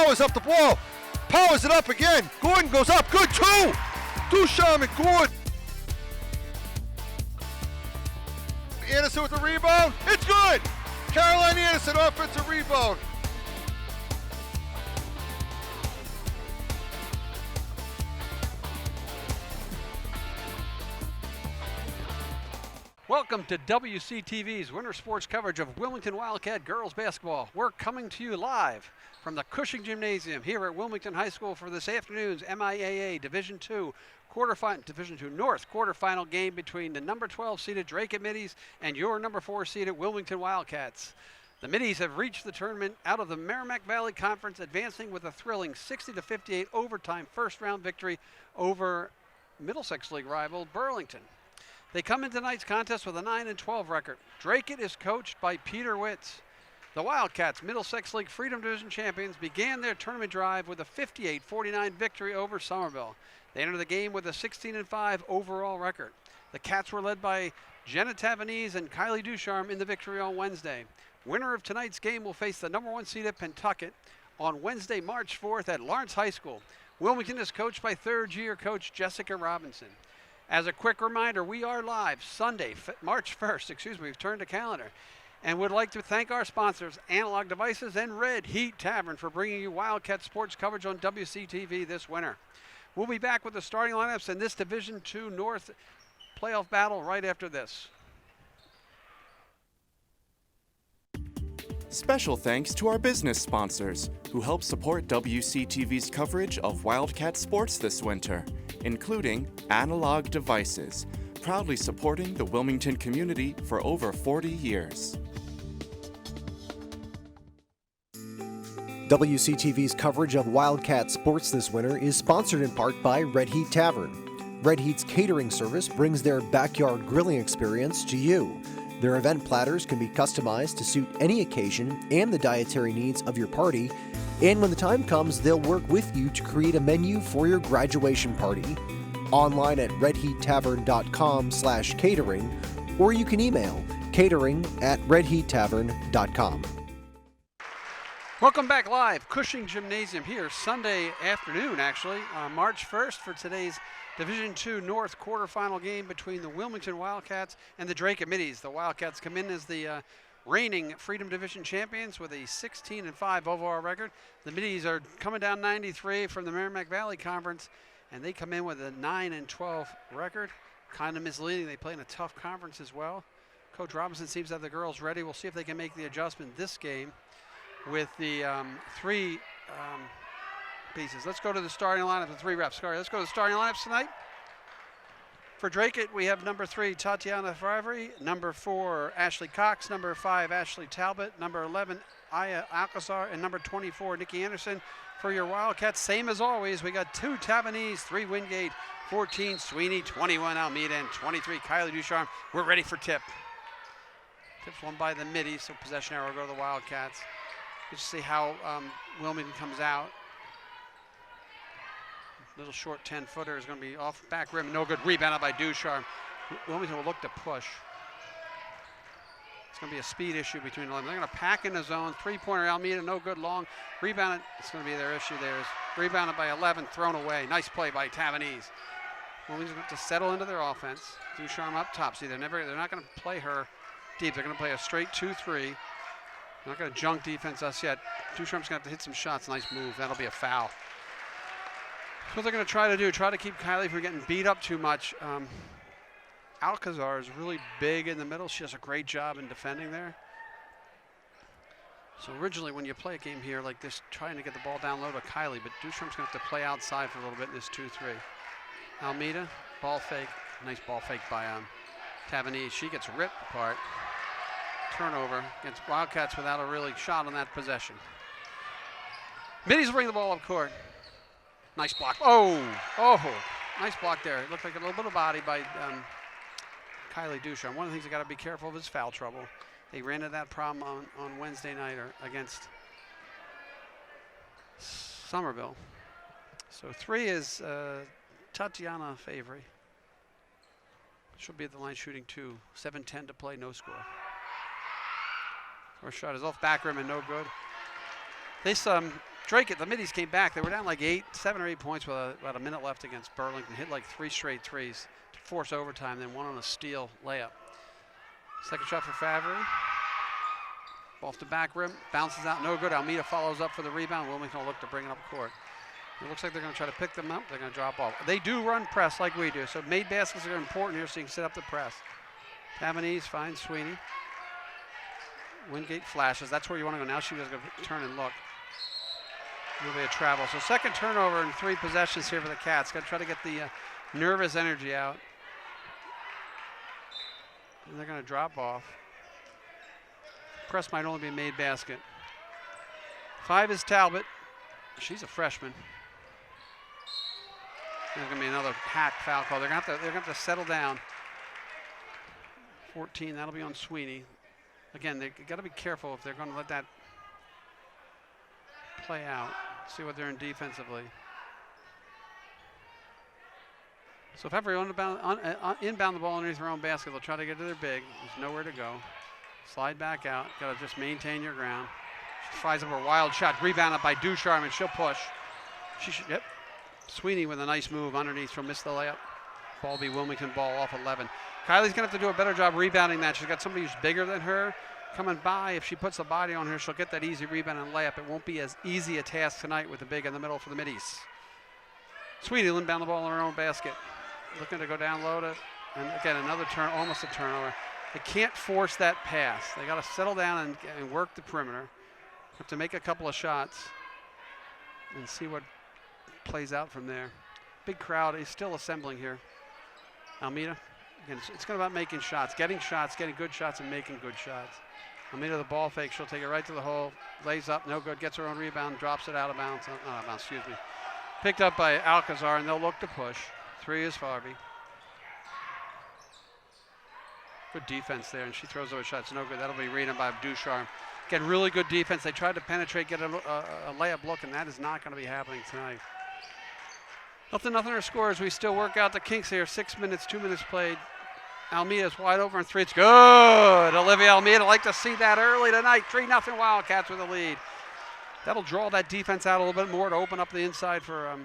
powers up the ball. Powers it up again. Gordon goes up. Good, two. Ducharme and Gordon. Anderson with the rebound. It's good. Caroline Anderson, offensive rebound. Welcome to WCTV's winter sports coverage of Wilmington Wildcat girls basketball. We're coming to you live from the Cushing Gymnasium here at Wilmington High School for this afternoon's MIAA Division II North quarterfinal game between the number 12 seeded Dracut Middies and your number 4 seeded Wilmington Wildcats. The Middies have reached the tournament out of the Merrimack Valley Conference, advancing with a thrilling 60-58 overtime first round victory over Middlesex League rival Burlington. They come in tonight's contest with a 9-12 record. Dracut is coached by Peter Witz. The Wildcats, Middlesex League Freedom Division champions, began their tournament drive with a 58-49 victory over Somerville. They entered the game with a 16-5 overall record. The Cats were led by Jenna Tavanese and Kylie Ducharme in the victory on Wednesday. Winner of tonight's game will face the number 1 seed at Pentucket on Wednesday, March 4th at Lawrence High School. Wilmington is coached by third-year coach Jessica Robinson. As a quick reminder, we are live Sunday, March 1st, we've turned the calendar, and would like to thank our sponsors, Analog Devices and Red Heat Tavern, for bringing you Wildcat sports coverage on WCTV this winter. We'll be back with the starting lineups in this Division II North playoff battle right after this. Special thanks to our business sponsors who help support WCTV's coverage of Wildcat sports this winter, including Analog Devices, proudly supporting the Wilmington community for over 40 years. WCTV's coverage of Wildcat sports this winter is sponsored in part by Red Heat Tavern. Red Heat's catering service brings their backyard grilling experience to you. Their event platters can be customized to suit any occasion and the dietary needs of your party. And when the time comes, they'll work with you to create a menu for your graduation party. Online at redheattavern.com/catering, or you can email catering@redheattavern.com. Welcome back live, Cushing Gymnasium here, Sunday afternoon actually, March 1st for today's Division II North quarterfinal game between the Wilmington Wildcats and the Dracut Middies. The Wildcats come in as the reigning Freedom Division champions with a 16-5 overall record. The Middies are coming down 93 from the Merrimack Valley Conference, and they come in with a 9-12 record. Kind of misleading. They play in a tough conference as well. Coach Robinson seems to have the girls ready. We'll see if they can make the adjustment this game with the three pieces. Let's go to the starting lineup, the 3 reps. Sorry, let's go to the starting lineups tonight. For Dracut, we have number 3, Tatiana Favre, number 4, Ashley Cox, number 5, Ashley Talbot, number 11, Aya Alcazar, and number 24, Nikki Anderson. For your Wildcats, same as always, we got 2 Tavanese, 3 Wingate, 14 Sweeney, 21 Almeida, and 23 Kylie Ducharme. We're ready for tip. Tip's won by the Middies, so possession arrow will go to the Wildcats. Let's see how Wilmington comes out. Little short 10-footer is going to be off back rim. No good. Rebounded by Ducharme. Wilmington will look to push. It's going to be a speed issue between them. They're going to pack in the zone. 3-pointer Almeida, no good. Long. Rebounded. It's going to be their issue there. Rebounded by 11, thrown away. Nice play by Tavanese. Wilmington's going to settle into their offense. Ducharme up top. See, they're not going to play her deep. They're going to play a straight 2-3. They're not going to junk defense us yet. Ducharme's going to have to hit some shots. Nice move. That'll be a foul. What they're going to try to do, try to keep Kylie from getting beat up too much. Alcazar is really big in the middle. She does a great job in defending there. So originally when you play a game here like this, trying to get the ball down low to Kylie, but Ducharme's going to have to play outside for a little bit in this 2-3. Almeida, ball fake. Nice ball fake by Tavanese. She gets ripped apart. Turnover against Wildcats without a really shot on that possession. Middies will bring the ball up court. Nice block. Oh, nice block there. It looked like a little bit of body by Kylie Ducharme. One of the things you got to be careful of is foul trouble. They ran into that problem on Wednesday night against Somerville. So 3 is Tatiana Favre. She'll be at the line shooting 2. 7:10 to play, no score. First shot is off back rim and no good. This Dracut, the middies came back. They were down like 7 or 8 points with about a minute left against Burlington. Hit like 3 straight threes to force overtime, then one on a steal layup. Second shot for Favre. Off the back rim, bounces out, no good. Almeida follows up for the rebound. Wilmington will look to bring it up court. It looks like they're going to try to pick them up. They're going to drop off. They do run press like we do, so made baskets are important here so you can set up the press. Tavernese finds Sweeney. Wingate flashes. That's where you want to go. Now she's going to turn and look. It'll be a travel. So second turnover in 3 possessions here for the Cats. Got to try to get the nervous energy out. And they're going to drop off. Press might only be made basket. 5 is Talbot. She's a freshman. There's going to be another hack foul call. They're going to have to settle down. 14, that'll be on Sweeney. Again, they've got to be careful if they're going to let that play out. See what they're in defensively. So if ever inbound the ball underneath their own basket, they'll try to get to their big. There's nowhere to go. Slide back out. Got to just maintain your ground. She fires up a wild shot. Rebounded by Ducharme, and she'll push. Yep. Sweeney with a nice move underneath. She'll miss the layup. Ball be Wilmington ball off 11. Kylie's going to have to do a better job rebounding that. She's got somebody who's bigger than her coming by. If she puts the body on her, she'll get that easy rebound and layup. It won't be as easy a task tonight with the big in the middle for the middies. Sweeney will inbound the ball in her own basket. Looking to go down low to, and again, another turn, almost a turnover. They can't force that pass. They got to settle down and work the perimeter. Have to make a couple of shots and see what plays out from there. Big crowd is still assembling here. Almeida, again, it's going to be about making shots, getting good shots, and making good shots. Almeida, the ball fake, she'll take it right to the hole, lays up, no good, gets her own rebound, drops it out of bounds, Picked up by Alcazar, and they'll look to push. 3 is Farby. Good defense there, and she throws away shots. No good. That'll be reading by Ducharme. Again, really good defense. They tried to penetrate, get a layup look, and that is not going to be happening tonight. Nothing our scores. We still work out the kinks here. 6 minutes, 2 minutes played. Almeida's wide open, 3. It's good. Olivia Almeida, like to see that early tonight. 3-0 Wildcats with a lead. That'll draw that defense out a little bit more to open up the inside for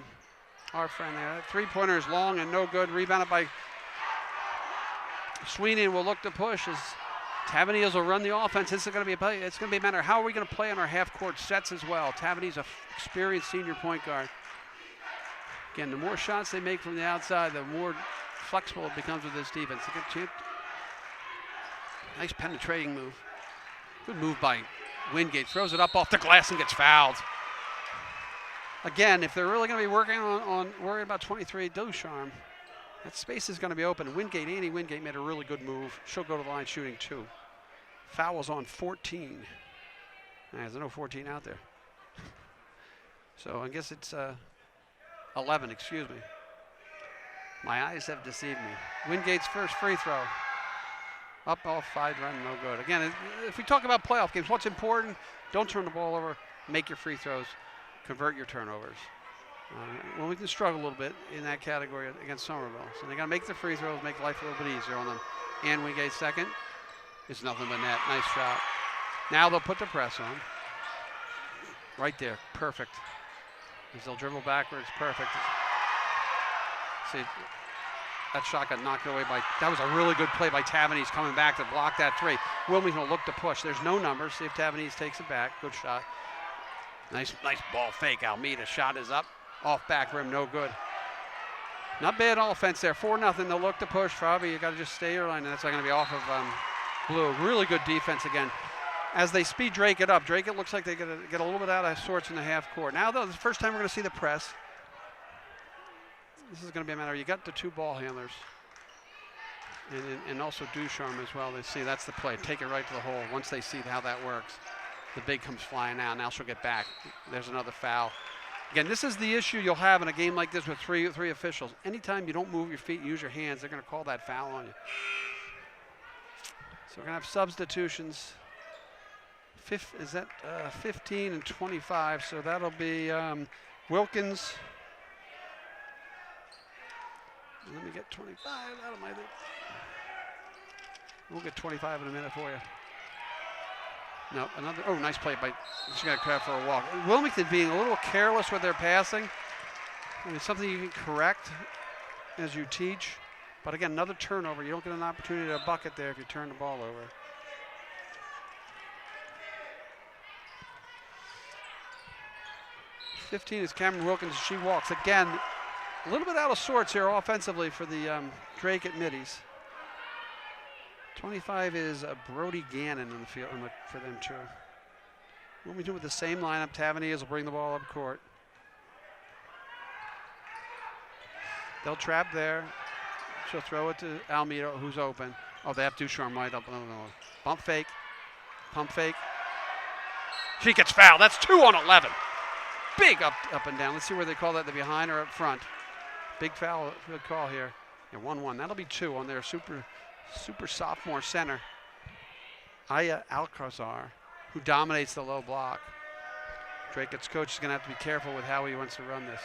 our friend there. 3-pointer is long and no good. Rebounded by Sweeney, and will look to push as Tavernese will run the offense. This is going to be a play. It's going to be a matter of how are we going to play on our half-court sets as well. Tavernese, a experienced senior point guard. Again, the more shots they make from the outside, the more flexible it becomes with this defense. Nice penetrating move. Good move by Wingate. Throws it up off the glass and gets fouled. Again, if they're really going to be working on worrying about 23, Ducharme, that space is going to be open. Annie Wingate made a really good move. She'll go to the line shooting 2. Foul was on 14. There's no 14 out there. So I guess it's 11, excuse me. My eyes have deceived me. Wingate's first free throw. Up off 5, run, no good. Again, if we talk about playoff games, what's important? Don't turn the ball over. Make your free throws. Convert your turnovers. Wilmington struggle a little bit in that category against Somerville. So they got to make the free throws, make life a little bit easier on them. And Wingate second. It's nothing but net. Nice shot. Now they'll put the press on. Right there. Perfect. As they'll dribble backwards. Perfect. See, that shot got knocked away by, that was a really good play by Tavernese coming back to block that 3. Wilmington will look to push. There's no numbers. See if Tavernese takes it back. Good shot. Nice ball fake. Almeida shot is up. Off back rim, no good. Not bad offense there. 4-0. They'll look to push. Probably you got to just stay your line, and that's not going to be off of Blue. Really good defense again. As they speed Dracut up, Dracut looks like they get a little bit out of sorts in the half court. Now, though, the first time we're going to see the press. This is going to be a matter. You got the 2 ball handlers, and also Ducharme as well. They see that's the play. Take it right to the hole. Once they see how that works, the big comes flying out. Now she'll get back. There's another foul. Again, this is the issue you'll have in a game like this with three officials. Anytime you don't move your feet and use your hands, they're going to call that foul on you. So we're going to have substitutions. 15 and 25, so that'll be Wilkins. Let me get 25 out of my loop. We'll get 25 in a minute for you. No, another, oh, nice play by, she's got to cut for a walk. Wilmington being a little careless with their passing. I mean, something you can correct as you teach. But again, another turnover. You don't get an opportunity to bucket there if you turn the ball over. '15 is Cameron Wilkins. She walks. Again, a little bit out of sorts here offensively for the Dracut Middies. 25 is Brody Gannon in the field for them too. Wilmington with the same lineup. Tavanese will bring the ball up court. They'll trap there. She'll throw it to Almeida, who's open. Oh, they have Ducharme right up. No. Bump fake. Pump fake. She gets fouled. That's 2 on 11. Big up and down. Let's see where they call that, the behind or up front. Big foul, good call here. And 1-1. That'll be 2 on their super sophomore center, Aya Alcazar, who dominates the low block. Dracut's coach is going to have to be careful with how he wants to run this.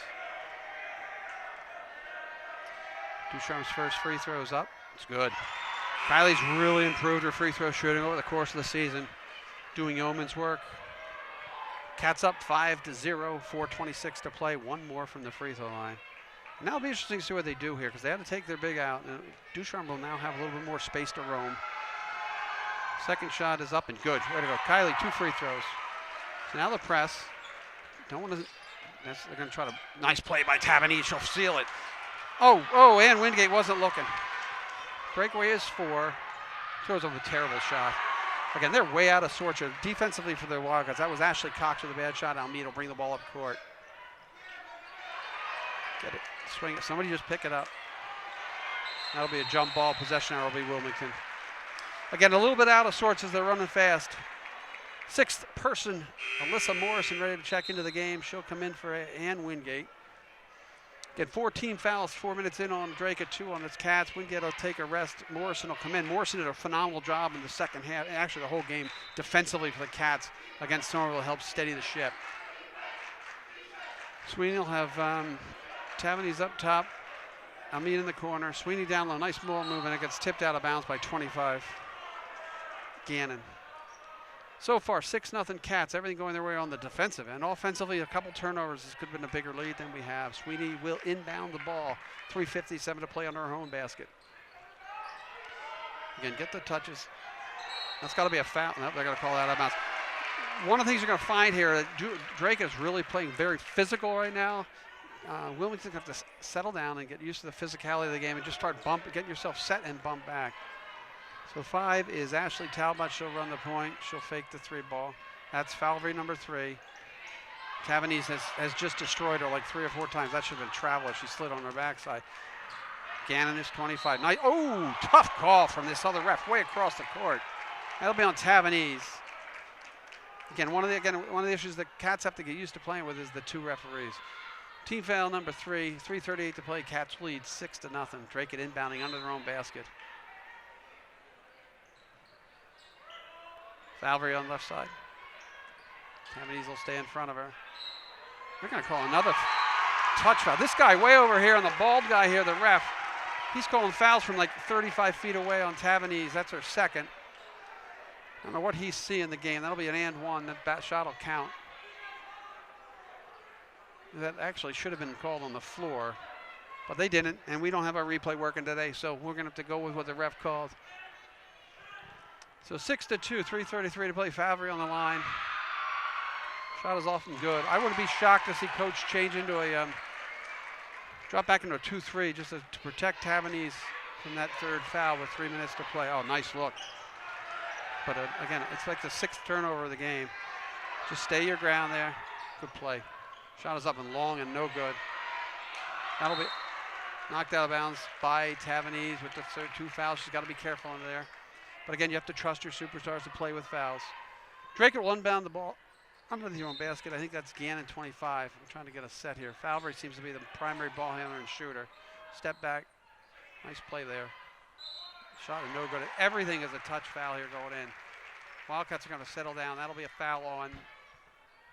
Ducharme's first free throw is up. It's good. Kylie's really improved her free throw shooting over the course of the season, doing yeoman's work. Cats up 5-0, 4:26 to play. One more from the free throw line. And that'll be interesting to see what they do here because they had to take their big out. And Ducharme will now have a little bit more space to roam. Second shot is up and good. Way to go. Kylie, 2 free throws. So now the press. Don't want to. They're going to try to. Nice play by Tavanese. She'll seal it. Oh, and Wingate wasn't looking. Breakaway is 4. Throws over a terrible shot. Again, they're way out of sorts here. Defensively for their Wildcats. That was Ashley Cox with a bad shot. Almeida will bring the ball up court. Get it. Swing it. Somebody just pick it up. That'll be a jump ball. Possession arrow will be Wilmington. Again, a little bit out of sorts as they're running fast. 6th person, Alyssa Morrison, ready to check into the game. She'll come in for Ann Wingate. Get 14 fouls, 4 minutes in on Dracut, 2 on its Cats. Wingate will take a rest. Morrison will come in. Morrison did a phenomenal job in the second half, actually the whole game, defensively for the Cats against Somerville to help steady the ship. Sweeney will have Tavanese up top. Almeida in the corner. Sweeney down low. Nice ball movement. It gets tipped out of bounds by 25. Gannon. So far, 6-0 Cats. Everything going their way on the defensive end. Offensively, a couple turnovers. This could have been a bigger lead than we have. Sweeney will inbound the ball. 3:57 to play on her own basket. Again, get the touches. That's got to be a foul. Nope, they're going to call that out of bounds. One of the things you're going to find here, Drake is really playing very physical right now. Wilmington have to settle down and get used to the physicality of the game and just start getting yourself set and bump back. So 5 is Ashley Talbot. She'll run the point. She'll fake the 3 ball. That's Falvery number 3. Tavanese has just destroyed her like 3 or 4 times. That should have been travel. She slid on her backside. Gannon is 25. Nice. Oh, tough call from this other ref way across the court. That'll be on Tavanese. Again, one of the issues that Cats have to get used to playing with is the 2 referees. Team foul number 3. 3:38 to play. Cats lead 6-0. Dracut inbounding under their own basket. Falvery on the left side. Tavanese will stay in front of her. They're going to call another touch foul. This guy way over here, and the bald guy here, the ref, he's calling fouls from like 35 feet away on Tavanese. That's her second. I don't know what he's seeing in the game. That'll be an and 1. That shot will count. That actually should have been called on the floor, but they didn't, and we don't have our replay working today, so we're going to have to go with what the ref called. So 6-2, 3:33 to play. Falvery on the line. Shot is off and good. I wouldn't be shocked to see Coach change into a drop back into a 2-3 just to protect Tavanese from that 3rd foul with 3 minutes to play. Oh, nice look. But again, it's like the 6th turnover of the game. Just stay your ground there. Good play. Shot is up and long and no good. That'll be knocked out of bounds by Tavanese with the 2 fouls. She's got to be careful in there. But again, you have to trust your superstars to play with fouls. Dracut will unbound the ball under the own basket. I think that's Gannon, 25. I'm trying to get a set here. Falvery seems to be the primary ball handler and shooter. Step back. Nice play there. Shot is no good. Everything is a touch foul here going in. Wildcats are going to settle down. That'll be a foul on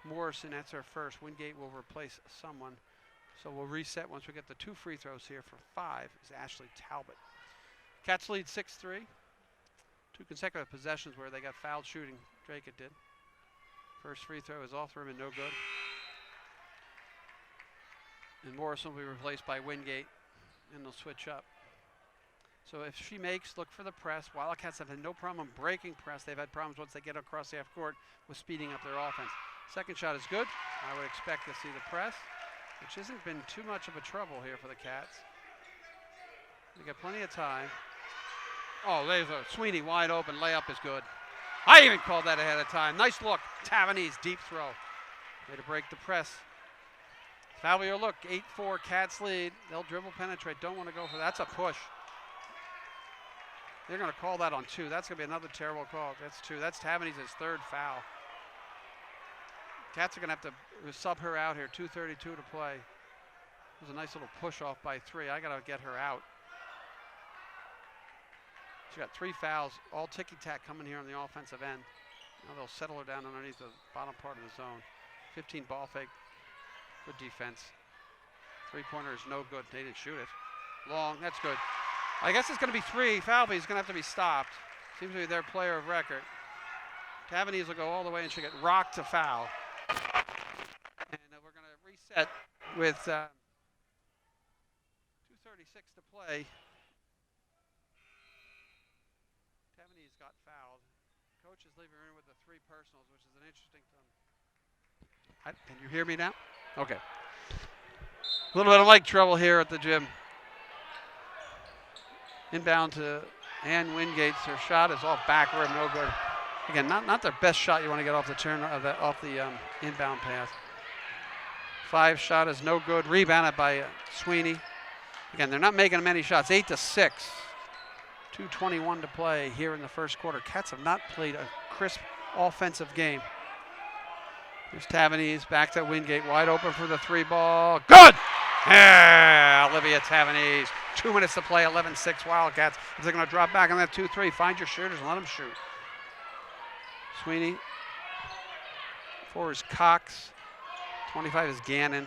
Morrison. That's her first. Wingate will replace someone. So we'll reset once we get the 2 free throws here. For 5 is Ashley Talbot. Cats lead 6-3. 2 consecutive possessions where they got fouled shooting. Dracut did. First free throw is off the rim and no good. And Morrison will be replaced by Wingate, and they'll switch up. So if she makes, look for the press. Wildcats have had no problem breaking press. They've had problems once they get across the half court with speeding up their offense. Second shot is good. I would expect to see the press, which hasn't been too much of a trouble here for the Cats. They got plenty of time. Oh, there's a Sweeney wide open. Layup is good. I even called that ahead of time. Nice look. Tavernese, deep throw. Way to break the press. Foul your look. 8-4 Cats lead. They'll dribble, penetrate. Don't want to go for that. That's a push. They're going to call that on 2. That's going to be another terrible call. That's 2. That's Tavernese's third foul. Cats are going to have to sub her out here. 2:32 to play. It was a nice little push off by 3. I got to get her out. She got 3 fouls, all ticky-tack coming here on the offensive end. Now they'll settle her down underneath the bottom part of the zone. 15 ball fake. Good defense. 3-pointer is no good. They didn't shoot it. Long, that's good. I guess it's going to be 3. Falvey is going to have to be stopped. Seems to be their player of record. Tavernese will go all the way and she'll get rocked to foul. And we're going to reset with 2:36 to play. Tavernese got fouled. Coach is leaving her in with the 3 personals, which is an interesting thing. Can you hear me now? Okay. A little bit of mic trouble here at the gym. Inbound to Ann Wingate. Her shot is off back rim, no good. Again, not their best shot you want to get off the turn off the inbound pass. 5 shot is no good. Rebounded by Sweeney. Again, they're not making many shots. 8-6. 2:21 to play here in the first quarter. Cats have not played a crisp offensive game. There's Tavernese back to Wingate, wide open for the 3 ball. Good! Yeah, Olivia Tavernese. 2 minutes to play, 11-6 Wildcats. If they're going to drop back on that 2-3, find your shooters and let them shoot. Sweeney. 4 is Cox. 25 is Gannon.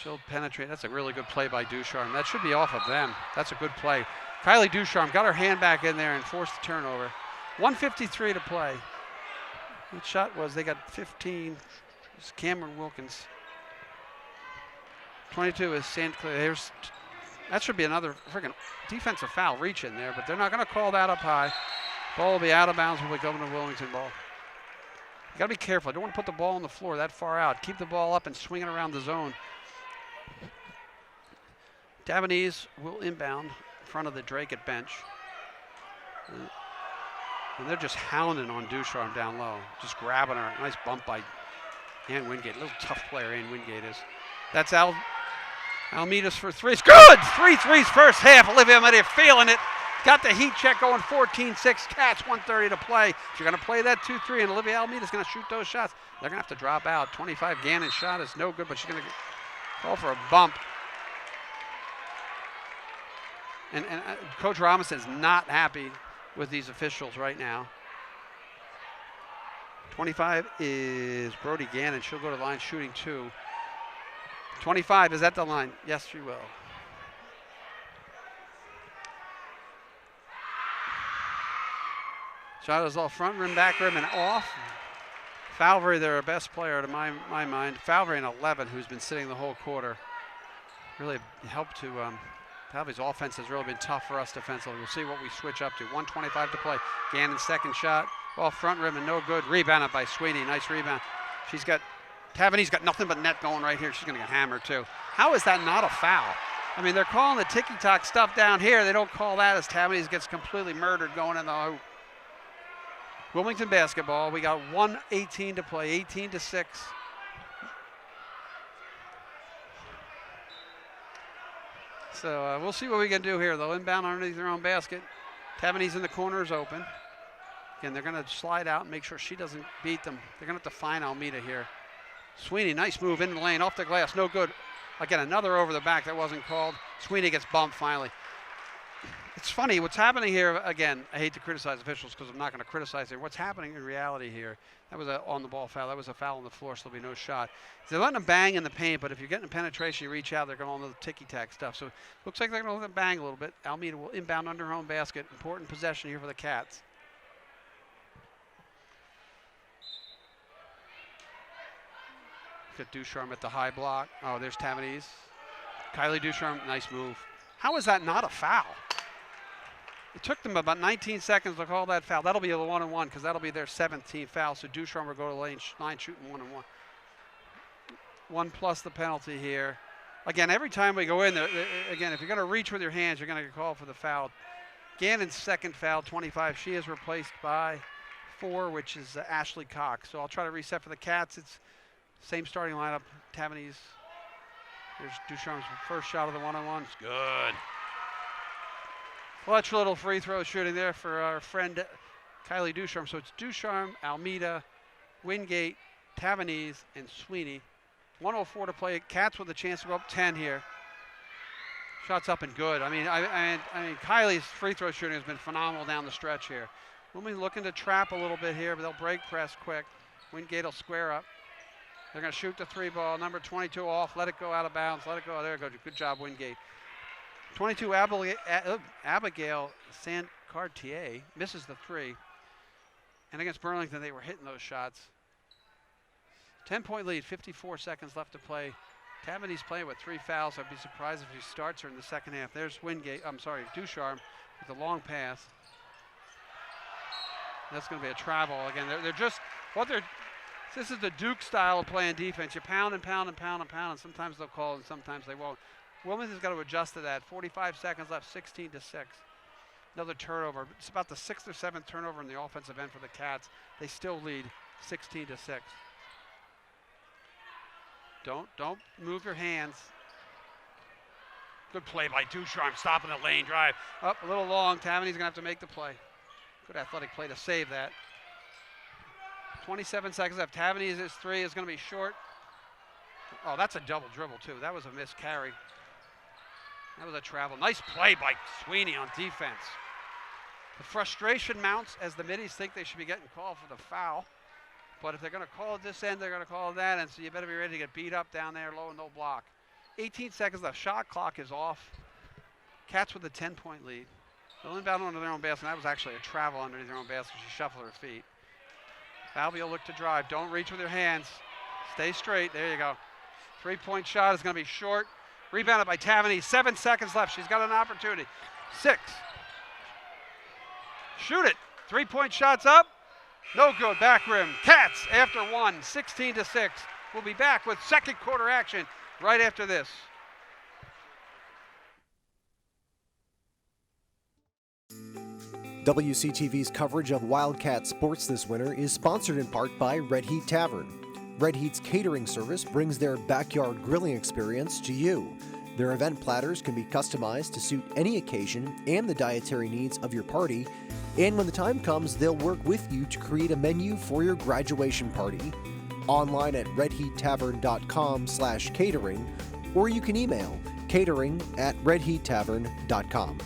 She'll penetrate. That's a really good play by Ducharme. That should be off of them. That's a good play. Kylie Ducharme got her hand back in there and forced the turnover. 1:53 to play. What shot was? They got 15. It's Cameron Wilkins. 22 is St. Clair. That should be another freaking defensive foul reach in there, but they're not going to call that up high. Ball will be out of bounds when we go to Wilmington ball. You got to be careful. I don't want to put the ball on the floor that far out. Keep the ball up and swing it around the zone. Tavernese will inbound in front of the Dracut bench. And they're just hounding on Ducharme down low. Just grabbing her. Nice bump by Ann Wingate. A little tough player Ann Wingate is. That's Almeidas for 3. It's good! 3 threes first half. Olivia Almeida feeling it. Got the heat check going. 14-6 Cats. 1:30 to play. If you're going to play that 2-3 and Olivia Almeida's going to shoot those shots, they're going to have to drop out. 25 Gannon's shot is no good, but she's going to call for a bump. And Coach Robinson is not happy with these officials right now. 25 is Brody Gannon. She'll go to the line shooting 2. 25 is at the line. Yes, she will. Shot is off front rim, back rim, and off. Falvery, their best player to my mind. Falvery in 11, who's been sitting the whole quarter. Really helped to Falvery's offense has really been tough for us defensively. We'll see what we switch up to. 1:25 to play. Gannon's second shot off front rim and no good. Rebounded by Sweeney. Nice rebound. Tavernese's got nothing but net going right here. She's going to get hammered too. How is that not a foul? I mean, they're calling the ticky-tack stuff down here. They don't call that as Taverneese gets completely murdered going in the hoop. Wilmington basketball. We got 1:18 to play. 18-6. So we'll see what we can do here. They'll inbound underneath their own basket. Taverneese in the corner is open. Again, they're going to slide out and make sure she doesn't beat them. They're going to have to find Almeida here. Sweeney, nice move in the lane, off the glass, no good. Again, another over the back that wasn't called. Sweeney gets bumped finally. It's funny, what's happening here, again, I hate to criticize officials because I'm not going to criticize it. What's happening in reality here, that was an on-the-ball foul. That was a foul on the floor, so there'll be no shot. They're letting them bang in the paint, but if you're getting penetration, you reach out, they're going on the ticky-tack stuff. So it looks like they're going to let them bang a little bit. Almeida will inbound under her own basket. Important possession here for the Cats. Got Ducharme at the high block. Oh, there's Tavernese. Kylie Ducharme, nice move. How is that not a foul? It took them about 19 seconds to call that foul. That'll be a 1-and-1 because that'll be their 17th foul. So Ducharme will go to line shooting 1-and-1. 1 plus the penalty here. Again, every time we go in there, again, if you're going to reach with your hands, you're going to get called for the foul. Gannon's second foul, 25. She is replaced by 4, which is Ashley Cox. So I'll try to reset for the Cats. It's same starting lineup. Tavernese. There's Ducharme's first shot of the 1-on-1. It's good. Clutch little free throw shooting there for our friend Kylie Ducharme. So it's Ducharme, Almeida, Wingate, Tavernese, and Sweeney. 1:04 to play. Cats with a chance to go up 10 here. Shots up and good. I mean, Kylie's free throw shooting has been phenomenal down the stretch here. Wilmington looking to trap a little bit here, but they'll break press quick. Wingate will square up. They're going to shoot the 3 ball. Number 22 off. Let it go out of bounds. Let it go. There it goes. Good job, Wingate. 22 Abigail Saint-Cartier misses the 3. And against Burlington, they were hitting those shots. 10-point lead, 54 seconds left to play. Taverne's playing with 3 fouls. I'd be surprised if he starts her in the second half. There's Ducharme with a long pass. That's going to be a travel. Again, this is the Duke style of playing defense. You pound and pound and pound and pound, and sometimes they'll call and sometimes they won't. Wilmington's got to adjust to that. 45 seconds left, 16-6. Another turnover. It's about the 6th or 7th turnover in the offensive end for the Cats. They still lead 16-6. Don't move your hands. Good play by Ducharme, stopping the lane drive. Up a little long. Taverne's gonna have to make the play. Good athletic play to save that. 27 seconds left. Taverne's 3 is gonna be short. Oh, that's a double dribble too. That was a missed carry. That was a travel. Nice play by Sweeney on defense. The frustration mounts as the middies think they should be getting called for the foul. But if they're going to call it this end, they're going to call it that end. So you better be ready to get beat up down there low and no block. 18 seconds left. Shot clock is off. Cats with a 10-point lead. They'll inbound under their own basket. That was actually a travel underneath their own basket. She shuffled her feet. Falvey will look to drive. Don't reach with your hands. Stay straight. There you go. 3-point shot is going to be short. Rebounded by Taverny. 7 seconds left. She's got an opportunity. 6. Shoot it. 3-point shots up. No good. Back rim. Cats after 1. 16-6. We'll be back with second quarter action right after this. WCTV's coverage of Wildcat sports this winter is sponsored in part by Red Heat Tavern. Red Heat's catering service brings their backyard grilling experience to you. Their event platters can be customized to suit any occasion and the dietary needs of your party. And when the time comes, they'll work with you to create a menu for your graduation party. Online at redheattavern.com/catering, or you can email catering@redheattavern.com.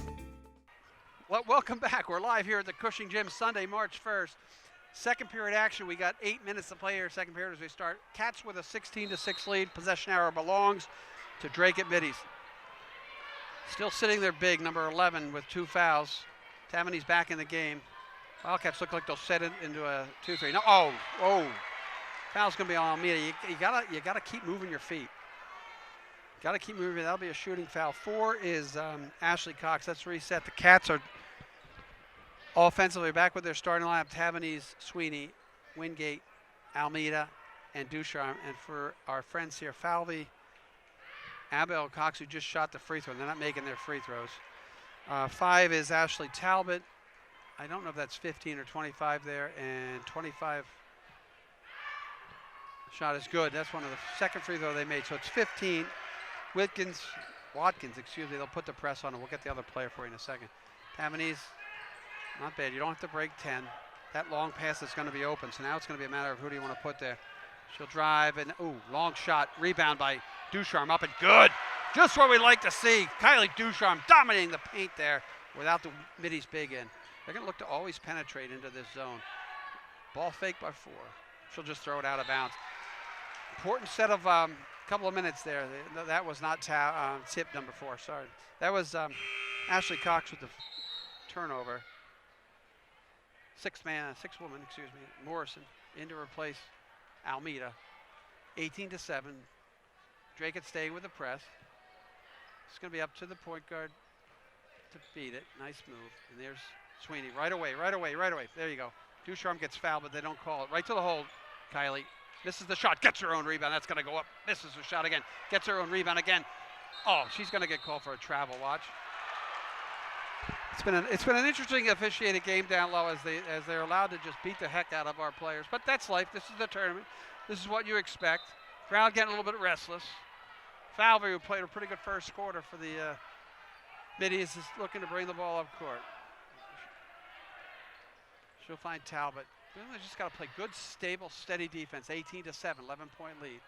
Well, welcome back. We're live here at the Cushing Gym Sunday, March 1st. Second period action. We got 8 minutes to play here. Second period as we start. Cats with a 16-6 lead. Possession arrow belongs to Dracut Middies. Still sitting there big, number 11 with 2 fouls. Taverny's back in the game. Wildcats look like they'll set it into a 2-3. No, oh. Foul's gonna be on Almeida. You gotta keep moving your feet. Gotta keep moving. That'll be a shooting foul. 4 is Ashley Cox. Let's reset. The Cats are offensively back with their starting lineup. Taverny's, Sweeney, Wingate, Almeida, and Ducharme. And for our friends here, Falvey, Abel Cox, who just shot the free throw. They're not making their free throws. 5 is Ashley Talbot. I don't know if that's 15 or 25 there. And 25 shot is good. That's one of the second free throw they made. So it's 15. Watkins, they'll put the press on him. We'll get the other player for you in a second. Taverny's, not bad. You don't have to break 10. That long pass is going to be open. So now it's going to be a matter of who do you want to put there. She'll drive and, long shot. Rebound by Ducharme up and good. Just what we like to see. Kylie Ducharme dominating the paint there without the middies big in. They're going to look to always penetrate into this zone. Ball fake by 4. She'll just throw it out of bounds. Important set of couple of minutes there. That was not tip number 4, sorry. That was Ashley Cox with the turnover. 6 woman, Morrison, in to replace Almeida. 18-7. Dracut staying with the press. It's going to be up to the point guard to beat it. Nice move. And there's Sweeney. Right away. There you go. Ducharme gets fouled, but they don't call it. Right to the hole, Kylie. Misses the shot. Gets her own rebound. That's going to go up. Misses her shot again. Gets her own rebound again. Oh, she's going to get called for a travel. Watch. It's been an interesting officiated game down low as they're allowed to just beat the heck out of our players. But that's life. This is the tournament. This is what you expect. Crowd getting a little bit restless. Falvey, who played a pretty good first quarter for the Middies, is looking to bring the ball up court. She'll find Talbot. Really just got to play good, stable, steady defense. 18-7, 11-point lead.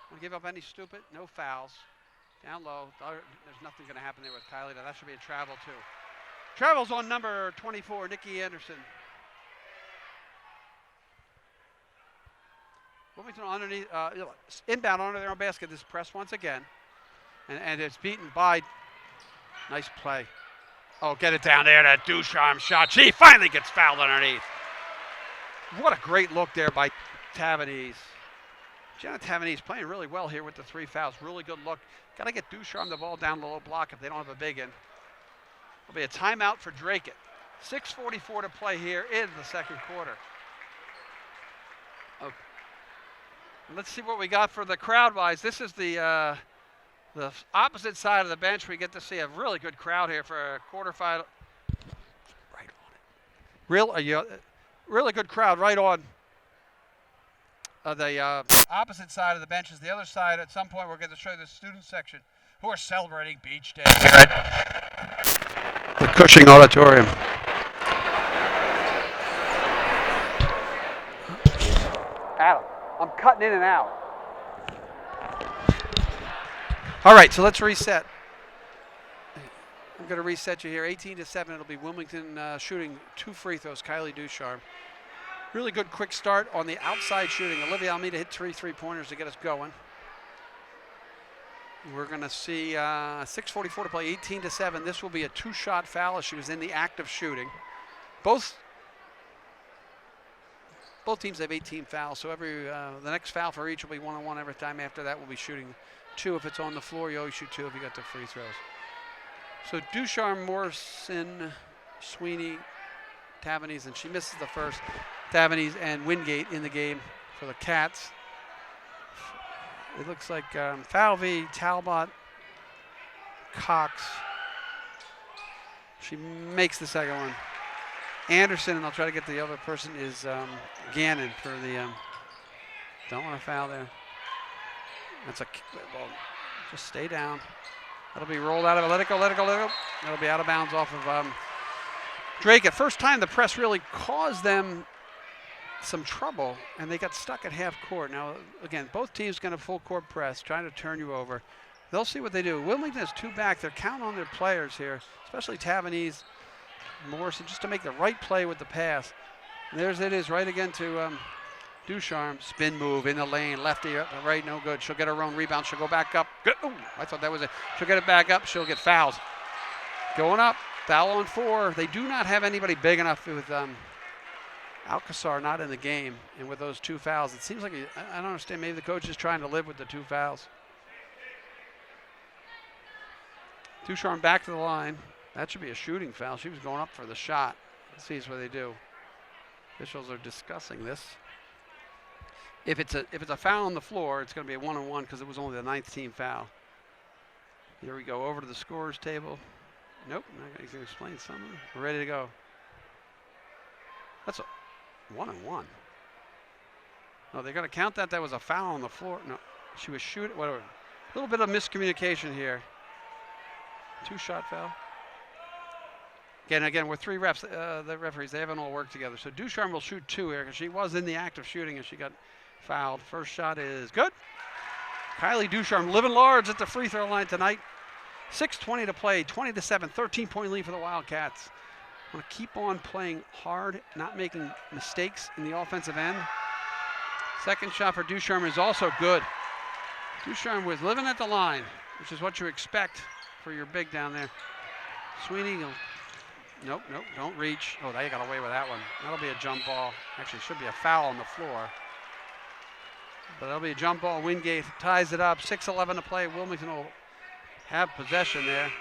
Want to give up any stupid? No fouls. Down low. There's nothing going to happen there with Kylie. That should be a travel too. Travels on number 24, Nikki Anderson. Wilmington underneath, inbound under their own basket. This press once again. And it's beaten by, nice play. Oh, get it down there, that Ducharme shot. She finally gets fouled underneath. What a great look there by Tavanese. Jenna Tavanese playing really well here with the 3 fouls. Really good look. Got to get Ducharme the ball down the low block if they don't have a big one. There'll be a timeout for Dracut. 6:44 to play here in the second quarter. Okay. Let's see what we got for the crowd-wise. This is the opposite side of the bench. We get to see a really good crowd here for a quarterfinal. Right on it. Really good crowd right on the opposite side of the bench is the other side. At some point, we're going to show you the student section who are celebrating Beach Day here at the Cushing Auditorium. Adam, I'm cutting in and out. All right, so let's reset. I'm going to reset you here. 18-7. It'll be Wilmington shooting 2 free throws. Kylie Ducharme. Really good quick start on the outside shooting. Olivia Almeida hit 3 3-pointers to get us going. We're going to see 6:44 to play. 18-7. This will be a 2-shot foul as she was in the act of shooting. Both teams have 18 fouls, so the next foul for each will be 1-on-1 every time. After that, we'll be shooting 2. If it's on the floor, you always shoot 2 if you got the free throws. So Ducharme, Morrison, Sweeney, Tavanese, and she misses the first. Tavanese and Wingate in the game for the Cats. It looks like Falvey, Talbot, Cox. She makes the second one. Anderson, and I'll try to get the other person, is Gannon for the, don't want to foul there. That's a, well, just stay down. That'll be rolled out of it. Let it go. That'll be out of bounds off of Dracut. First time the press really caused them some trouble, and they got stuck at half court. Now, again, both teams going to full court press, trying to turn you over. They'll see what they do. Wilmington has 2 back. They're counting on their players here, especially Tavanese, Morrison, just to make the right play with the pass. And there's it is, right again to Ducharme. Spin move in the lane, lefty, right, no good. She'll get her own rebound. She'll go back up. Good. Ooh, I thought that was it. She'll get it back up. She'll get fouls. Going up. Foul on 4. They do not have anybody big enough with Alcazar not in the game, and with those 2 fouls, it seems like I don't understand. Maybe the coach is trying to live with the 2 fouls. Ducharme back to the line. That should be a shooting foul. She was going up for the shot. Let's see what they do. Officials are discussing this. If it's a foul on the floor, it's going to be a 1-on-1 because it was only the 9th team foul. Here we go over to the scorer's table. Nope, he's going to explain something. We're ready to go. That's a 1-on-1. No, they're going to count that. That was a foul on the floor. No, she was shooting. Whatever. A little bit of miscommunication here. 2-shot foul. Again, we're 3 refs. The referees, they haven't all worked together. So Ducharme will shoot 2 here because she was in the act of shooting and she got fouled. First shot is good. Kylie Ducharme living large at the free throw line tonight. 6:20 to play. 20-7. 13-point lead for the Wildcats. Want to keep on playing hard, not making mistakes in the offensive end. Second shot for Ducharme is also good. Ducharme was living at the line, which is what you expect for your big down there. Sweeney, nope, don't reach. Oh, they got away with that one. That'll be a jump ball. Actually, it should be a foul on the floor. But that'll be a jump ball. Wingate ties it up. 6:11 to play. Wilmington will have possession there.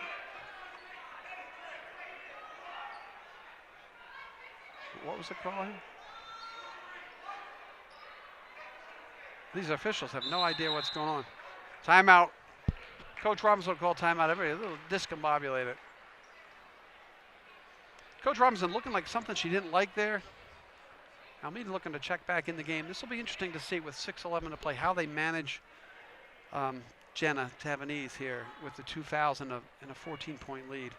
What was the call here? These officials have no idea what's going on. Timeout. Coach Robinson will call timeout. Everybody a little discombobulated. Coach Robinson looking like something she didn't like there. Almeida looking to check back in the game. This will be interesting to see with 6:11 to play how they manage Jenna Tavanese here with the 2 fouls and a 14-point lead.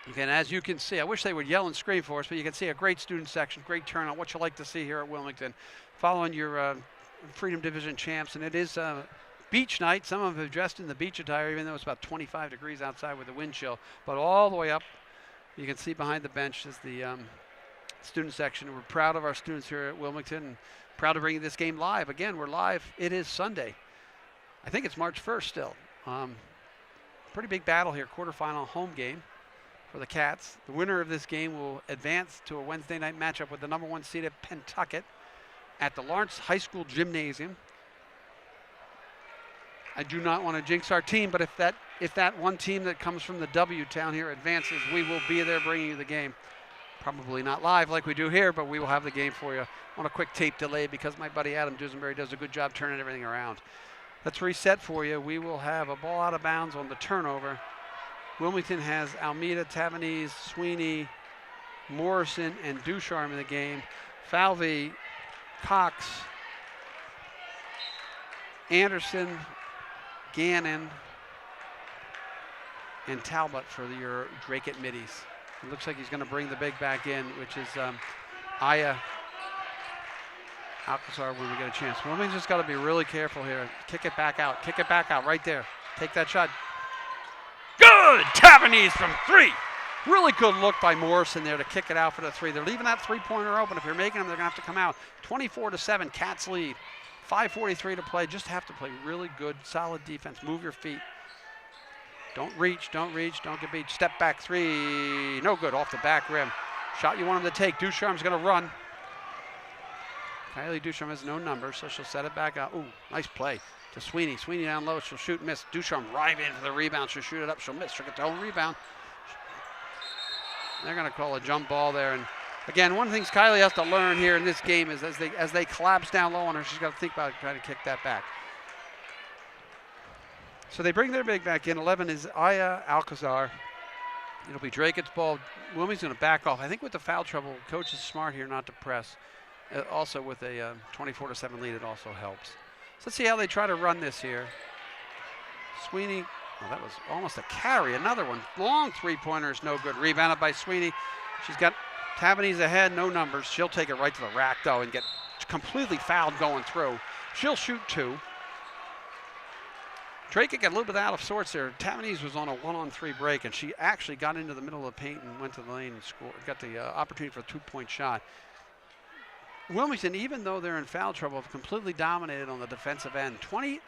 Again, as you can see, I wish they would yell and scream for us, but you can see a great student section, great turnout, what you like to see here at Wilmington. Following your Freedom Division champs, and it is beach night. Some of them have dressed in the beach attire, even though it's about 25 degrees outside with the wind chill. But all the way up, you can see behind the bench is the student section. We're proud of our students here at Wilmington, and proud to bring this game live. Again, we're live. It is Sunday. I think it's March 1st still. Pretty big battle here, quarterfinal home game for the Cats. The winner of this game will advance to a Wednesday night matchup with the number 1 seed at Pentucket at the Lawrence High School Gymnasium. I do not want to jinx our team, but if that one team that comes from the W town here advances, we will be there bringing you the game. Probably not live like we do here, but we will have the game for you on a quick tape delay because my buddy Adam Dusenberry does a good job turning everything around. Let's reset for you. We will have a ball out of bounds on the turnover. Wilmington has Almeida, Tavanese, Sweeney, Morrison, and Ducharme in the game. Falvey, Cox, Anderson, Gannon, and Talbot for your Dracut middies. It looks like he's going to bring the big back in, which is Aya Alcazar when we get a chance. Wilmington's just got to be really careful here. Kick it back out. Kick it back out right there. Take that shot. Good! Tavanese from 3. Really good look by Morrison there to kick it out for the 3. They're leaving that 3-pointer open. If you're making them, they're going to have to come out. 24-7, Cats lead. 5:43 to play. Just have to play really good, solid defense. Move your feet. Don't reach, don't get beat. Step back 3. No good, off the back rim. Shot you want him to take. Ducharme's going to run. Kylie Ducharme has no number, so she'll set it back out. Ooh, nice play to Sweeney. Sweeney down low, she'll shoot and miss. Ducharme right in for the rebound. She'll shoot it up, she'll miss. She'll get the home rebound. They're going to call a jump ball there. And again, one of the things Kylie has to learn here in this game is as they collapse down low on her, she's got to think about trying to kick that back. So they bring their big back in. 11 is Aya Alcazar. It'll be Dracut's ball. Wilmington's going to back off. I think with the foul trouble, coach is smart here not to press. Also with a 24-7 lead, it also helps. So let's see how they try to run this here. Sweeney, oh, that was almost a carry. Another one. Long 3-pointer is no good. Rebounded by Sweeney. She's got Tavanese ahead, no numbers. She'll take it right to the rack, though, and get completely fouled going through. She'll shoot 2. Dracut got a little bit out of sorts there. Tavanese was on a 1-on-3 break, and she actually got into the middle of the paint and went to the lane and scored. Got the opportunity for a 2-point shot. Wilmington, even though they're in foul trouble, have completely dominated on the defensive end. 24-7,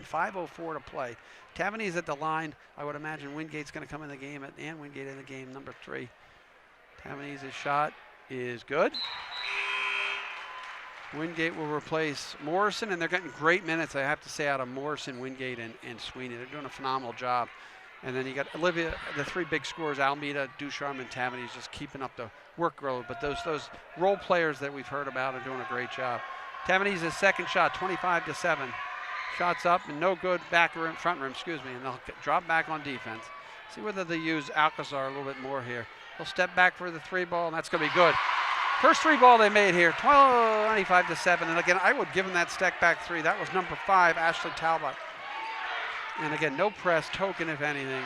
5:04 to play. Tavanese at the line. I would imagine Wingate's going to come in the game, and Wingate in the game, number 3. Tavanese's shot is good. Wingate will replace Morrison, and they're getting great minutes, I have to say, out of Morrison, Wingate, and Sweeney. They're doing a phenomenal job. And then you got Olivia, the 3 big scorers, Almeida, Ducharme, and Tavanese, just keeping up the workload. But those role players that we've heard about are doing a great job. Tavanese's second shot, 25-7. Shots up and no good, front rim, and they'll drop back on defense. See whether they use Alcazar a little bit more here. They'll step back for the 3 ball, and that's going to be good. First 3 ball they made here, 25-7. And again, I would give them that step back 3. That was number 5, Ashley Talbot. And again, no press, token if anything.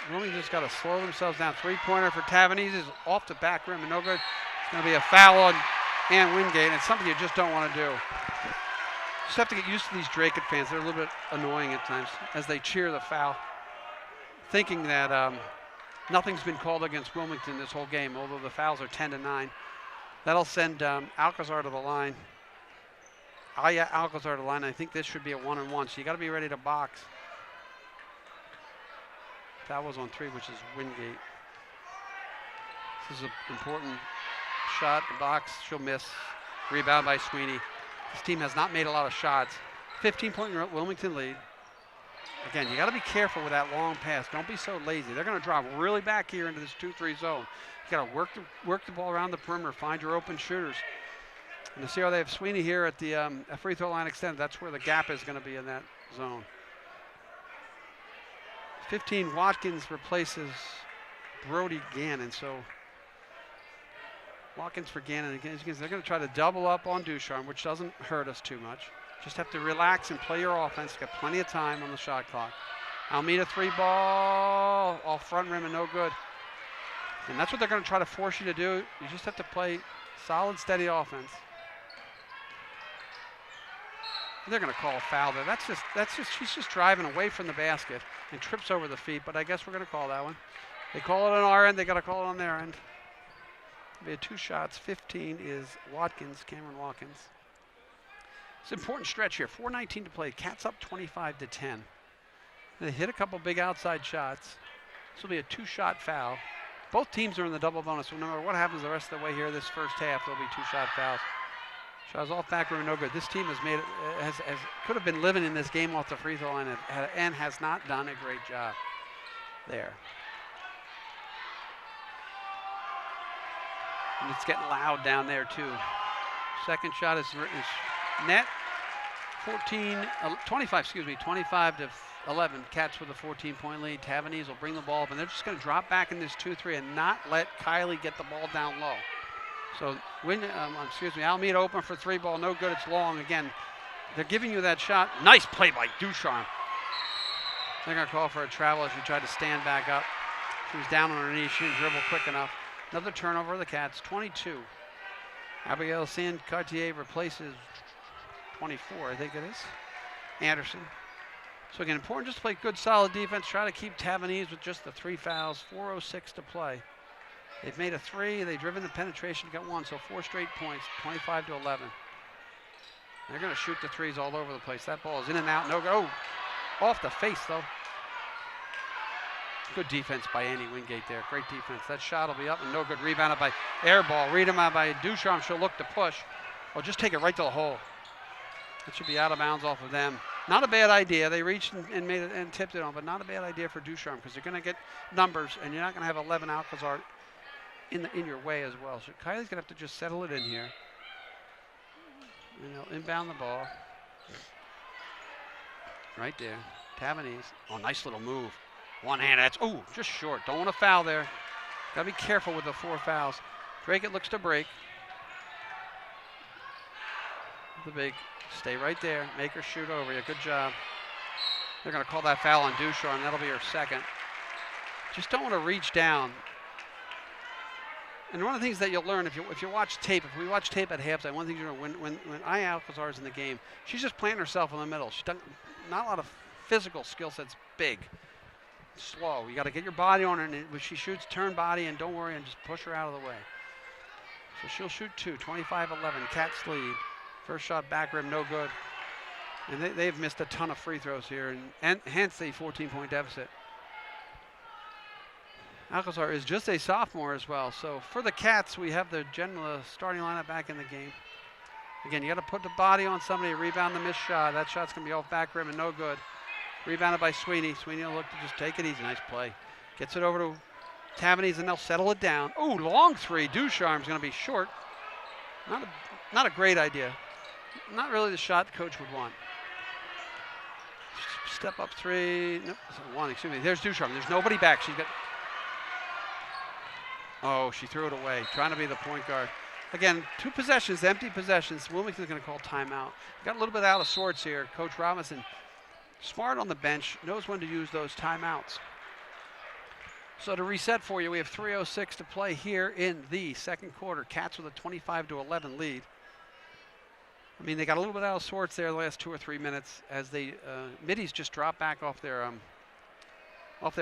Wilmington just got to slow themselves down. 3-pointer for Tavanese is off the back rim and no good. It's going to be a foul on Ann Wingate, and it's something you just don't want to do. Just have to get used to these Dracut fans. They're a little bit annoying at times as they cheer the foul, thinking that nothing's been called against Wilmington this whole game, although the fouls are 10-9. That'll send Alcazar to the line. Aya Alcazar to the line. I think this should be a 1-on-1, so you got to be ready to box. That was on 3, which is Wingate. This is an important shot. The box, she'll miss. Rebound by Sweeney. This team has not made a lot of shots. 15-point Wilmington lead. Again, you got to be careful with that long pass. Don't be so lazy. They're going to drop really back here into this 2-3 zone. You got to work the ball around the perimeter, find your open shooters. And you see how they have Sweeney here at the free throw line extended. That's where the gap is going to be in that zone. 15, Watkins replaces Brody Gannon. So Watkins for Gannon. Again, they're going to try to double up on Ducharme, which doesn't hurt us too much. Just have to relax and play your offense. Got plenty of time on the shot clock. Almeida 3-ball off front rim and no good. And that's what they're going to try to force you to do. You just have to play solid, steady offense. They're going to call a foul there. She's just driving away from the basket and trips over the feet, but I guess we're going to call that one. They call it on our end, they got to call it on their end. It'll be a 2 shots. 15 is Watkins, Cameron Watkins. It's an important stretch here. 4:19 to play. Cats up 25-10. They hit a couple big outside shots. This will be a 2-shot foul. Both teams are in the double bonus, so no matter what happens the rest of the way here this first half, there'll be 2-shot fouls. Shots off back room, no good. This team has made it, could have been living in this game off the free throw line and has not done a great job there. And it's getting loud down there too. Second shot is net. 25 to 11. Cats with a 14-point lead. Tavanese will bring the ball up, and they're just going to drop back in this 2-3 and not let Kylie get the ball down low. So Almeida open for 3-ball, no good. It's long again. They're giving you that shot. Nice play by Ducharme. They're going to call for a travel as she tried to stand back up. She was down on her knees. She didn't dribble quick enough. Another turnover of the Cats. 22. Abigail Sand-Cartier replaces 24, I think it is, Anderson. So again, important just to play good, solid defense. Try to keep Tavanese with just the 3 fouls. 4:06 to play. They've made a 3. They've driven the penetration, got 1. So 4 straight points, 25 to 11. They're going to shoot the 3s all over the place. That ball is in and out. No go. Oh, off the face, though. Good defense by Annie Wingate there. Great defense. That shot will be up and no good. Rebounded by air ball. Rebounded by Ducharme. She'll look to push. Oh, just take it right to the hole. That should be out of bounds off of them. Not a bad idea. They reached and made it and tipped it on, but not a bad idea for Ducharme because they're going to get numbers, and you're not going to have 11 Alcazar in your way as well. So Kylie's going to have to just settle it in here. And they'll inbound the ball. Right there. Tavanese. Oh, nice little move. One hand. That's, oh, just short. Don't want to foul there. Got to be careful with the 4 fouls. Dracut looks to break. The big. Stay right there. Make her shoot over you. Good job. They're going to call that foul on Ducharme. That'll be her second. Just don't want to reach down. And one of the things that you'll learn if you watch tape, if we watch tape at halftime, one thing you know when Aya Alcazar is in the game, she's just planting herself in the middle. She's done not a lot of physical skill sets. Big, slow. You got to get your body on her, and when she shoots, turn body, and don't worry, and just push her out of the way. So she'll shoot 2. 25-11. Cats lead. First shot back rim, no good. And they've missed a ton of free throws here, and hence the 14-point deficit. Alcazar is just a sophomore as well. So for the Cats, we have the general starting lineup back in the game. Again, you got to put the body on somebody, rebound the missed shot. That shot's going to be off back rim and no good. Rebounded by Sweeney. Sweeney will look to just take it easy. Nice play. Gets it over to Tavanese, and they'll settle it down. Oh, long 3. Ducharme's going to be short. Not a great idea. Not really the shot the coach would want. Step up 3. Nope, 1, excuse me. There's Ducharme. There's nobody back. She's got. Oh, she threw it away. Trying to be the point guard. Again, 2 possessions, empty possessions. Wilmington's going to call timeout. Got a little bit out of sorts here. Coach Robinson, smart on the bench, knows when to use those timeouts. So to reset for you, we have 3:06 to play here in the second quarter. Cats with a 25-11 lead. I mean, they got a little bit out of sorts there the last 2 or 3 minutes as they middies just drop back off their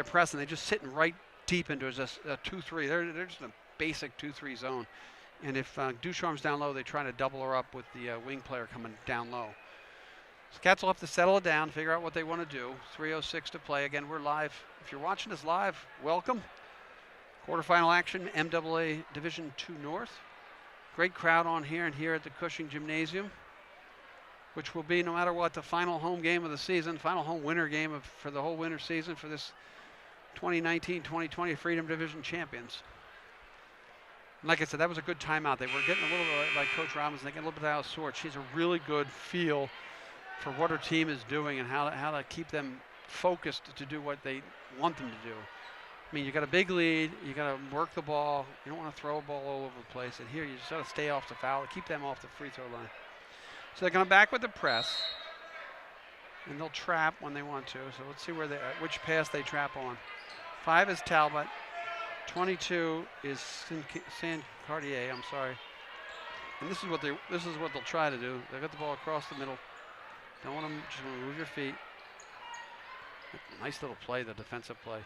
press, and they're just sitting right deep into a 2-3. They're just in a basic 2-3 zone. And if Ducharme's down low, they try to double her up with the wing player coming down low. So Cats will have to settle it down, figure out what they want to do. 3:06 to play. Again, we're live. If you're watching us live, welcome. Quarterfinal action, MIAA Division II North. Great crowd on here and here at the Cushing Gymnasium. which will be, no matter what, the final home game of the season, final home winter game for the whole winter season for this 2019-2020 Freedom Division champions. And like I said, that was a good timeout. They were getting a little bit, like Coach Robinson, they get a little bit out of sorts. She's a really good feel for what her team is doing and how to keep them focused to do what they want them to do. I mean, you got a big lead, you got to work the ball, you don't want to throw a ball all over the place, and here you just got to stay off the foul, keep them off the free throw line. So they're going back with the press, and they'll trap when they want to. So let's see which pass they trap on. 5 is Talbot, 22 is San Cartier. I'm sorry. And this is what they'll try to do. They got the ball across the middle. Don't want to just move your feet. Nice little play, the defensive play.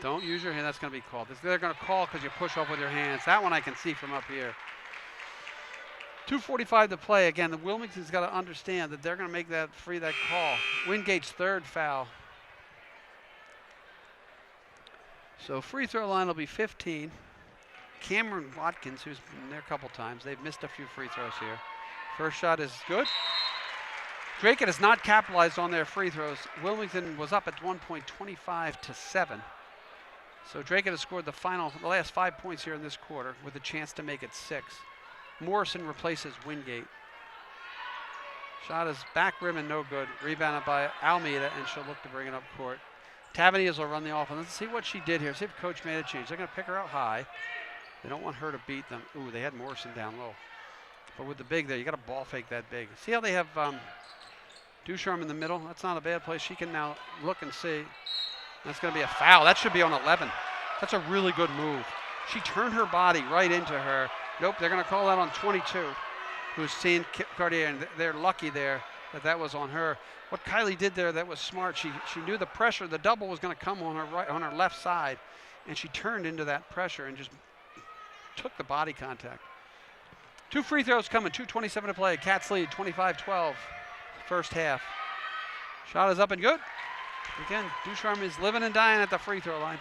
Don't use your hand. That's going to be called. They're going to call because you push off with your hands. That one I can see from up here. 2:45 to play. Again, the Wilmington's got to understand that they're going to make that call. Wingate's 3rd foul. So free throw line will be 15. Cameron Watkins, who's been there a couple times, they've missed a few free throws here. First shot is good. Dracut has not capitalized on their free throws. Wilmington was up at one point, 25-7. So Dracut has scored the last 5 points here in this quarter with a chance to make it 6. Morrison replaces Wingate. Shot is back rim and no good. Rebounded by Almeida, and she'll look to bring it up court. Tavanez will run the offense. Let's see what she did here. See if Coach made a change. They're going to pick her out high. They don't want her to beat them. Ooh, they had Morrison down low. But with the big there, you got to ball fake that big. See how they have Ducharme in the middle? That's not a bad play. She can now look and see. That's going to be a foul. That should be on 11. That's a really good move. She turned her body right into her. Nope, they're going to call that on 22, who's seen Cartier, and they're lucky there that was on her. What Kylie did there, that was smart. She knew the pressure, the double was going to come on her left side, and she turned into that pressure and just took the body contact. 2 free throws coming, 2:27 to play. Cats lead 25-12, first half. Shot is up and good. Again, Ducharme is living and dying at the free throw line.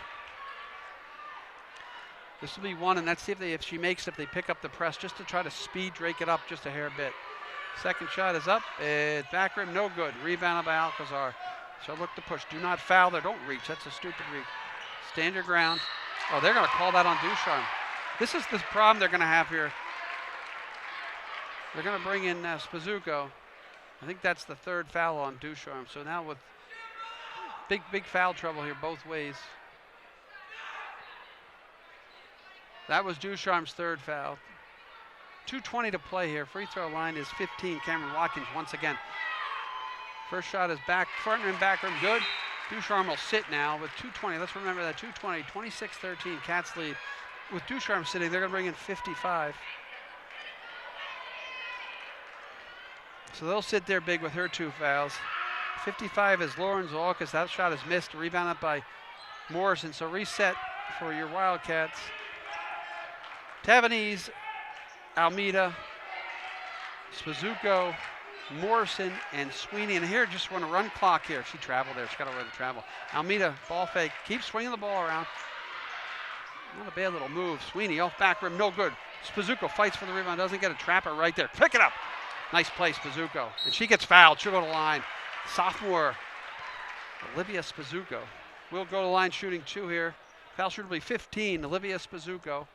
This will be 1, and let's see if she makes it, if they pick up the press, just to try to speed Dracut up just a hair bit. Second shot is up. It's back rim, no good. Rebounded by Alcazar. So look to push. Do not foul there. Don't reach. That's a stupid reach. Stand your ground. Oh, they're going to call that on Ducharme. This is the problem they're going to have here. They're going to bring in Spazuko. I think that's the 3rd foul on Ducharme. So now with big foul trouble here both ways. That was Ducharme's 3rd foul. 2:20 to play here. Free throw line is 15. Cameron Watkins once again. First shot is back, front rim, back rim, good. Ducharme will sit now with 2:20. Let's remember that 2:20, 26-13, Cats lead. With Ducharme sitting, they're going to bring in 55. So they'll sit there big with her 2 fouls. 55 is Lauren Zolkas. That shot is missed, rebounded by Morrison. So reset for your Wildcats. Tavanez, Almeida, Spazuko, Morrison, and Sweeney. And here, just want to run clock here. She traveled there. She's got to run the travel. Almeida, ball fake. Keeps swinging the ball around. Not a bad little move. Sweeney off back rim. No good. Spazuko fights for the rebound. Doesn't get a trapper right there. Pick it up. Nice play, Spazuko. And she gets fouled. She'll go to the line. Sophomore Olivia Spazuko will go to the line shooting 2 here. Foul shooter will be 15. Olivia Spazuko.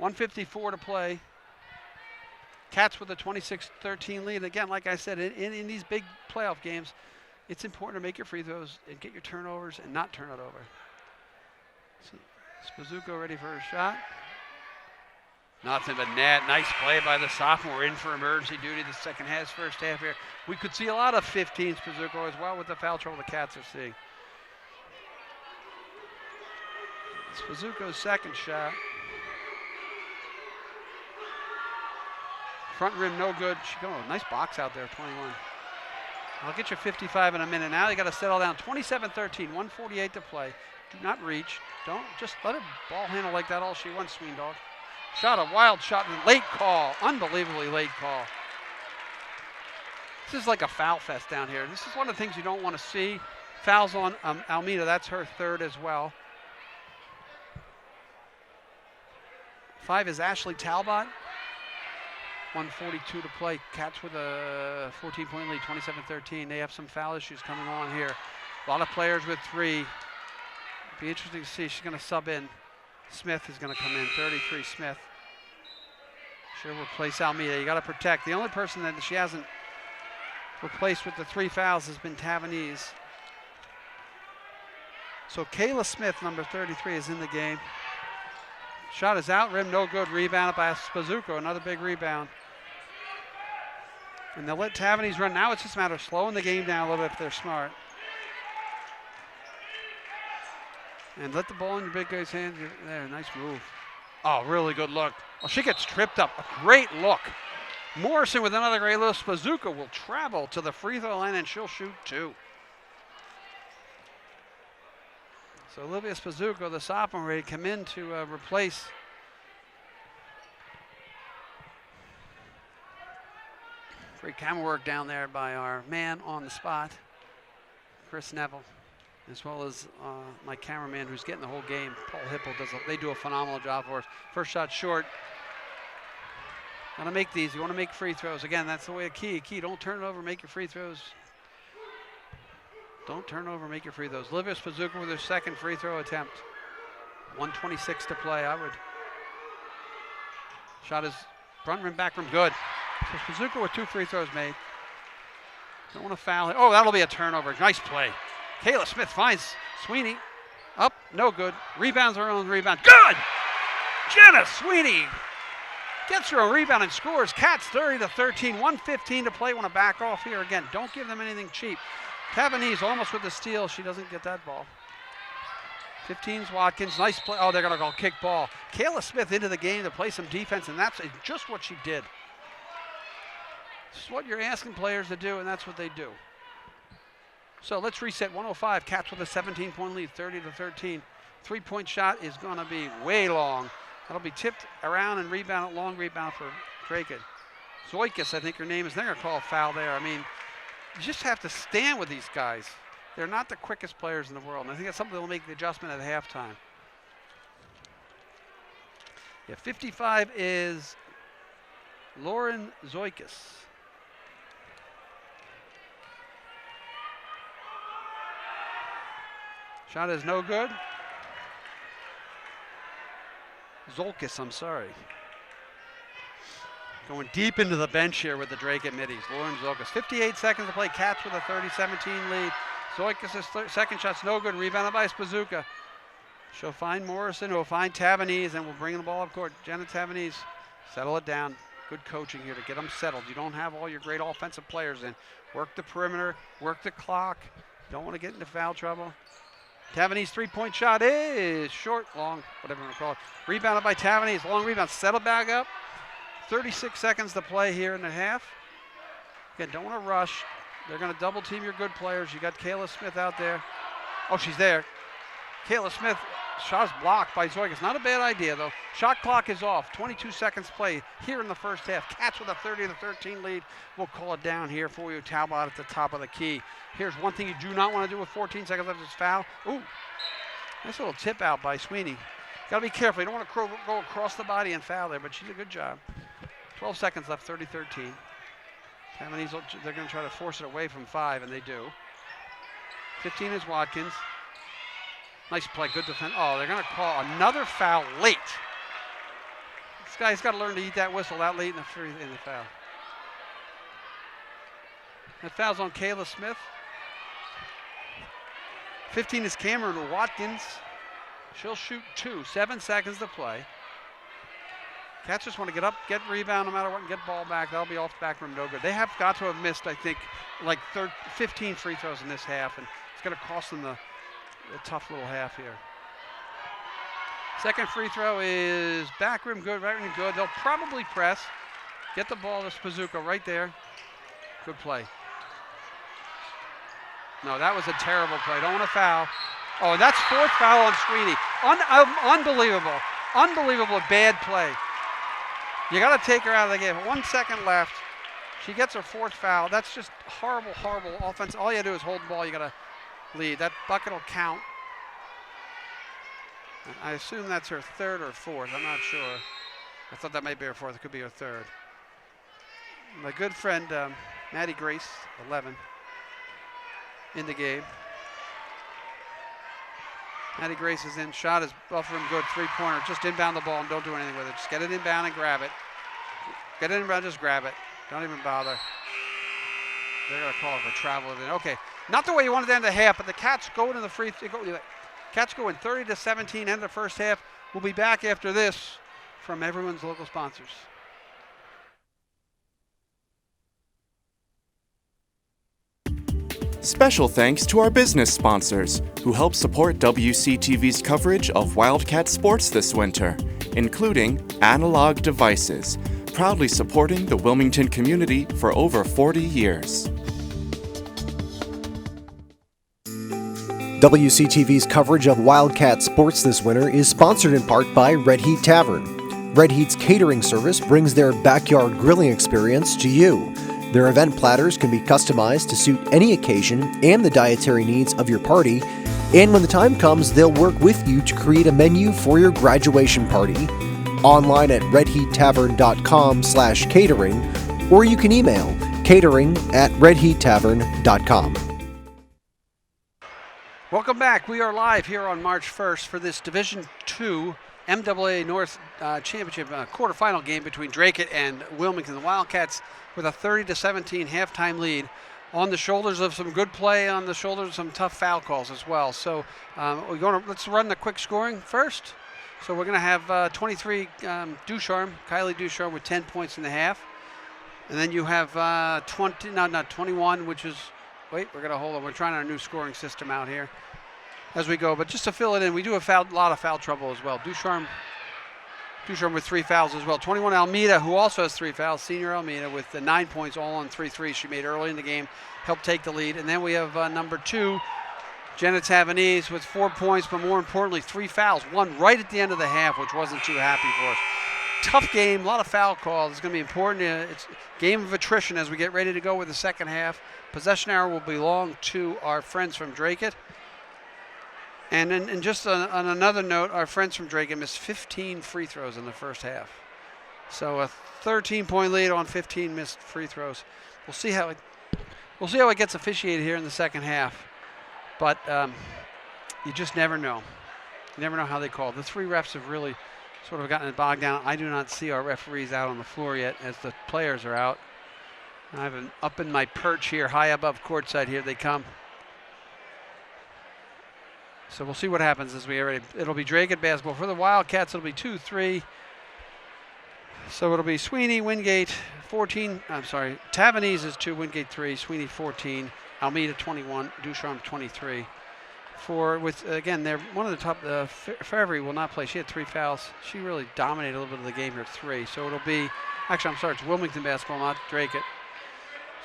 1:54 to play. Cats with a 26-13 lead. Again, like I said, in these big playoff games, it's important to make your free throws and get your turnovers and not turn it over. So, Spazuko ready for a shot. Nothing but net. Nice play by the sophomore, in for emergency duty the second half, first half here. We could see a lot of 15 Spazuko as well with the foul trouble the Cats are seeing. Spazuko's second shot. Front rim, no good. Nice box out there, 21. I'll get you 55 in a minute. Now they got to settle down. 27-13, 1:48 to play. Do not reach. Don't just let her ball handle like that all she wants, Sween Dog. Shot, a wild shot, and late call. Unbelievably late call. This is like a foul fest down here. This is one of the things you don't want to see. Fouls on Almeida. That's her 3rd as well. 5 is Ashley Talbot. 1:42 to play. Cats with a 14-point lead, 27-13. They have some foul issues coming on here. A lot of players with 3. Be interesting to see. She's going to sub in. Smith is going to come in. 33 Smith. She'll replace Almeida. You got to protect. The only person that she hasn't replaced with the 3 fouls has been Tavanese. So Kayla Smith, number 33, is in the game. Shot is out, rim, no good. Rebound by Spazuko, another big rebound. And they'll let Tavanese run. Now it's just a matter of slowing the game down a little bit if they're smart. And let the ball in your big guy's hands. There, nice move. Oh, really good look. Oh, she gets tripped up. A great look. Morrison with another great look. Spazuko will travel to the free throw line and she'll shoot 2. So Olivia Spazuko, the sophomore, ready to come in to replace great camera work down there by our man on the spot, Chris Neville, as well as my cameraman who's getting the whole game, Paul Hipple. They do a phenomenal job for us. First shot short. Want to make these. You want to make free throws. Again, that's the way a key. Don't turn it over. Make your free throws. Don't turn over. Make your free throws. Olivia Spazuko with her second free throw attempt. 1:26 to play. Shot is front rim, back rim, good. So Spazuko with 2 free throws made. Don't want to foul it. Oh, that'll be a turnover. Nice play. Kayla Smith finds Sweeney. Up, no good. Rebounds her own rebound. Good! Jenna Sweeney gets her a rebound and scores. Cats 30-13. 1:15 to play. Want to back off here again. Don't give them anything cheap. Tavanese almost with the steal. She doesn't get that ball. 15's Watkins. Nice play. Oh, they're going to go kick ball. Kayla Smith into the game to play some defense, and that's just what she did. This is what you're asking players to do, and that's what they do. So let's reset. 105. Cats with a 17-point lead, 30-13. 3-point shot is going to be way long. That'll be tipped around and rebound, long rebound for Dracut. Zoikis, I think her name is. They're going to call a foul there. I mean, you just have to stand with these guys. They're not the quickest players in the world, and I think that's something that will make the adjustment at halftime. Yeah, 55 is Lauren Zoikis. Shot is no good. Zolkis, I'm sorry. Going deep into the bench here with the Dracut middies. Lauren Zolkis. 58 seconds to play. Cats with a 30-17 lead. Zolkis' second shot's no good. Rebounded by Spazuka. She'll find Morrison, who'll find Tavanese, and we'll bring the ball up court. Jenna Tavanese, settle it down. Good coaching here to get them settled. You don't have all your great offensive players in. Work the perimeter, work the clock. Don't want to get into foul trouble. Tavanese 3-point shot is short, long, whatever you want to call it. Rebounded by Tavanese, long rebound, settle back up. 36 seconds to play here in the half. Again, don't want to rush. They're going to double team your good players. You got Kayla Smith out there. Oh, she's there. Kayla Smith, shot is blocked by Zoikis. Not a bad idea, though. Shot clock is off. 22 seconds to play here in the first half. Cats with a 30-13 lead. We'll call it down here for you. Talbot at the top of the key. Here's one thing you do not want to do with 14 seconds left is foul. Ooh, nice little tip out by Sweeney. Got to be careful. You don't want to go across the body and foul there, but she did a good job. 12 seconds left, 30-13. Tavanese, they're going to try to force it away from 5, and they do. 15 is Watkins. Nice play, good defense. Oh, they're going to call another foul late. This guy's got to learn to eat that whistle that late in the foul. That foul's on Kayla Smith. 15 is Cameron Watkins. She'll shoot 2. 7 seconds to play. Cats just want to get up, get rebound no matter what, and get ball back. That'll be off the back rim, no good. They have got to have missed, I think, like 15 free throws in this half, and it's going to cost them the tough little half here. Second free throw is back rim, good, right rim, good. They'll probably press. Get the ball to Spazuko right there. Good play. No, that was a terrible play. Don't want to foul. Oh, and that's 4th foul on Sweeney. Unbelievable. Unbelievable bad play. You got to take her out of the game. 1 second left. She gets her 4th foul. That's just horrible, horrible offense. All you got to do is hold the ball. You got to lead. That bucket will count. I assume that's her 3rd or 4th. I'm not sure. I thought that might be her 4th. It could be her 3rd. My good friend Maddie Grace, 11, in the game. Maddie Grace is in. Shot is off rim good. 3-pointer. Just inbound the ball and don't do anything with it. Just get it inbound and grab it. Get it inbound, just grab it. Don't even bother. They're going to call it for travel. Okay, not the way you wanted to end the half, but the Cats go into the free throw. Cats go in 30-17, end of the first half. We'll be back after this from everyone's local sponsors. Special thanks to our business sponsors who help support WCTV's coverage of Wildcat sports this winter, including Analog Devices, proudly supporting the Wilmington community for over 40 years. WCTV's coverage of Wildcat sports this winter is sponsored in part by Red Heat Tavern. Red Heat's catering service brings their backyard grilling experience to you. Their event platters can be customized to suit any occasion and the dietary needs of your party, and when the time comes, they'll work with you to create a menu for your graduation party. Online at redheattavern.com/catering, or you can email catering@redheattavern.com. Welcome back. We are live here on March 1st for this Division II MIAA North Championship quarterfinal game between Dracut and Wilmington. The Wildcats with a 30-17 halftime lead on the shoulders of some good play, on the shoulders of some tough foul calls as well. So let's run the quick scoring first. So we're going to have 23 Kylie Ducharme with 10 points in the half. And then you have 21, which is, we're going to hold on. We're trying our new scoring system out here as we go. But just to fill it in, we do have a lot of foul trouble as well. Ducharme with 3 fouls as well. 21 Almeida, who also has 3 fouls. Senior Almeida with the 9 points, all on 3 threes she made early in the game, helped take the lead. And then we have number 2, Jenna Tavanese with 4 points, but more importantly, 3 fouls. One right at the end of the half, which wasn't too happy for us. Tough game, a lot of foul calls. It's going to be important. It's a game of attrition as we get ready to go with the second half. Possession hour will belong to our friends from Dracut. And just on another note, our friends from Dracut missed 15 free throws in the first half. So a 13-point lead on 15 missed free throws. We'll see how it gets officiated here in the second half. But you just never know. You never know how they call. The 3 refs have really sort of gotten it bogged down. I do not see our referees out on the floor yet as the players are out. I've been up in my perch here, high above courtside. Here they come. So we'll see what happens as we get ready. It'll be Dracut basketball. For the Wildcats, it'll be 2-3. So it'll be Sweeney, Wingate, 14. I'm sorry, Tavanese is 2, Wingate 3, Sweeney 14, Almeida 21, Ducharme 23. Again, they're one of the top. Fairbury will not play. She had 3 fouls. She really dominated a little bit of the game here, 3. So it'll be, actually, I'm sorry, it's Wilmington basketball, not Dracut.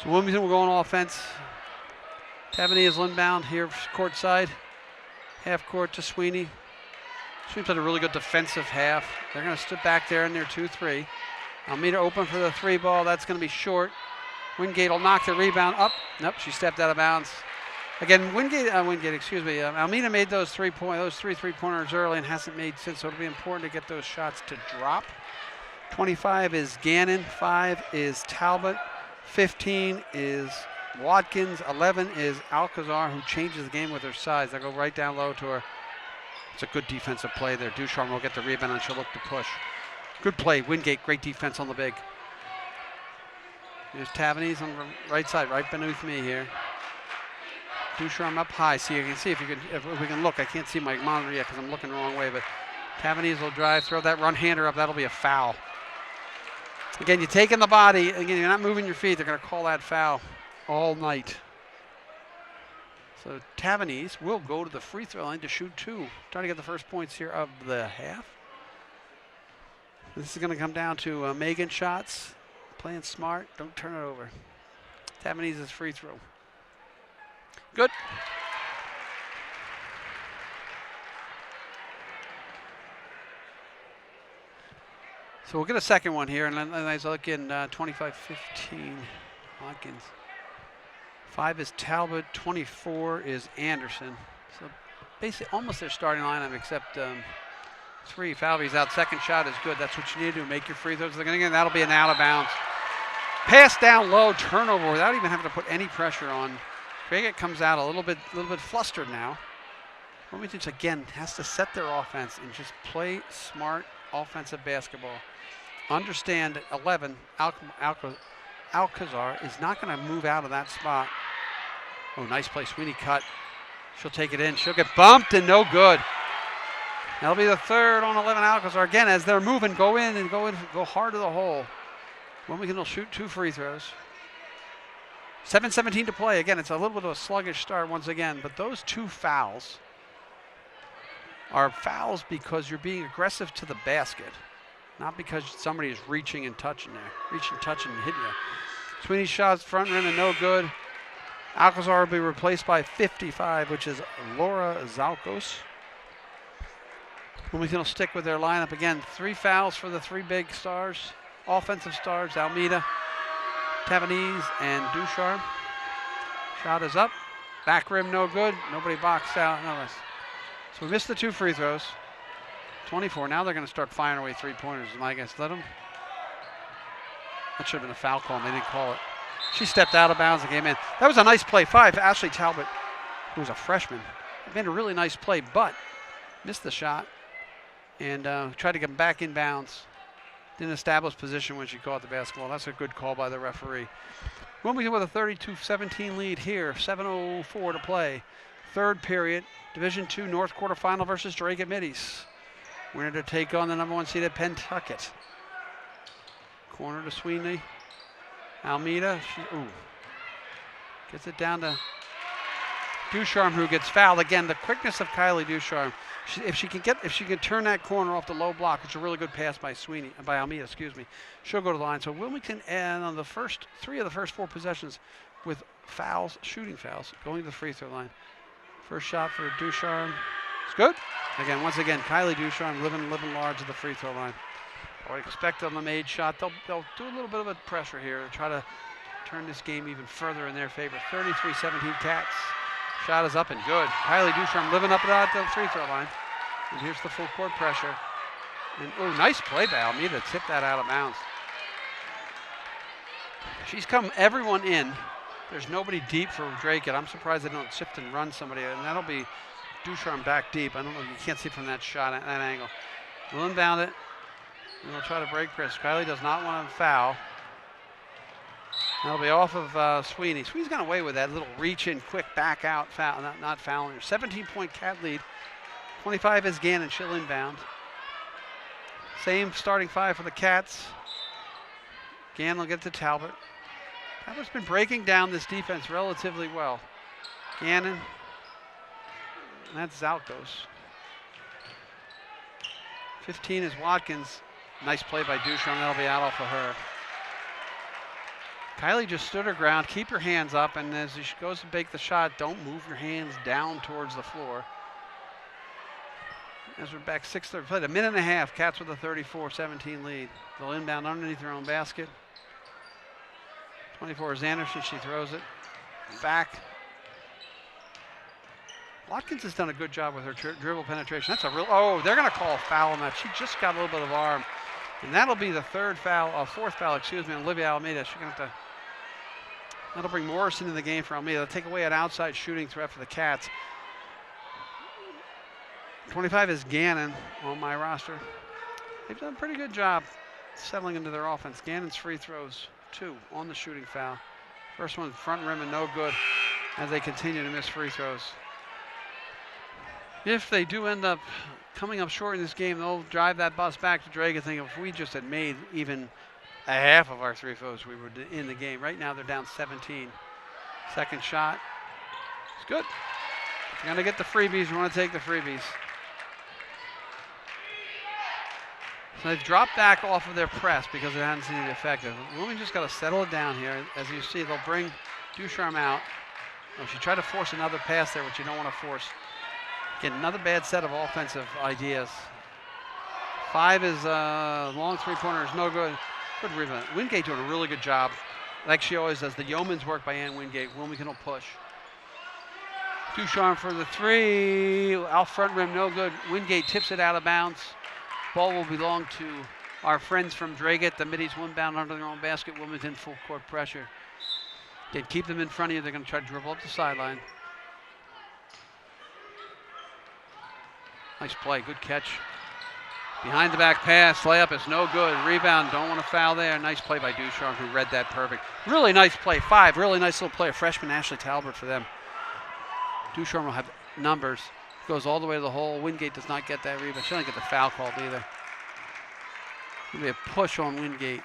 So Wilmington will go on offense. Tavanese is inbound here, courtside. Half court to Sweeney. Sweeney played a really good defensive half. They're going to sit back there in their 2-3. Almeida open for the 3 ball. That's going to be short. Wingate will knock the rebound up. Nope, she stepped out of bounds. Again, Almeida made those 3 3-pointers early and hasn't made since, so it'll be important to get those shots to drop. 25 is Gannon, 5 is Talbot, 15 is Watkins, 11 is Alcazar, who changes the game with her size. They go right down low to her. It's a good defensive play there. Ducharme will get the rebound and she'll look to push. Good play. Wingate, great defense on the big. Here's Tavanese on the right side, right beneath me here. Ducharme up high. See, you can see if we can look. I can't see my monitor yet because I'm looking the wrong way, but Tavanese will drive, throw that run-hander up. That'll be a foul. Again, you're taking the body. Again, you're not moving your feet. They're going to call that foul all night. So Tavanese will go to the free throw line to shoot 2. Trying to get the first points here of the half. This is going to come down to Megan shots. Playing smart. Don't turn it over. Tavanese's free throw. Good. So we'll get a second one here, and then I look in 25-15 Watkins. 5 is Talbot, 24 is Anderson. So basically almost their starting lineup except 3. Falvey's out. Second shot is good. That's what you need to do. Make your free throws. They're going to get, that'll be an out of bounds. Pass down low, turnover without even having to put any pressure on. Dracut comes out a little bit flustered now. Wilmington again has to set their offense and just play smart offensive basketball. Understand that 11, Alcazar is not going to move out of that spot. Oh, nice play. Sweeney cut. She'll take it in. She'll get bumped and no good. That'll be the third on 11 Alcazar. Again, as they're moving, go hard to the hole. Wilmington will shoot 2 free throws. 7:17 to play. Again, it's a little bit of a sluggish start once again, but those 2 fouls are fouls because you're being aggressive to the basket, not because somebody is reaching and touching there. Reaching, touching, and hitting you. Sweeney's shots front rim and no good. Alcazar will be replaced by 55, which is Laura Zalkos. Wilmington will stick with their lineup again. 3 fouls for the 3 big stars, offensive stars, Almeida, Tavanese, and Ducharme. Shot is up. Back rim no good. Nobody boxed out. No less. So we missed the 2 free throws. 24. Now they're going to start firing away 3-pointers. My guess, let them. That should have been a foul call, and they didn't call it. She stepped out of bounds and came in. That was a nice play. 5, Ashley Talbot, who was a freshman, made a really nice play, but missed the shot and tried to get him back in bounds. Didn't establish position when she caught the basketball. That's a good call by the referee. Wilmington with a 32-17 lead here. 7:04 to play. Third period. Division II North quarterfinal versus Dracut Middies. Winner to take on the number 1 seed at Pentucket. Corner to Sweeney. Almeida. Gets it down to Ducharme, who gets fouled again. The quickness of Kylie Ducharme. If she can turn that corner off the low block, which is a really good pass by Almeida, she'll go to the line. So Wilmington, and on the first 3 of the first 4 possessions, with fouls, shooting fouls, going to the free throw line. First shot for Ducharme. It's good. Once again, Kylie Ducharme living large at the free throw line. I would expect on the made shot, they'll do a little bit of a pressure here to try to turn this game even further in their favor. 33-17 Cats. Shot is up and good. Kylie Ducharme living up at the free throw line. And here's the full court pressure. And nice play by Almeida to tip that out of bounds. She's come everyone in. There's nobody deep for Dracut. I'm surprised they don't shift and run somebody, and that'll be Ducharme back deep. I don't know, you can't see from that shot at that angle. We'll inbound it. And we'll try to break press. Kylie does not want to foul. That'll be off of Sweeney. Sweeney's gone away with that little reach in, quick back out foul, not fouling her. 17-point Cat lead. 25 is Gannon. She'll inbound. Same starting 5 for the Cats. Gannon will get to Talbot. Talbot's been breaking down this defense relatively well. Gannon. And that's Zalkos. 15 is Watkins. Nice play by Ducharme. That'll be out off of her. Kylie just stood her ground. Keep your hands up, and as she goes to make the shot, don't move your hands down towards the floor. As we're back 6:30, played a minute and a half. Cats with a 34-17 lead. They'll inbound underneath their own basket. 24 is Anderson. She throws it back. Watkins has done a good job with her dribble penetration. That's a real, they're going to call a foul on that. She just got a little bit of arm. And that'll be the fourth foul, on Olivia Almeida. She's going to have to, that'll bring Morrison into the game for Almeida. They'll take away an outside shooting threat for the Cats. 25 is Gannon on my roster. They've done a pretty good job settling into their offense. Gannon's free throws, 2 on the shooting foul. First one front rim and no good as they continue to miss free throws. If they do end up coming up short in this game, they'll drive that bus back to Dracut, thinking if we just had made even a half of our 3 throws, we were in the game. Right now they're down 17. Second shot. It's good. If you're going to get the freebies, you want to take the freebies. So they've dropped back off of their press because it hasn't seemed effective. Wilmington just got to settle it down here. As you see, they'll bring Ducharme out. Oh, she tried to force another pass there, which you don't want to force. Again, another bad set of offensive ideas. 5 is long 3-pointer is no good. Good rebound. Wingate doing a really good job, like she always does. The yeoman's work by Ann Wingate. Wilmington will push. Ducharme for the 3. Out front rim, no good. Wingate tips it out of bounds. Ball will belong to our friends from Dracut. The middies one bound under their own basket. Wilmington full court pressure. Again, keep them in front of you. They're going to try to dribble up the sideline. Nice play, good catch. Behind the back pass, layup is no good. Rebound, don't want to foul there. Nice play by Ducharme, who read that perfect. Really nice play, 5, really nice little play. A freshman, Ashley Talbot for them. Ducharme will have numbers. Goes all the way to the hole. Wingate does not get that rebound. She doesn't get the foul called either. It'll be a push on Wingate.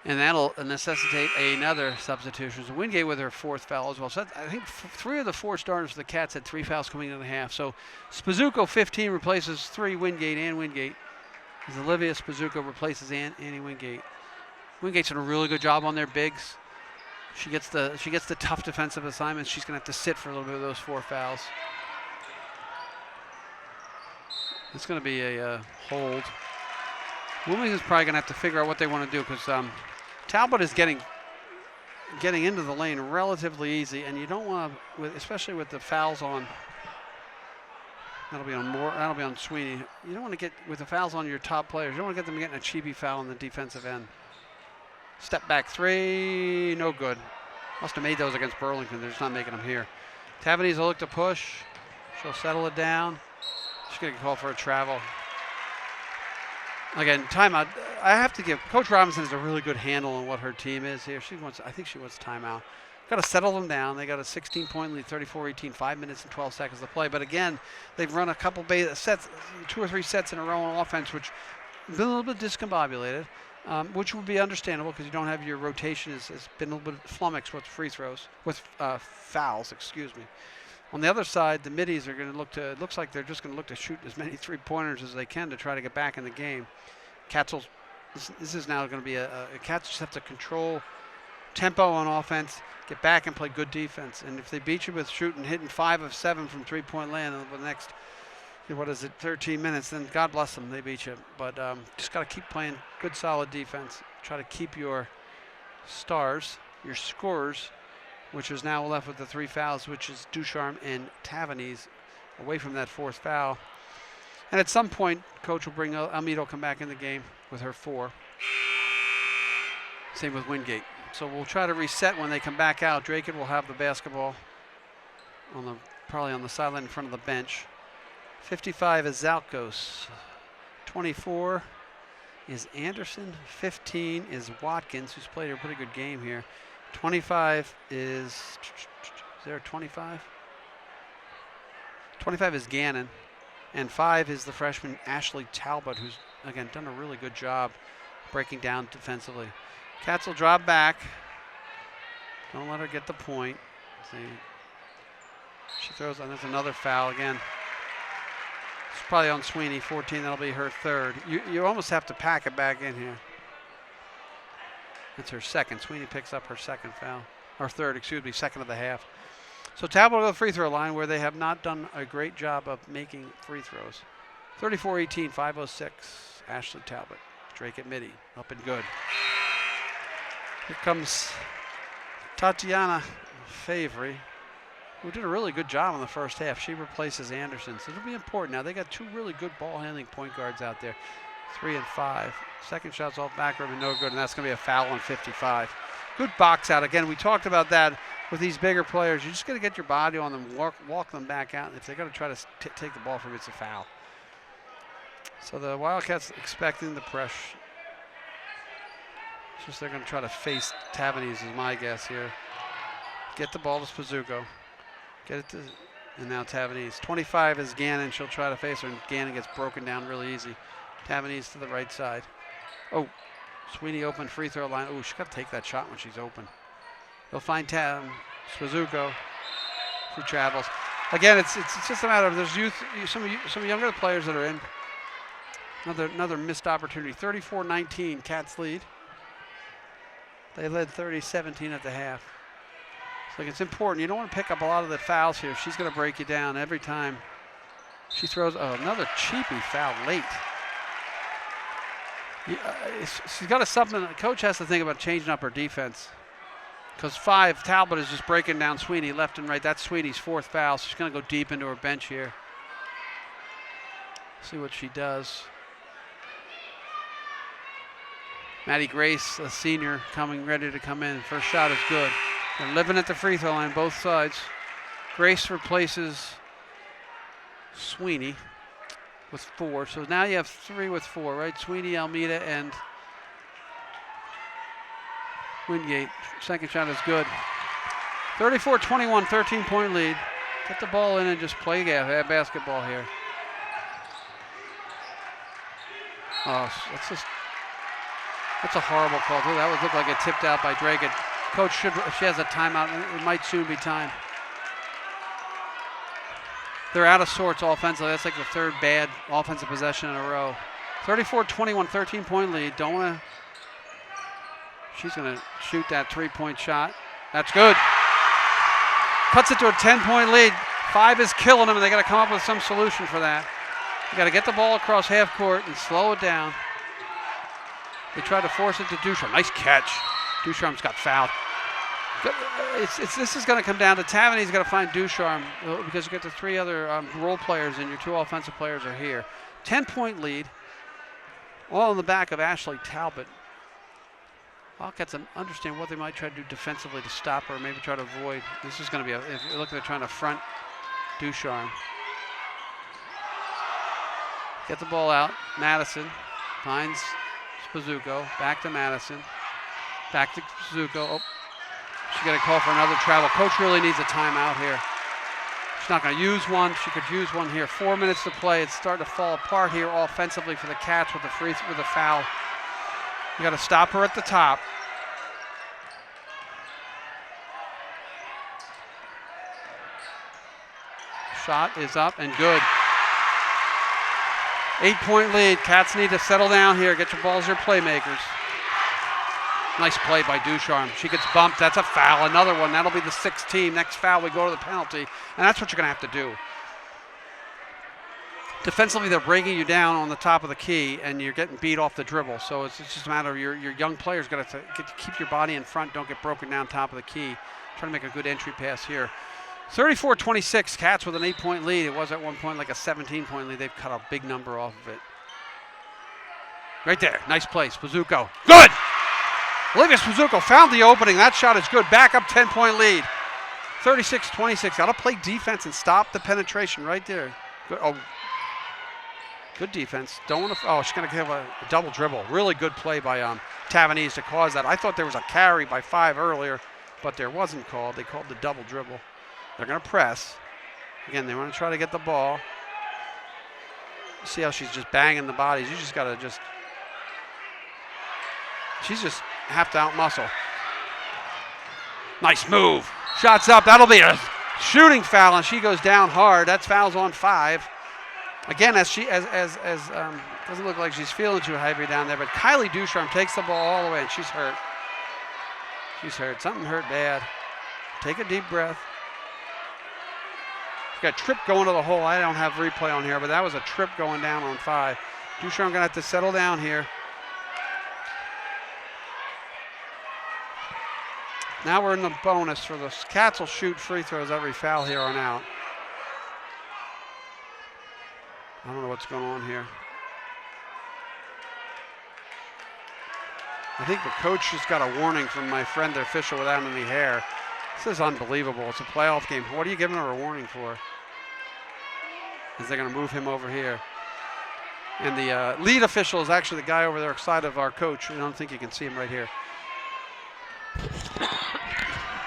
And that'll necessitate another substitution. So Wingate with her 4th foul as well. So I think 3 of the 4 starters for the Cats had 3 fouls coming into the half. So Spazuko 15 replaces 3 Wingate and Wingate. As Olivia Spazuko replaces Annie Wingate. Wingate's done a really good job on their bigs. She gets the tough defensive assignments. She's going to have to sit for a little bit of those 4 fouls. It's going to be a hold. Wilmington's probably going to have to figure out what they want to do because Talbot is getting into the lane relatively easy, and you don't want to, especially with the fouls on. That'll be on Sweeney. You don't want to get with the fouls on your top players. You don't want to get them getting a cheapy foul on the defensive end. Step back 3, no good. Must have made those against Burlington. They're just not making them here. Tavanese will look to push. She'll settle it down. She's going to call for a travel. Again, timeout. I have to give Coach Robinson has a really good handle on what her team is here. I think she wants timeout. Got to settle them down. They got a 16-point lead, 34-18, 5 minutes and 12 seconds to play. But again, they've run a couple sets, 2 or 3 sets in a row on offense, which has been a little bit discombobulated, which would be understandable because you don't have your rotation has been a little bit flummoxed with fouls. Excuse me. On the other side, the middies are going to it looks like they're just going to look to shoot as many 3-pointers as they can to try to get back in the game. Cats this is now going to be Cats just have to control tempo on offense, get back and play good defense. And if they beat you with hitting 5 of 7 from 3-point land over the next, 13 minutes, then God bless them, they beat you. But just got to keep playing good, solid defense. Try to keep your stars, your scorers, which is now left with the 3 fouls, which is Ducharme and Tavanese, away from that 4th foul. And at some point, Coach will bring Almeida will come back in the game with her 4. Same with Wingate. So we'll try to reset when they come back out. Dracut will have the basketball probably on the sideline in front of the bench. 55 is Zalkos. 24 is Anderson. 15 is Watkins, who's played a pretty good game here. 25 is there a 25? 25 is Gannon, and 5 is the freshman Ashley Talbot, who's again done a really good job breaking down defensively. Cats will drop back. Don't let her get the point. See, she throws, and there's another foul again. It's probably on Sweeney, 14. That'll be her 3rd. You almost have to pack it back in here. That's her 2nd. Sweeney picks up her 2nd foul. Or 3rd, excuse me, 2nd of the half. So Talbot to the free throw line where they have not done a great job of making free throws. 34-18, 5:06. Ashley Talbot. Dracut Midi, up and good. Here comes Tatiana Favre, who did a really good job in the first half. She replaces Anderson. So it'll be important. Now they got 2 really good ball handling point guards out there. 3 and 5. Second shot's off back rim and no good, and that's going to be a foul on 55. Good box out. Again, we talked about that with these bigger players. You just got to get your body on them, walk them back out. If they're going to try to take the ball from you, it's a foul. So the Wildcats expecting the pressure. It's just they're going to try to face Tavanese is my guess here. Get the ball to Spazuko. Get it to, and now Tavanese. 25 is Gannon. She'll try to face her, and Gannon gets broken down really easy. Tavanese to the right side. Oh, Sweeney open free throw line. Oh, she's got to take that shot when she's open. They'll find Spazuko, who travels. Again, it's just a matter of there's some younger players that are in. Another missed opportunity. 34-19, Cats lead. They led 30-17 at the half. So it's important. You don't want to pick up a lot of the fouls here. She's going to break you down every time. She throws another cheapy foul late. She's got something. Coach has to think about changing up her defense. Because 5, Talbot is just breaking down Sweeney left and right. That's Sweeney's 4th foul. So she's going to go deep into her bench here. See what she does. Maddie Grace, a senior, ready to come in. First shot is good. They're living at the free throw line, both sides. Grace replaces Sweeney with 4. So now you have 3 with 4, right? Sweeney, Almeida, and Wingate. Second shot is good. 34-21, 13-point lead. Get the ball in and just play basketball here. Oh, that's a horrible call, too. That would look like it tipped out by Dracut. Coach should, if she has a timeout, it might soon be time. They're out of sorts offensively. That's like the 3rd bad offensive possession in a row. 34-21, 13-point lead. Don't want to. She's going to shoot that 3-point shot. That's good. Cuts it to a 10-point lead. 5 is killing them, and they got to come up with some solution for that. You got to get the ball across half court and slow it down. They try to force it to Ducharme. Nice catch. Ducharme's got fouled. This is going to come down to Tavaney's got to find Ducharme because you got the 3 other role players and your 2 offensive players are here. 10-point lead, all in the back of Ashley Talbot. Wildcats understand what they might try to do defensively to stop her, or maybe try to avoid. This is going to be if you look, they're trying to front Ducharme. Get the ball out. Madison finds Spazzucco. Back to Madison. Back to Spazzucco. Oh, she got a call for another travel. Coach really needs a timeout here. She's not going to use one. She could use one here. 4 minutes to play. It's starting to fall apart here offensively for the Cats with the foul. You got to stop her at the top. Shot is up and good. 8-point lead. Cats need to settle down here. Get your balls, your playmakers. Nice play by Ducharme. She gets bumped. That's a foul. Another one. That'll be the 6th team. Next foul, we go to the penalty. And that's what you're going to have to do. Defensively, they're breaking you down on the top of the key, and you're getting beat off the dribble. So it's just a matter of your young players got to keep your body in front. Don't get broken down top of the key. Trying to make a good entry pass here. 34-26, Cats with an 8-point lead. It was at one point like a 17-point lead. They've cut a big number off of it. Right there. Nice play. Spazzucco. Good! Olivia Spazzucco found the opening. That shot is good. Back up 10-point lead. 36-26. Got to play defense and stop the penetration right there. Good. Oh, good defense. Don't want to. Oh, she's going to give a double dribble. Really good play by Tavanese to cause that. I thought there was a carry by 5 earlier, but there wasn't called. They called the double dribble. They're going to press. Again, they want to try to get the ball. See how she's just banging the bodies. You just got to just. She's just have to outmuscle. Nice move. Shots up. That'll be a shooting foul, and she goes down hard. That's fouls on 5. Again, doesn't look like she's feeling too heavy down there, but Kylie Ducharme takes the ball all the way, and she's hurt. She's hurt. Something hurt bad. Take a deep breath. She's got a trip going to the hole. I don't have replay on here, but that was a trip going down on 5. Ducharme going to have to settle down here. Now we're in the bonus for the Cats will shoot free throws every foul here on out. I don't know what's going on here. I think the coach just got a warning from my friend, the official without any hair. This is unbelievable. It's a playoff game. What are you giving her a warning for? Is they going to move him over here? And the lead official is actually the guy over there side of our coach. I don't think you can see him right here.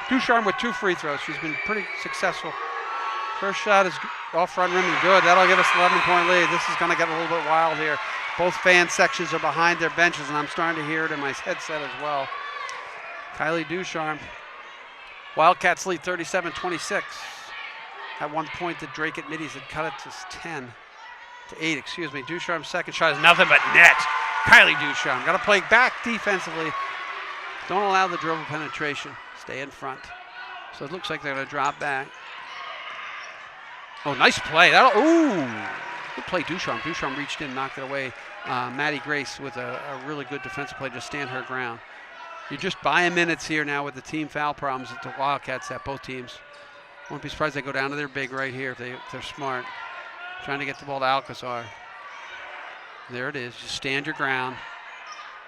Ducharme with 2 free throws. She's been pretty successful. First shot is off front rim and good. That'll give us an 11-point lead. This is going to get a little bit wild here. Both fan sections are behind their benches, and I'm starting to hear it in my headset as well. Kylie Ducharme. Wildcats lead 37-26. At one point, the Dracut Middies had cut it to 8. Excuse me. Ducharme's second shot is nothing but net. Kylie Ducharme. Got to play back defensively. Don't allow the dribble penetration. Stay in front. So it looks like they're going to drop back. Oh, nice play. Ooh, good play, Ducharme. Ducharme reached in, knocked it away. Maddie Grace with a really good defensive play to stand her ground. You're just buying minutes here now with the team foul problems that the Wildcats have, both teams. Won't be surprised they go down to their big right here if they're smart. Trying to get the ball to Alcazar. There it is. Just stand your ground.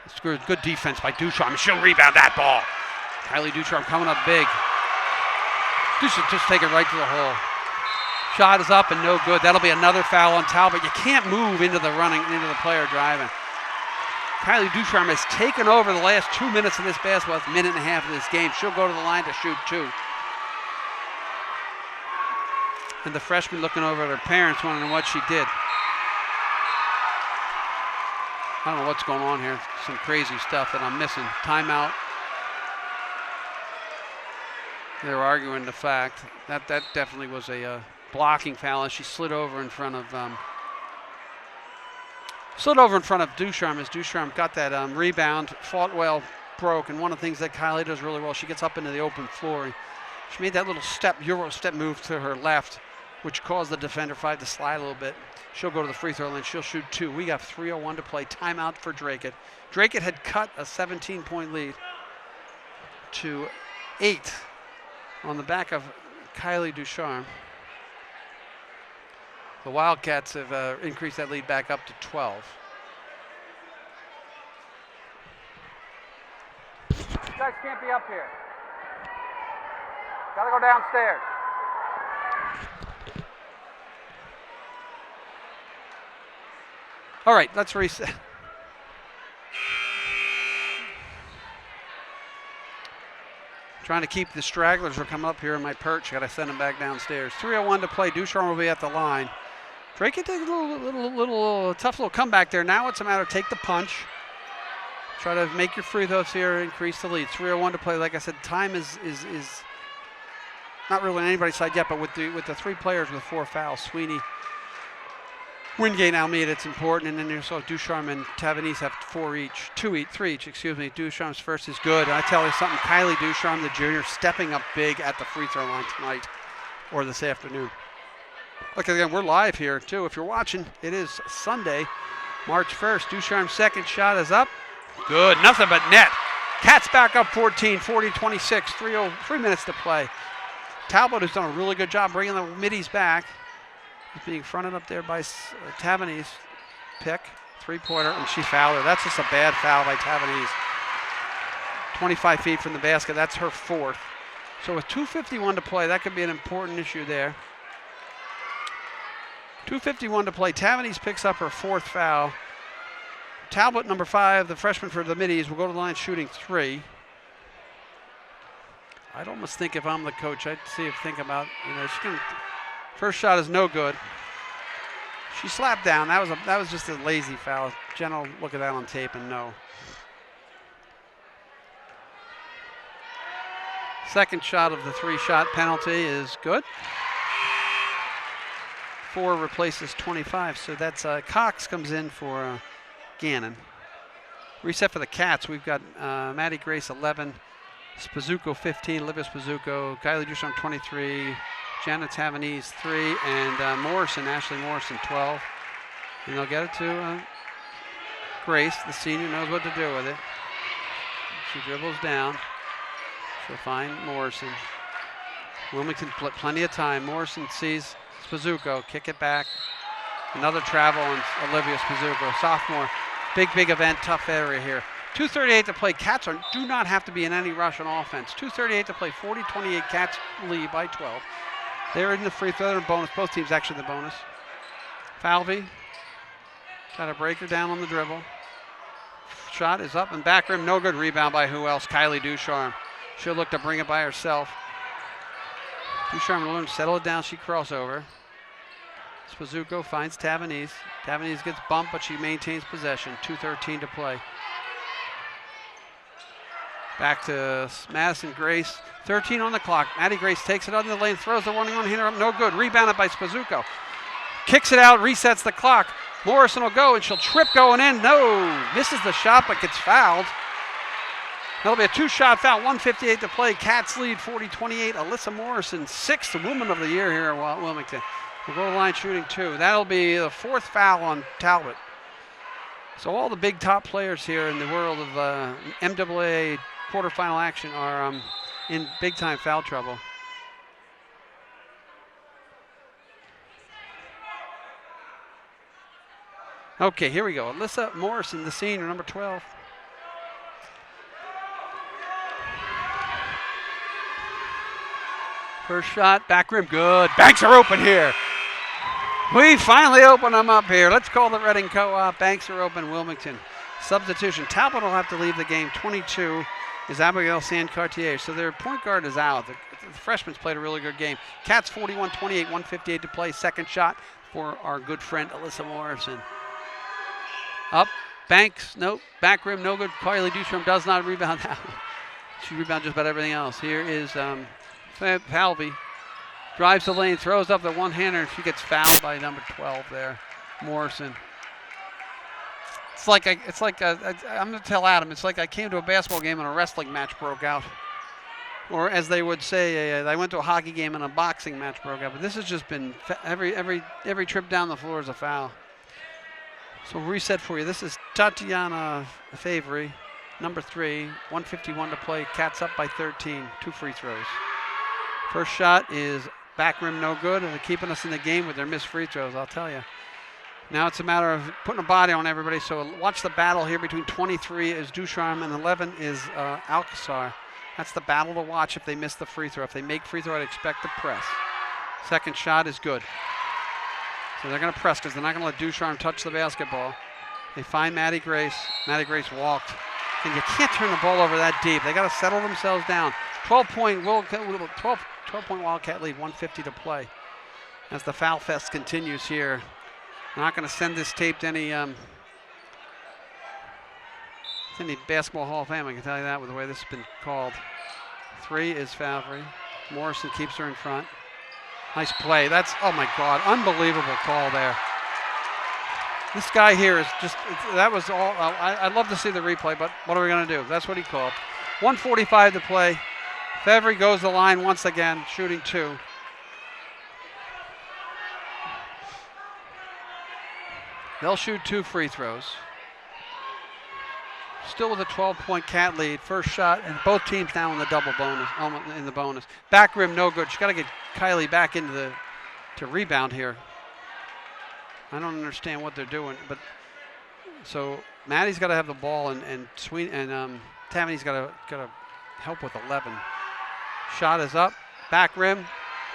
It's good defense by Ducharme. She'll rebound that ball. Kylie Ducharme coming up big. Ducharme just take it right to the hole. Shot is up and no good. That'll be another foul on Talbot. You can't move into the player driving. Kylie Ducharme has taken over the last 2 minutes of this basketball, minute and a half of this game. She'll go to the line to shoot 2. And the freshman looking over at her parents wondering what she did. I don't know what's going on here. Some crazy stuff that I'm missing. Timeout. They're arguing the fact that definitely was a blocking foul as she slid over in front of Ducharme as Ducharme got that rebound, fought well, broke, and one of the things that Kylie does really well, she gets up into the open floor. She made that little Euro step move to her left, which caused the defender 5 to slide a little bit. She'll go to the free throw line. She'll shoot 2. We got 3:01 to play. Timeout for Dracut. Dracut had cut a 17-point lead to 8 on the back of Kylie Ducharme. The Wildcats have increased that lead back up to 12. You guys can't be up here. Gotta go downstairs. All right, let's reset. Trying to keep the stragglers from coming up here in my perch. Got to send them back downstairs. 3:01 to play. Ducharme will be at the line. Dracut did a little tough little comeback there. Now it's a matter of take the punch. Try to make your free throws here, increase the lead. 3:01 to play. Like I said, time is not really on anybody's side yet, but with the 3 players with 4 fouls, Sweeney, Wingate, Almeida, it's important. And then you saw Ducharme and Tavanese have 3 each. Ducharme's first is good. And I tell you something, Kylie Ducharme, the junior, stepping up big at the free throw line tonight or this afternoon. Look, again, we're live here, too. If you're watching, it is Sunday, March 1st. Ducharme's second shot is up. Good. Nothing but net. Cats back up 14, 40-26. 3 minutes to play. Talbot has done a really good job bringing the middies back. He's being fronted up there by Tavanese. Pick, 3-pointer, and she fouled her. That's just a bad foul by Tavanese. 25 feet from the basket. That's her 4th. So with 2:51 to play, that could be an important issue there. 2:51 to play. Tavanese picks up her 4th foul. Talbot, number 5, the freshman for the middies, will go to the line shooting 3. I'd almost think if I'm the coach, I'd think about, she can. First shot is no good. She slapped down. That was just a lazy foul. General, look at that on tape and no. Second shot of the 3-shot penalty is good. 4 replaces 25, so that's Cox comes in for Gannon. Reset for the Cats. We've got Maddie Grace 11, Spazuko 15, Olivia Spazuko, Kylie Ducharme 23, Janet Tavanese 3, and Ashley Morrison 12. And they'll get it to Grace. The senior knows what to do with it. She dribbles down. She'll find Morrison. Wilmington plenty of time. Morrison sees Spazuko, kick it back. Another travel and Olivia Spazuko, sophomore. Big event, tough area here. 2:38 to play. Cats do not have to be in any rush on offense. 2:38 to play. 40-28. Cats lead by 12. They're in the free throw. They're in bonus. Both teams actually in the bonus. Falvey got to break her down on the dribble. Shot is up and back rim. No good. Rebound by who else? Kylie Ducharme. She'll look to bring it by herself. Ducharme will settle it down. She crossover. Spazuko finds Tavanese. Tavanese gets bumped, but she maintains possession. 2:13 to play. Back to Madison Grace. 13 on the clock. Maddie Grace takes it under the lane, throws the running one-hander up. No good. Rebounded by Spazuko. Kicks it out, resets the clock. Morrison will go, and she'll trip going in. No. Misses the shot, but gets fouled. That'll be a 2-shot foul. 1:58 to play. Cats lead 40-28. Alyssa Morrison, 6th Woman of the Year here at Wilmington. We'll go to the line shooting 2. That'll be the 4th foul on Talbot. So all the big top players here in the world of MIAA quarterfinal action are in big-time foul trouble. Okay, here we go. Alyssa Morrison, the senior, number 12. First shot, back rim, good. Banks are open here. We finally open them up here. Let's call the Reading Co-op. Banks are open, Wilmington. Substitution. Talbot will have to leave the game. 22 is Abigail Sand-Cartier. So their point guard is out. The freshman's played a really good game. Cats 41-28, 1:58 to play. Second shot for our good friend Alyssa Morrison. Up, Banks, nope. Back rim, no good. Kylie Dushram does not rebound that one. She rebounds just about everything else. Here is Falvey. Drives the lane, throws up the one-hander. She gets fouled by number 12 there, Morrison. I'm going to tell Adam, it's like I came to a basketball game and a wrestling match broke out. Or as they would say, I went to a hockey game and a boxing match broke out. But this has just been, every trip down the floor is a foul. So reset for you. This is Tatiana Favre, number 3, 1:51 to play. Cats up by 13, 2 free throws. First shot is back rim, no good. And they're keeping us in the game with their missed free throws, I'll tell you. Now it's a matter of putting a body on everybody. So watch the battle here between 23 is Ducharme and 11 is Alcazar. That's the battle to watch if they miss the free throw. If they make free throw, I'd expect to press. Second shot is good. So they're going to press because they're not going to let Ducharme touch the basketball. They find Maddie Grace. Maddie Grace walked. And you can't turn the ball over that deep. They got to settle themselves down. 12-point Wildcat lead, 1:50 to play. As the foul fest continues here. I'm not going to send this tape to any basketball Hall of Fame. I can tell you that with the way this has been called. 3 is Favre. Morrison keeps her in front. Nice play. That's, oh my God, unbelievable call there. This guy here is just, that was all, I'd love to see the replay, but what are we going to do? That's what he called. 1:45 to play. Favre goes the line once again, shooting 2. They'll shoot 2 free throws. Still with a 12-point Cat lead. First shot, and both teams now in the double bonus, in the bonus. Back rim, no good. She's got to get Kylie back into to rebound here. I don't understand what they're doing, but so Maddie's got to have the ball, and Tammany's got to help with 11. Shot is up. Back rim.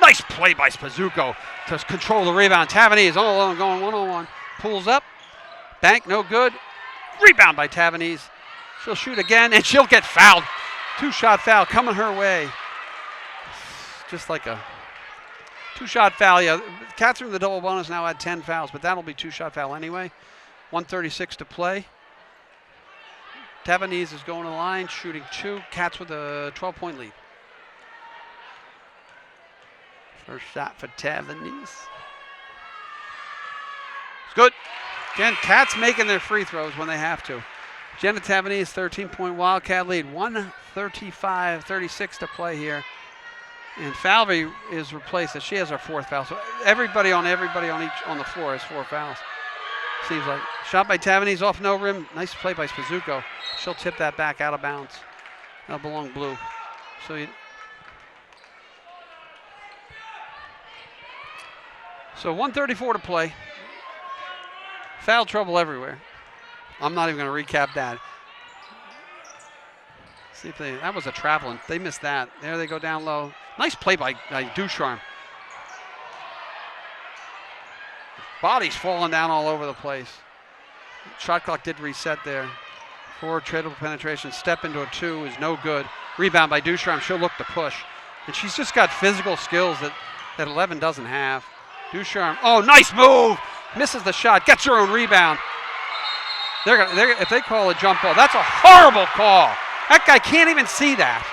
Nice play by Spazzucco to control the rebound. Tavanese is all alone, going 1-on-1. Pulls up. Bank, no good. Rebound by Tavanese. She'll shoot again, and she'll get fouled. 2-shot foul coming her way. Just like a 2-shot foul. Yeah, Cats are in the double bonus now at 10 fouls, but that'll be 2-shot foul anyway. 1:36 to play. Tavanese is going to the line, shooting 2. Cats with a 12-point lead. First shot for Tavanese. It's good. Again, Cats making their free throws when they have to. Jenna Tavanese, 13-point Wildcat lead. 1:35-36 to play here. And Falvey is replaced. She has her 4th foul. So everybody on the floor has 4 fouls. Seems like. Shot by Tavanese off no rim. Nice play by Spazzucco. She'll tip that back out of bounds. That'll belong blue. So 1:34 to play. Foul trouble everywhere. I'm not even going to recap that. See if that was a traveling. They missed that. There they go down low. Nice play by Ducharme. Bodies falling down all over the place. Shot clock did reset there. 4 triple penetration. Step into a 2 is no good. Rebound by Ducharme. She'll look to push. And she's just got physical skills that 11 doesn't have. Ducharme. Oh, nice move. Misses the shot. Gets her own rebound. If they call a jump ball, that's a horrible call. That guy can't even see that.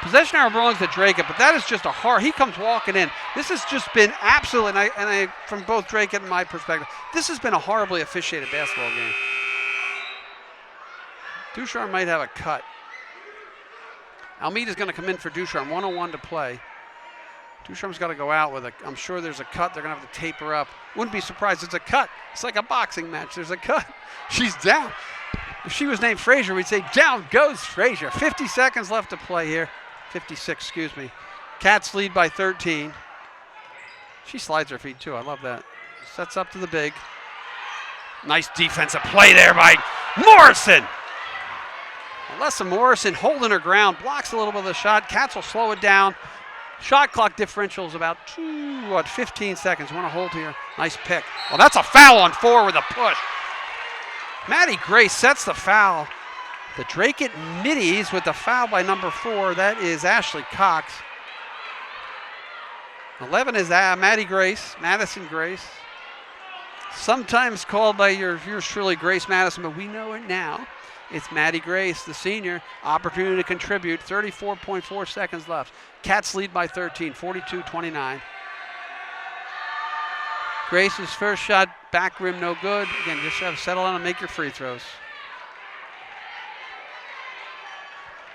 Possession arrow belongs to Dracut, but that is just he comes walking in. This has just been absolute, and from both Dracut and my perspective, this has been a horribly officiated basketball game. Ducharme might have a cut. Almeida's going to come in for Ducharme, 1:01 to play. Ducharme's got to go out with I'm sure there's a cut. They're going to have to tape her up. Wouldn't be surprised. It's a cut. It's like a boxing match. There's a cut. She's down. If she was named Frazier, we'd say down goes Frazier. 50 seconds left to play here. 56, excuse me. Cats lead by 13. She slides her feet too. I love that. Sets up to the big. Nice defensive play there by Morrison. Alyssa Morrison holding her ground, blocks a little bit of the shot. Cats will slow it down. Shot clock differential is about 15 seconds. Want to hold here. Nice pick. Well, that's a foul on 4 with a push. Maddie Grace sets the foul. The Dracut Middies with the foul by number 4. That is Ashley Cox. 11 is Maddie Grace, Madison Grace. Sometimes called by yours truly, Grace Madison, but we know it now. It's Maddie Grace, the senior. Opportunity to contribute. 34.4 seconds left. Cats lead by 13, 42-29. Grace's first shot, back rim, no good. Again, just have to settle down and make your free throws.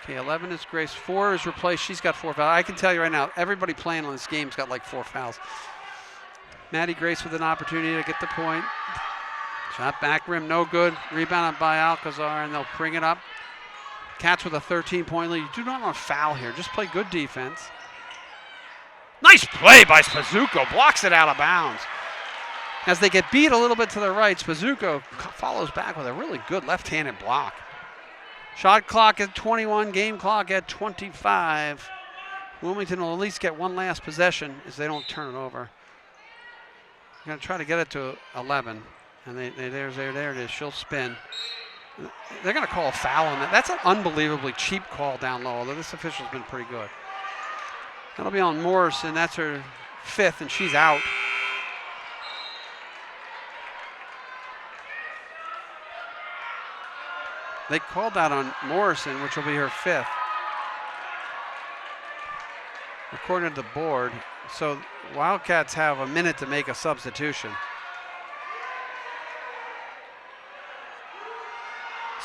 Okay, 11 is Grace. 4 is replaced. She's got 4 fouls. I can tell you right now, everybody playing on this game's got like 4 fouls. Maddie Grace with an opportunity to get the point. Shot back rim, no good. Rebounded by Alcazar, and they'll bring it up. Cats with a 13-point lead. You do not want to foul here. Just play good defense. Nice play by Spazuko. Blocks it out of bounds. As they get beat a little bit to the right, Spazuko follows back with a really good left-handed block. Shot clock at 21, game clock at 25. Wilmington will at least get one last possession as they don't turn it over. They're going to try to get it to 11. And there it is. She'll spin. They're going to call a foul on that. That's an unbelievably cheap call down low, although this official's been pretty good. That'll be on Morrison. That's her 5th, and she's out. They called that on Morrison, which will be her 5th. According to the board. So Wildcats have a minute to make a substitution.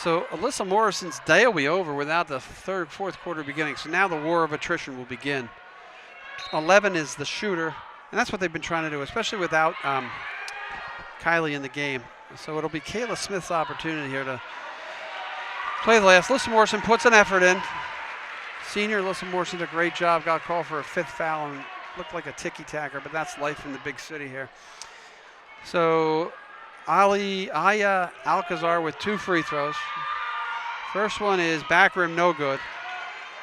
So Alyssa Morrison's day will be over without the fourth quarter beginning. So now the war of attrition will begin. 11 is the shooter, and that's what they've been trying to do, especially without Kylie in the game. So it'll be Kayla Smith's opportunity here to play the last. Alyssa Morrison puts an effort in. Senior Alyssa Morrison did a great job. Got called for a 5th foul and looked like a ticky-tacker, but that's life in the big city here. So Aya Alcazar with 2 free throws. First one is back rim, no good.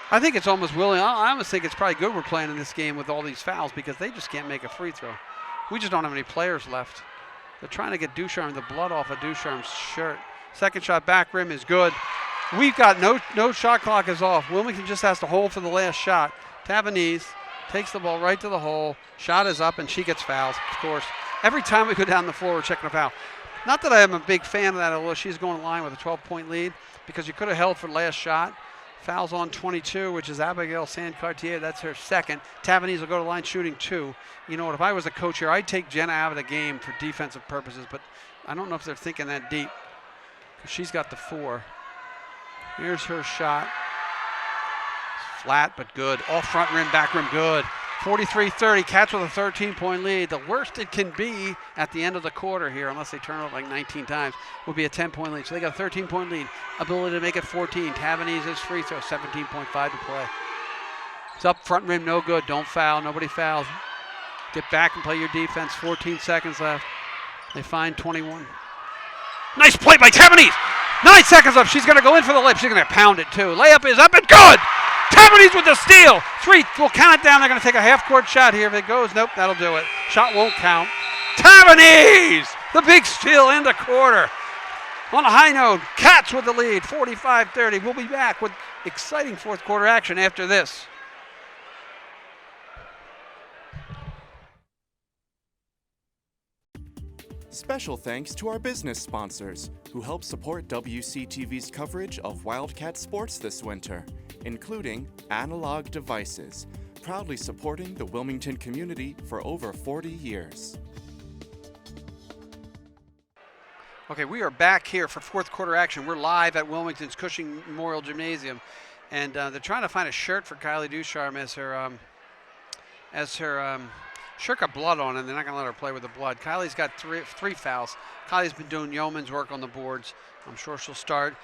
I think it's almost willing. I almost think it's probably good we're playing in this game with all these fouls because they just can't make a free throw. We just don't have any players left. They're trying to get Ducharme the blood off of Ducharme's shirt. Second shot back rim is good. We've got no shot clock is off. Wilmington just has to hold for the last shot. Tavanese takes the ball right to the hole. Shot is up and she gets fouled, of course. Every time we go down the floor, we're checking a foul. Not that I am a big fan of that, although she's going to line with a 12-point lead, because you could have held for the last shot. Fouls on 22, which is Abigail Sand-Cartier. That's her 2nd. Tavanese will go to line shooting 2. You know what, if I was a coach here, I'd take Jenna out of the game for defensive purposes, but I don't know if they're thinking that deep. She's got the 4. Here's her shot. Flat, but good. Off front rim, back rim, good. 43-30, Cats with a 13-point lead. The worst it can be at the end of the quarter here, unless they turn it like 19 times, will be a 10-point lead. So they got a 13-point lead. Ability to make it 14. Tavanese's free throw, 17.5 to play. It's up front rim, no good. Don't foul. Nobody fouls. Get back and play your defense. 14 seconds left. They find 21. Nice play by Tavanese. 9 seconds left. She's going to go in for the layup. She's going to pound it too. Layup is up and good. Tavanese with the steal. 3. We'll count it down. They're going to take a half-court shot here. If it goes, nope, that'll do it. Shot won't count. Tavanese, the big steal in the quarter. On a high note, Cats with the lead, 45-30. We'll be back with exciting fourth quarter action after this. Special thanks to our business sponsors who help support WCTV's coverage of Wildcat sports this winter, including Analog Devices, proudly supporting the Wilmington community for over 40 years. Okay, we are back here for fourth quarter action. We're live at Wilmington's Cushing Memorial Gymnasium, and they're trying to find a shirt for Kylie Ducharme as her shirt got blood on it, and they're not going to let her play with the blood. Kylie's got three fouls. Kylie's been doing yeoman's work on the boards. I'm sure she'll start.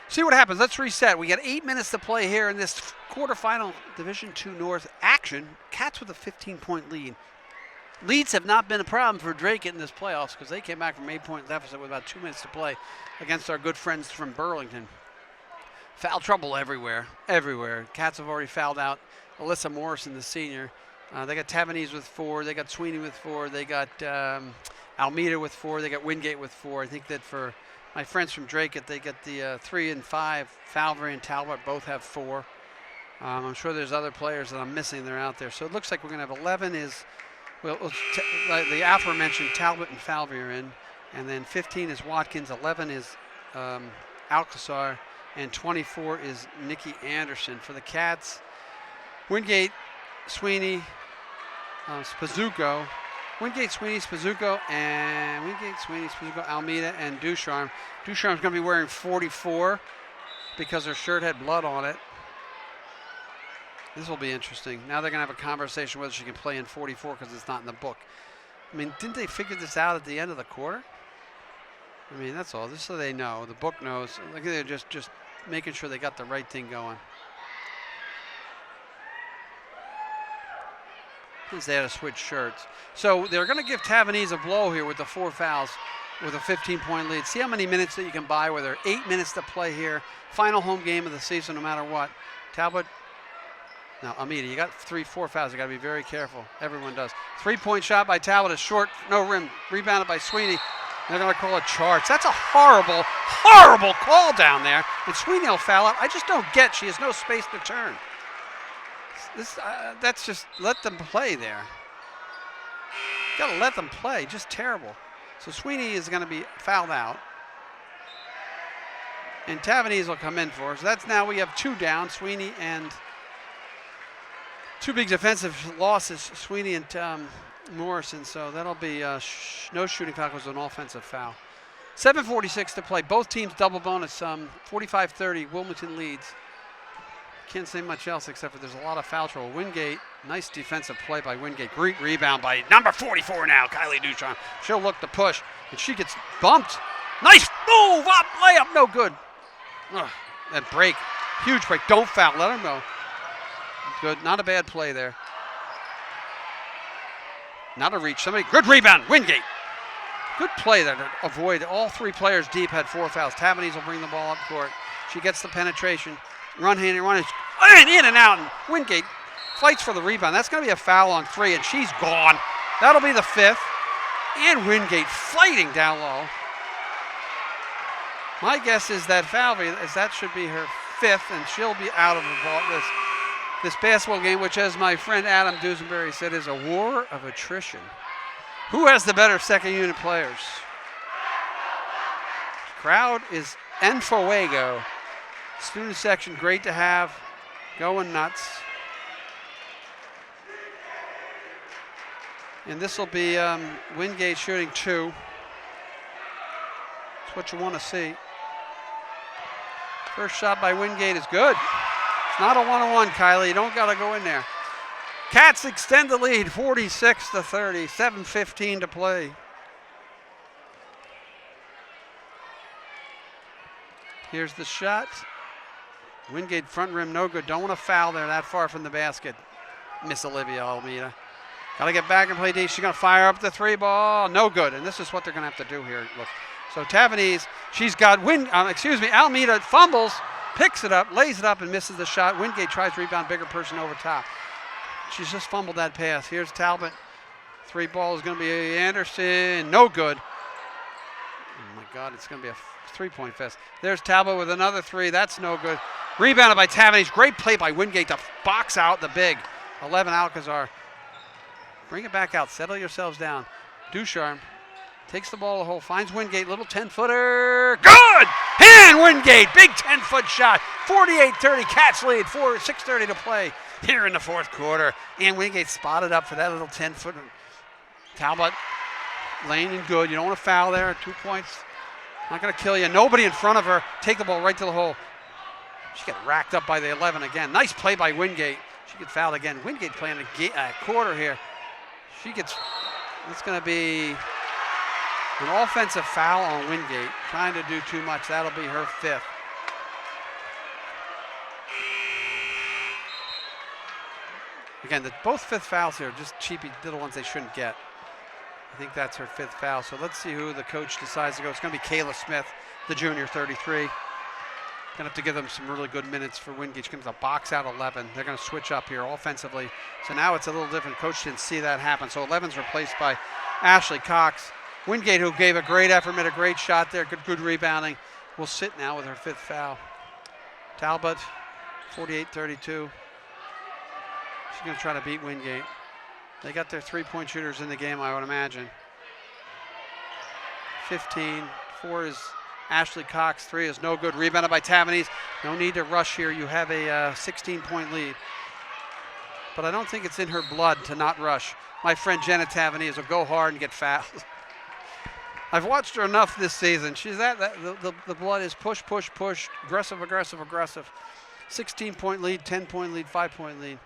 See what happens. Let's reset. We got 8 minutes to play here in this quarterfinal Division II North action. Cats with a 15-point lead. Leads have not been a problem for Dracut in this playoffs because they came back from 8-point deficit with about 2 minutes to play against our good friends from Burlington. Foul trouble everywhere, everywhere. Cats have already fouled out Alyssa Morrison, the senior. They got Tavernese with 4. They got Sweeney with 4. They got Almeida with 4. They got Wingate with 4. I think that for my friends from Dracut, they get the 3 and 5. Falvey and Talbot both have 4. I'm sure there's other players that I'm missing. They're out there. So it looks like we're going to have 11 is, well, the aforementioned Talbot and Falvey are in. And then 15 is Watkins. 11 is Alcazar. And 24 is Nikki Anderson. For the Cats, Wingate, Sweeney, Spazuko. Wingate, Sweeney, Spazuko, and Wingate, Sweeney, Spazuko, Almeida, and Ducharme. Ducharme's going to be wearing 44 because her shirt had blood on it. This will be interesting. Now they're going to have a conversation whether she can play in 44 because it's not in the book. I mean, didn't they figure this out at the end of the quarter? I mean, that's all. Just so they know. The book knows. Like they're just making sure they got the right thing going. Since they had to switch shirts. So they're going to give Tavernese a blow here with the 4 fouls with a 15-point lead. See how many minutes that you can buy with her. 8 minutes to play here. Final home game of the season no matter what. Talbot. Now, Almeida, you got 3-4 fouls. You got to be very careful. Everyone does. 3-point shot by Talbot is short. No rim. Rebounded by Sweeney. They're going to call it charge. That's a horrible, horrible call down there. And Sweeney will foul out. I just don't get. She has no space to turn. That's just let them play there. Got to let them play. Just terrible. So Sweeney is going to be fouled out. And Tavernese will come in for us. So that's now we have 2 down. Sweeney and 2 big defensive losses. Sweeney and Morrison. So that'll be no shooting foul because an offensive foul. 7:46 to play. Both teams double bonus. 45-30. Wilmington leads. Can't say much else except for there's a lot of foul trouble. Wingate, nice defensive play by Wingate. Great rebound by number 44 now, Kylie Ducharme. She'll look to push, and she gets bumped. Nice move up, layup, no good. Ugh, that break, huge break. Don't foul, let her go. Good, not a bad play there. Not a reach, somebody, good rebound, Wingate. Good play there to avoid. All 3 players deep had 4 fouls. Tavernese will bring the ball up court. She gets the penetration. Run, hand, and run. In and out. And Wingate fights for the rebound. That's going to be a foul on 3, and she's gone. That'll be the 5th. And Wingate fighting down low. My guess is that that should be her 5th, and she'll be out of the ball this basketball game, which, as my friend Adam Dusenberry said, is a war of attrition. Who has the better second unit players? Crowd is en fuego. Student section, great to have, going nuts. And this will be Wingate shooting 2. That's what you want to see. First shot by Wingate is good. It's not a one-on-one, Kylie. You don't got to go in there. Cats extend the lead, 46-30, 7:15 to play. Here's the shot. Wingate front rim, no good. Don't want to foul there that far from the basket. Miss Olivia Almeida. Got to get back and play D. She's going to fire up the 3 ball. No good. And this is what they're going to have to do here. Look. So Tavernese, she's got Almeida fumbles, picks it up, lays it up, and misses the shot. Wingate tries to rebound, bigger person over top. She's just fumbled that pass. Here's Talbot. 3 ball is going to be Anderson. No good. Oh, my God. It's going to be a 3-point fest. There's Talbot with another 3. That's no good. Rebounded by Tavernese. Great play by Wingate to box out the big. 11 Alcazar. Bring it back out. Settle yourselves down. Ducharme takes the ball to the hole. Finds Wingate. Little 10-footer. Good! And Wingate. Big 10-foot shot. 48-30. Cats lead. 6:30 to play here in the 4th quarter. And Wingate spotted up for that little 10-footer. Talbot lane and good. You don't want to foul there. 2 points. Not going to kill you. Nobody in front of her. Take the ball right to the hole. She got racked up by the 11 again. Nice play by Wingate. She gets fouled again. Wingate playing a quarter here. It's going to be an offensive foul on Wingate. Trying to do too much. That'll be her 5th. Again, both fifth fouls here, just cheapy little ones they shouldn't get. I think that's her fifth foul. So let's see who the coach decides to go. It's going to be Kayla Smith, the junior, 33. Going to have to give them some really good minutes for Wingate. She comes a box out 11. They're going to switch up here offensively. So now it's a little different. Coach didn't see that happen. So 11's replaced by Ashley Cox. Wingate, who gave a great effort, made a great shot there. Good rebounding. Will sit now with her fifth foul. Talbot, 48-32. She's going to try to beat Wingate. They got their three-point shooters in the game, I would imagine. 15. 4 is Ashley Cox. 3 is no good. Rebounded by Tavanese. No need to rush here. You have a 16-point lead. But I don't think it's in her blood to not rush. My friend Jenna Tavanese will go hard and get fouled. I've watched her enough this season. She's the blood is push, push, push, aggressive, aggressive, aggressive. 16-point lead, 10-point lead, 5-point lead.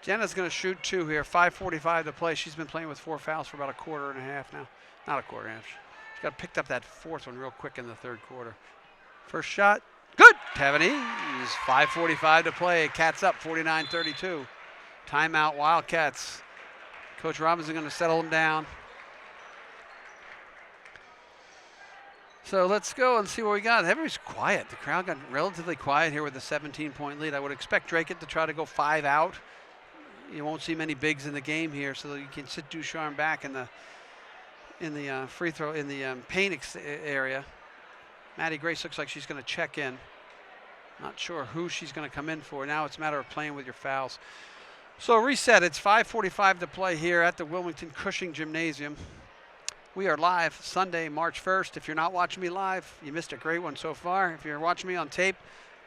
Jenna's going to shoot 2 here. 5:45 to play. She's been playing with 4 fouls for about a quarter and a half now. Not a quarter and a half. She got picked up that 4th one real quick in the 3rd quarter. First shot, good. Tavanese, 5:45 to play. Cats up, 49-32. Timeout, Wildcats. Coach Robinson going to settle them down. So let's go and see what we got. Everybody's quiet. The crowd got relatively quiet here with a 17-point lead. I would expect Dracut to try to go 5 out. You won't see many bigs in the game here, so you can sit Ducharme back in the free throw, in the paint area. Maddie Grace looks like she's going to check in. Not sure who she's going to come in for. Now it's a matter of playing with your fouls. So reset. It's 5:45 to play here at the Wilmington Cushing Gymnasium. We are live Sunday, March 1st. If you're not watching me live, you missed a great one so far. If you're watching me on tape,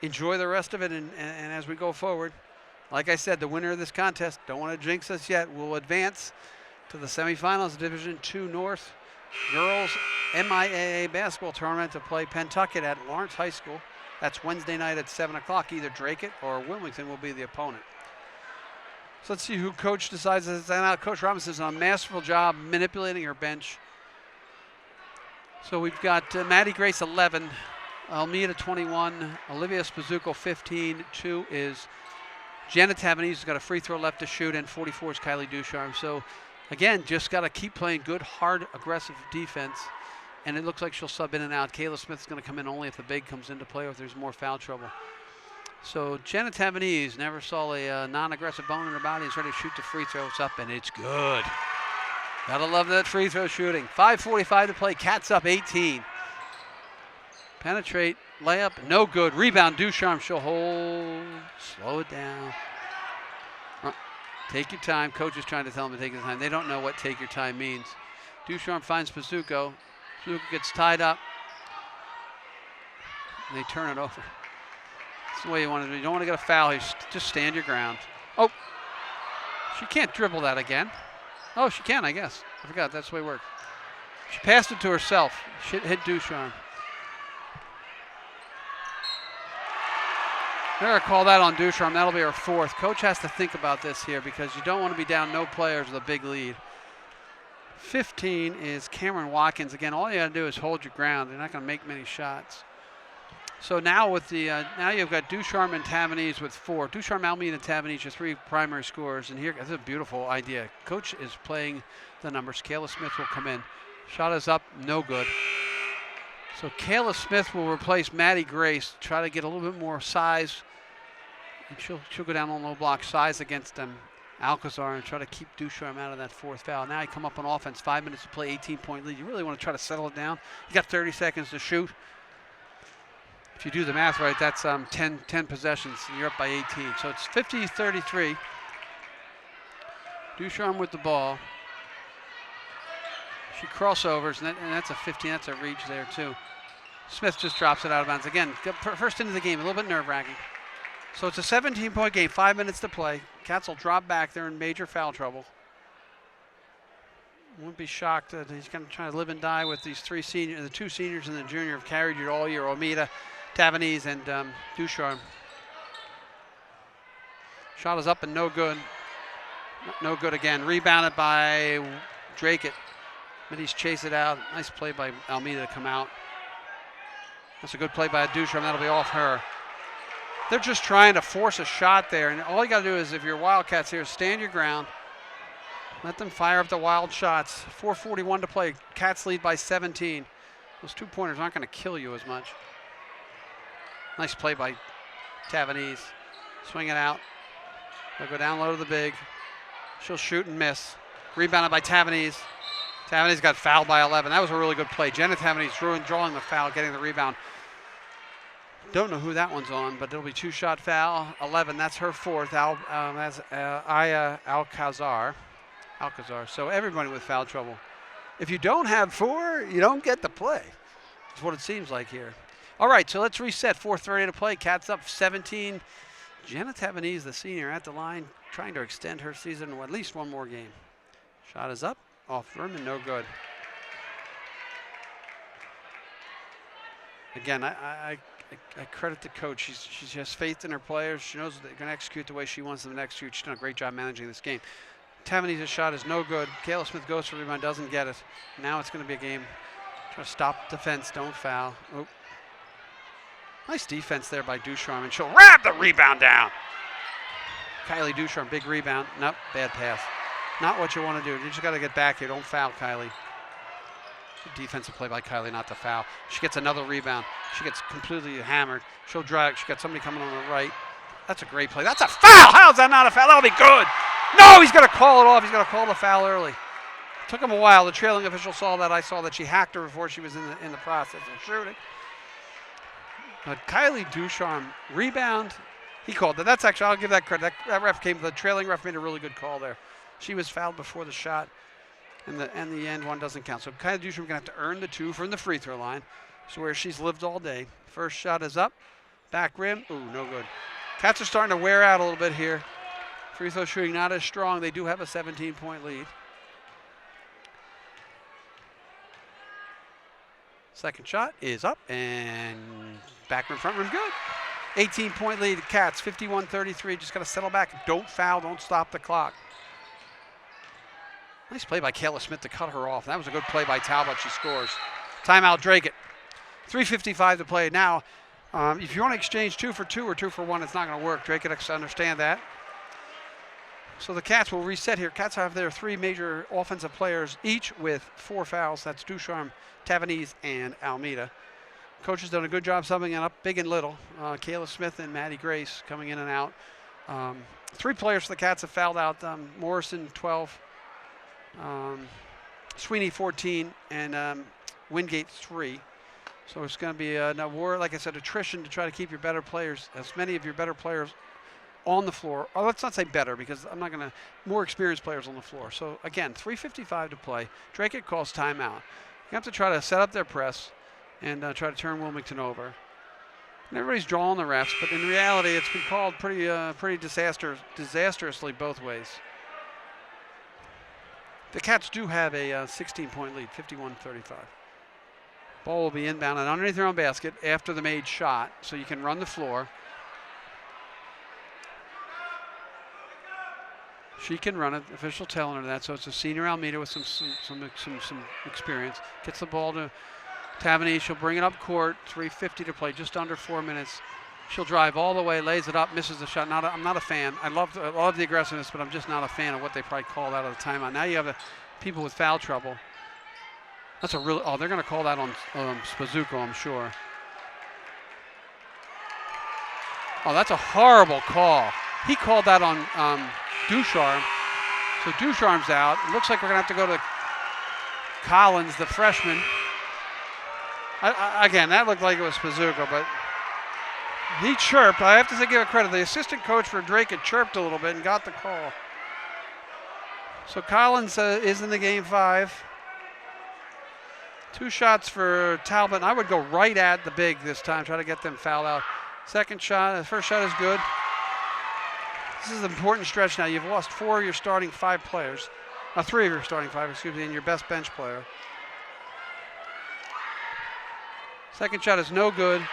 enjoy the rest of it. And as we go forward, like I said, the winner of this contest, don't want to jinx us yet, will advance to the semifinals of Division II North Girls MIAA Basketball Tournament to play Pentucket at Lawrence High School. That's Wednesday night at 7 o'clock. Either Dracut or Wilmington will be the opponent. So let's see who coach decides to send out. Coach Robinson has done a masterful job manipulating her bench. So we've got Maddie Grace 11, Almeida 21, Olivia Spazzucco 15, 2 is Jenna Tavanese, who's got a free throw left to shoot, and 44 is Kylie Ducharme. So again, just got to keep playing good, hard, aggressive defense. And it looks like she'll sub in and out. Kayla Smith's going to come in only if the big comes into play or if there's more foul trouble. So Jenna Tavanese never saw a non-aggressive bone in her body. Is ready to shoot the free throw. It's up, and it's good. Gotta love that free throw shooting. 5:45 to play. Cats up 18. Penetrate, layup, no good. Rebound, Ducharme. She'll hold. Slow it down. Take your time. Coach is trying to tell them to take his time. They don't know what take your time means. Ducharme finds Spazzucco. Spazzucco gets tied up. And they turn it over. That's the way you want to do. You don't want to get a foul. You just stand your ground. Oh, she can't dribble that again. Oh, she can, I guess. I forgot. That's the way it works. She passed it to herself. She hit Ducharme. They're going to call that on Ducharme. That'll be her 4th. Coach has to think about this here because you don't want to be down no players with a big lead. 15 is Cameron Watkins. Again, all you got to do is hold your ground. They're not going to make many shots. So now with the now you've got Ducharme and Tavanese with 4. Ducharme, Almeida, and Tavanese are 3 primary scorers. And here, this is a beautiful idea. Coach is playing the numbers. Kayla Smith will come in. Shot is up, no good. So Kayla Smith will replace Maddie Grace, try to get a little bit more size. And she'll go down on low block size against Alcazar and try to keep Ducharme out of that 4th foul. Now you come up on offense, 5 minutes to play, 18-point lead. You really want to try to settle it down. You got 30 seconds to shoot. If you do the math right, that's 10 possessions, and you're up by 18. So it's 50-33. Ducharme with the ball. She crossovers, and that's a 15. That's a reach there, too. Smith just drops it out of bounds. Again, first into the game, a little bit nerve-wracking. So it's a 17-point game, 5 minutes to play. Cats will drop back. They're in major foul trouble. Wouldn't be shocked that he's going to try to live and die with these 3 seniors. The 2 seniors and the junior have carried you all year. Almeida, Tavanese, and Ducharme. Shot is up and no good. No good again. Rebounded by Dracut. Middies chase it out. Nice play by Almeida to come out. That's a good play by Ducharme. That'll be off her. They're just trying to force a shot there, and all you got to do is, if you're Wildcats here, stand your ground. Let them fire up the wild shots. 4:41 to play. Cats lead by 17. Those 2-pointers aren't going to kill you as much. Nice play by Tavanese. Swing it out. They'll go down low to the big. She'll shoot and miss. Rebounded by Tavanese. Tavanese got fouled by 11. That was a really good play. Jenna Tavanese drawing the foul, getting the rebound. Don't know who that one's on, but it'll be 2-shot foul. 11, that's her fourth. That's Aya Alcazar. So everybody with foul trouble. If you don't have 4, you don't get to play. That's what it seems like here. All right, so let's reset. 4:30 to play. Cats up 17. Jenna Tavanese, the senior, at the line, trying to extend her season to at least one more game. Shot is up, off rim, and no good. Again, I credit the coach. She has faith in her players. She knows they're going to execute the way she wants them to execute. She's done a great job managing this game. Tavanese's shot is no good. Kayla Smith goes for the rebound, doesn't get it. Now it's going to be a game. Try to stop defense, don't foul. Oh. Nice defense there by Ducharme, and she'll wrap the rebound down. Kylie Ducharme, big rebound. Nope, bad pass. Not what you want to do. You just got to get back here. Don't foul, Kylie. Good defensive play by Kylie not to foul. She gets another rebound. She gets completely hammered. She'll drag. She got somebody coming on the right. That's a great play. That's a foul. How is that not a foul? That'll be good. No, he's going to call it off. He's going to call the foul early. Took him a while. The trailing official saw that. I saw that she hacked her before she was in the process of shooting. But Kylie Ducharme, rebound. He called that. That's actually, I'll give that credit. That ref the trailing ref made a really good call there. She was fouled before the shot, and the end one doesn't count. So Kylie Ducharme going to have to earn the 2 from the free throw line. So where she's lived all day. First shot is up. Back rim. Ooh, no good. Cats are starting to wear out a little bit here. Free throw shooting not as strong. They do have a 17-point lead. Second shot is up, and back rim, front rim, good. 18-point lead, Cats, 51-33. Just got to settle back. Don't foul, don't stop the clock. Nice play by Kayla Smith to cut her off. That was a good play by Talbot. She scores. Timeout, Dracut. 3:55 to play. Now, if you want to exchange 2 for 2 or 2 for 1, it's not going to work. Dracut understand that. So the Cats will reset here. Cats have their 3 major offensive players, each with 4 fouls. That's Ducharme, Tavanese, and Almeida. Coach has done a good job subbing it up, big and little. Kayla Smith and Maddie Grace coming in and out. 3 players for the Cats have fouled out. Morrison, 12. Sweeney, 14. And Wingate, 3. So it's going to be a war, like I said, attrition to try to keep your better players, as many of your better players on the floor. Or let's not say better, because I'm not going to, more experienced players on the floor. So again, 3:55 to play. Dracut calls timeout. You have to try to set up their press and try to turn Wilmington over. And everybody's drawing the refs, but in reality, it's been called pretty disastrously both ways. The Cats do have a 16-point lead, 51-35. Ball will be inbound and underneath their own basket after the made shot, so you can run the floor. She can run it. Official telling her that. So it's a senior Almeida with some experience. Gets the ball to Tavanese. She'll bring it up court. 3:50 to play. Just under 4 minutes. She'll drive all the way, lays it up, misses the shot. I'm not a fan. I love the aggressiveness, but I'm just not a fan of what they probably called out of the timeout. Now you have people with foul trouble. That's a real. Oh, they're going to call that on Spazuko, I'm sure. Oh, that's a horrible call. He called that on Ducharme. So Ducharme's out. It looks like we're going to have to go to Collins, the freshman. Again, that looked like it was Spazuko, but he chirped. I have to give it credit. The assistant coach for Dracut chirped a little bit and got the call. So Collins is in the game 5. 2 shots for Talbot. I would go right at the big this time, try to get them fouled out. Second shot, the first shot is good. This is an important stretch now. You've lost 4 of your starting 5 players. 3 of your starting 5, excuse me, and your best bench player. Second shot is no good.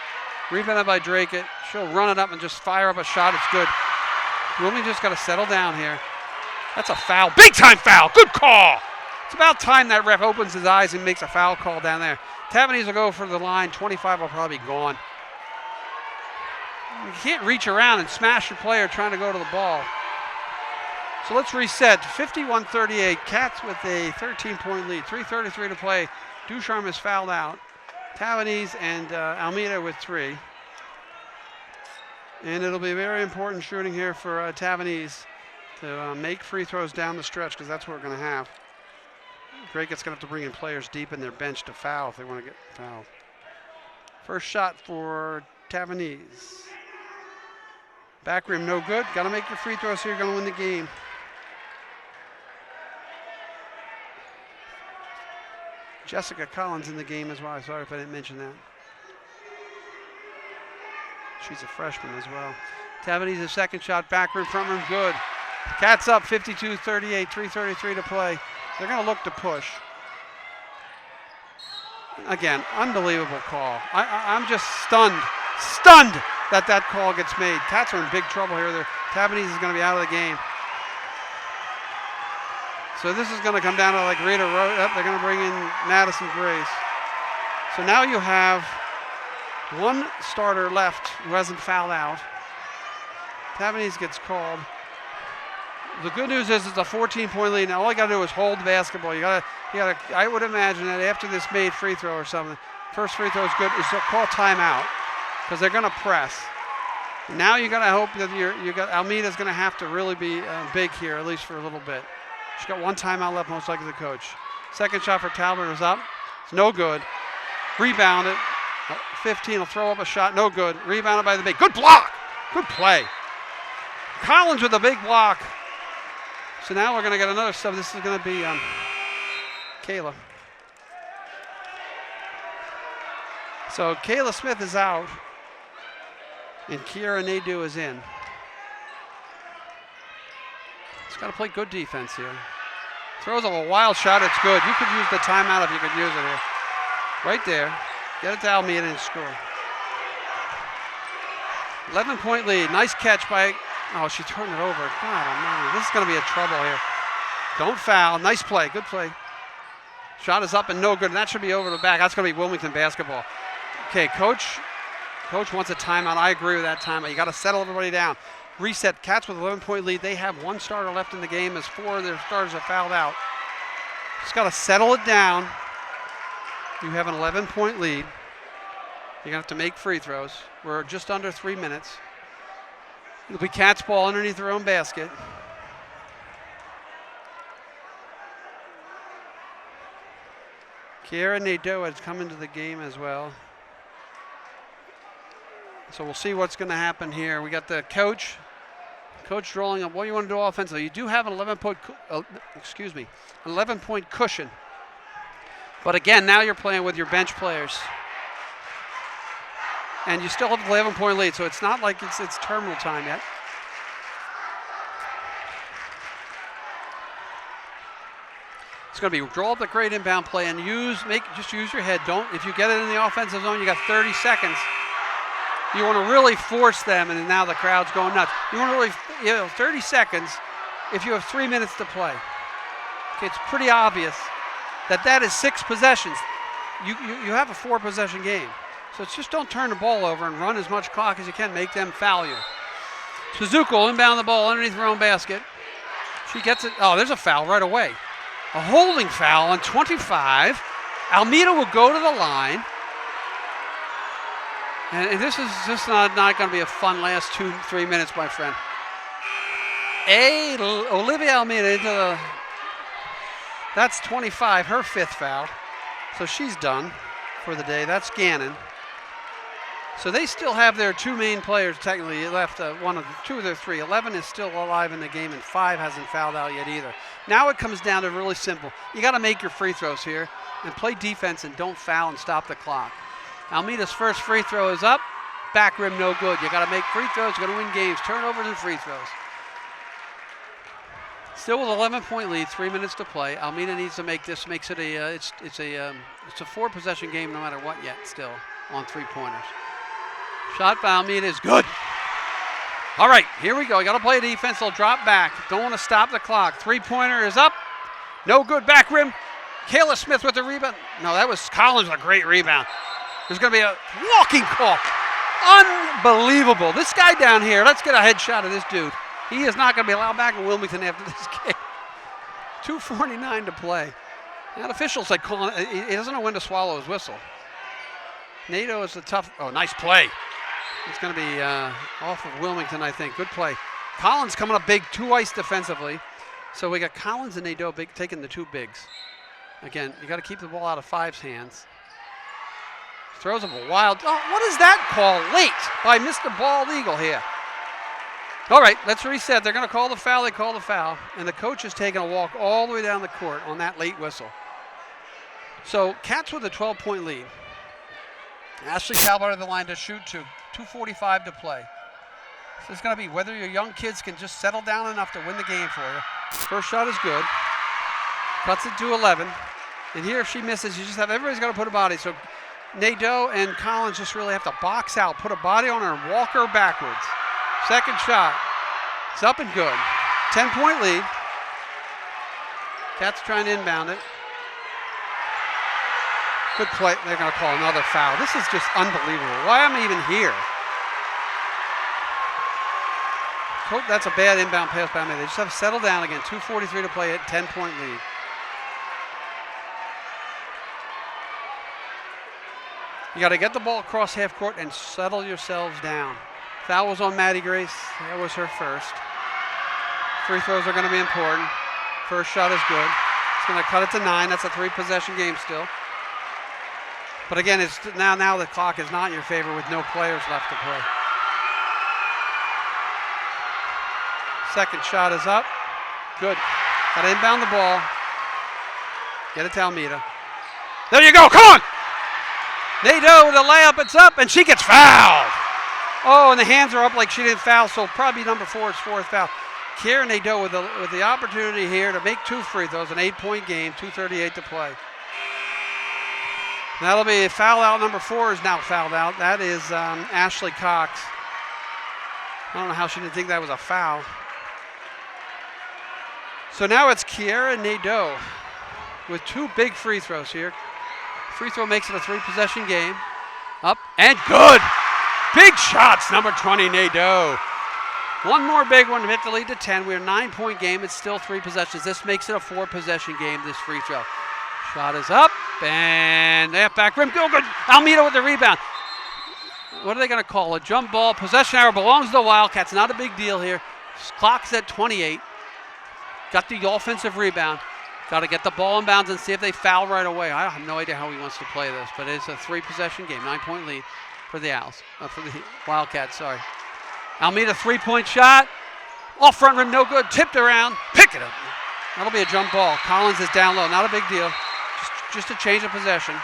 Rebounded by Dracut. She'll run it up and just fire up a shot. It's good. Wilmington just got to settle down here. That's a foul. Big time foul. Good call. It's about time that ref opens his eyes and makes a foul call down there. Tavanese will go for the line. 25 will probably be gone. You can't reach around and smash your player trying to go to the ball. So let's reset. 51-38. Cats with a 13-point lead. 3:33 to play. Ducharme is fouled out. Tavernese and Almeida with 3. And it'll be very important shooting here for Tavernese to make free throws down the stretch, because that's what we're going to have. Dracut's going to have to bring in players deep in their bench to foul if they want to get fouled. First shot for Tavernese. Back rim, no good. Got to make your free throws here. You're going to win the game. Jessica Collins in the game as well. Sorry if I didn't mention that. She's a freshman as well. Tavernese, a second shot, back rim, front rim, good. Cats up 52-38, 3:33 to play. They're going to look to push. Again, unbelievable call. I'm just stunned that that call gets made. Cats are in big trouble here. Tavernese is going to be out of the game. So this is going to come down to like Rita Rose. They're going to bring in Madison Grace. So now you have one starter left who hasn't fouled out. Tavernese gets called. The good news is it's a 14-point lead. Now all you got to do is hold the basketball. You got to. I would imagine that after this made free throw or something, first free throw is good. Is to call timeout because they're going to press. Now you got to hope that Almeida's going to have to really be big here, at least for a little bit. She's got one timeout left, most likely the coach. Second shot for Talbot is up. It's no good. Rebounded. 15 will throw up a shot. No good. Rebounded by the big. Good block. Good play. Collins with a big block. So now we're going to get another sub. This is going to be Kayla. So Kayla Smith is out. And Kiera Nadeau is in. He's got to play good defense here. Throws up a wild shot. It's good. You could use the timeout if you could use it here. Right there. Get it to Almeida and score. 11-point lead. Nice catch by... Oh, she turned it over. God almighty. This is going to be a trouble here. Don't foul. Nice play. Good play. Shot is up and no good. And that should be over the back. That's going to be Wilmington basketball. Okay, Coach wants a timeout. I agree with that timeout. You got to settle everybody down. Reset. Cats with 11-point lead. They have one starter left in the game as 4 of their starters are fouled out. Just got to settle it down. You have an 11-point lead. You're going to have to make free throws. We're just under 3 minutes. It'll be Cats ball underneath their own basket. Kiera Nadeau has come into the game as well. So we'll see what's going to happen here. We got the coach drawing up what you want to do offensively. You do have an 11-point cushion. But again, now you're playing with your bench players. And you still have an 11-point lead, so it's not like it's terminal time yet. It's going to be draw up the great inbound play and just use your head. If you get it in the offensive zone, you got 30 seconds. You want to really force them, and now the crowd's going nuts. You want to really, 30 seconds if you have 3 minutes to play. Okay, it's pretty obvious that is 6 possessions. You have a 4-possession game. So it's just don't turn the ball over and run as much clock as you can. Make them foul you. Suzuki will inbound the ball underneath her own basket. She gets it. Oh, there's a foul right away. A holding foul on 25. Almeida will go to the line. And this is just not going to be a fun last 2-3 minutes, my friend. Olivia Almeida into the... That's 25, her 5th foul. So she's done for the day. That's Gannon. So they still have their 2 main players technically left. 2 of their 3. 11 is still alive in the game, and 5 hasn't fouled out yet either. Now it comes down to really simple. You got to make your free throws here and play defense and don't foul and stop the clock. Almeida's first free throw is up. Back rim, no good. You got to make free throws. You're going to win games. Turnovers and free throws. Still with 11-point lead, 3 minutes to play. Almeida needs to make this. Makes it it's a 4-possession game no matter what yet. Still on 3-pointers. Shot by Almeida is good. All right, here we go. You got to play defense. They'll drop back. Don't want to stop the clock. 3-pointer is up. No good. Back rim. Kayla Smith with the rebound. No, that was Collins with a great rebound. There's going to be a walking call. Unbelievable. This guy down here, let's get a headshot of this dude. He is not going to be allowed back in Wilmington after this game. 2:49 to play. That official said he doesn't know when to swallow his whistle. Nadeau is a tough, nice play. It's going to be off of Wilmington, I think. Good play. Collins coming up big, 2 ice defensively. So we got Collins and Nadeau taking the 2 bigs. Again, you got to keep the ball out of 5's hands. Throws him a wild, what is that call? Late by Mr. Bald Eagle here. All right, let's reset. They're going to call the foul. They call the foul. And the coach is taking a walk all the way down the court on that late whistle. So Cats with a 12-point lead. Ashley Talbot at the line to shoot 2:45 to play. So it's going to be whether your young kids can just settle down enough to win the game for you. First shot is good. Cuts it to 11. And here if she misses, everybody's got to put a body. So Nadeau and Collins just really have to box out, put a body on her and walk her backwards. Second shot. It's up and good. 10-point lead. Cats trying to inbound it. Good play. They're going to call another foul. This is just unbelievable. Why am I even here? That's a bad inbound pass by me. They just have to settle down again. 2:43 to play at 10-point lead. You got to get the ball across half court and settle yourselves down. Foul was on Maddie Grace. That was her first. Free throws are going to be important. First shot is good. It's going to cut it to 9. That's a 3-possession game still. But again, it's now the clock is not in your favor with no players left to play. Second shot is up. Good. Got to inbound the ball. Get it to Almeida. There you go. Come on. Nadeau with a layup. It's up, and she gets fouled. Oh, and the hands are up like she didn't foul, so probably number 4 is 4th foul. Kieran Nadeau with the opportunity here to make 2 free throws, an 8-point game, 2:38 to play. That'll be a foul out. Number 4 is now fouled out. That is Ashley Cox. I don't know how she didn't think that was a foul. So now it's Kiera Nadeau with 2 big free throws here. Free throw makes it a 3-possession game. Up and good. Big shots, number 20, Nadeau. One more big one to hit the lead to 10. We're a 9-point game. It's still 3 possessions. This makes it a 4-possession game, this free throw. Shot is up, and back rim, go good. Almeida with the rebound. What are they going to call? A jump ball. Possession arrow belongs to the Wildcats. Not a big deal here. Clock's at 28. Got the offensive rebound. Got to get the ball in bounds and see if they foul right away. I have no idea how he wants to play this, but it's a 3-possession game. 9-point lead for the for the Wildcats, sorry. Almeida 3-point shot. Off front rim, no good. Tipped around. Pick it up. That'll be a jump ball. Collins is down low. Not a big deal. Just a change of possession.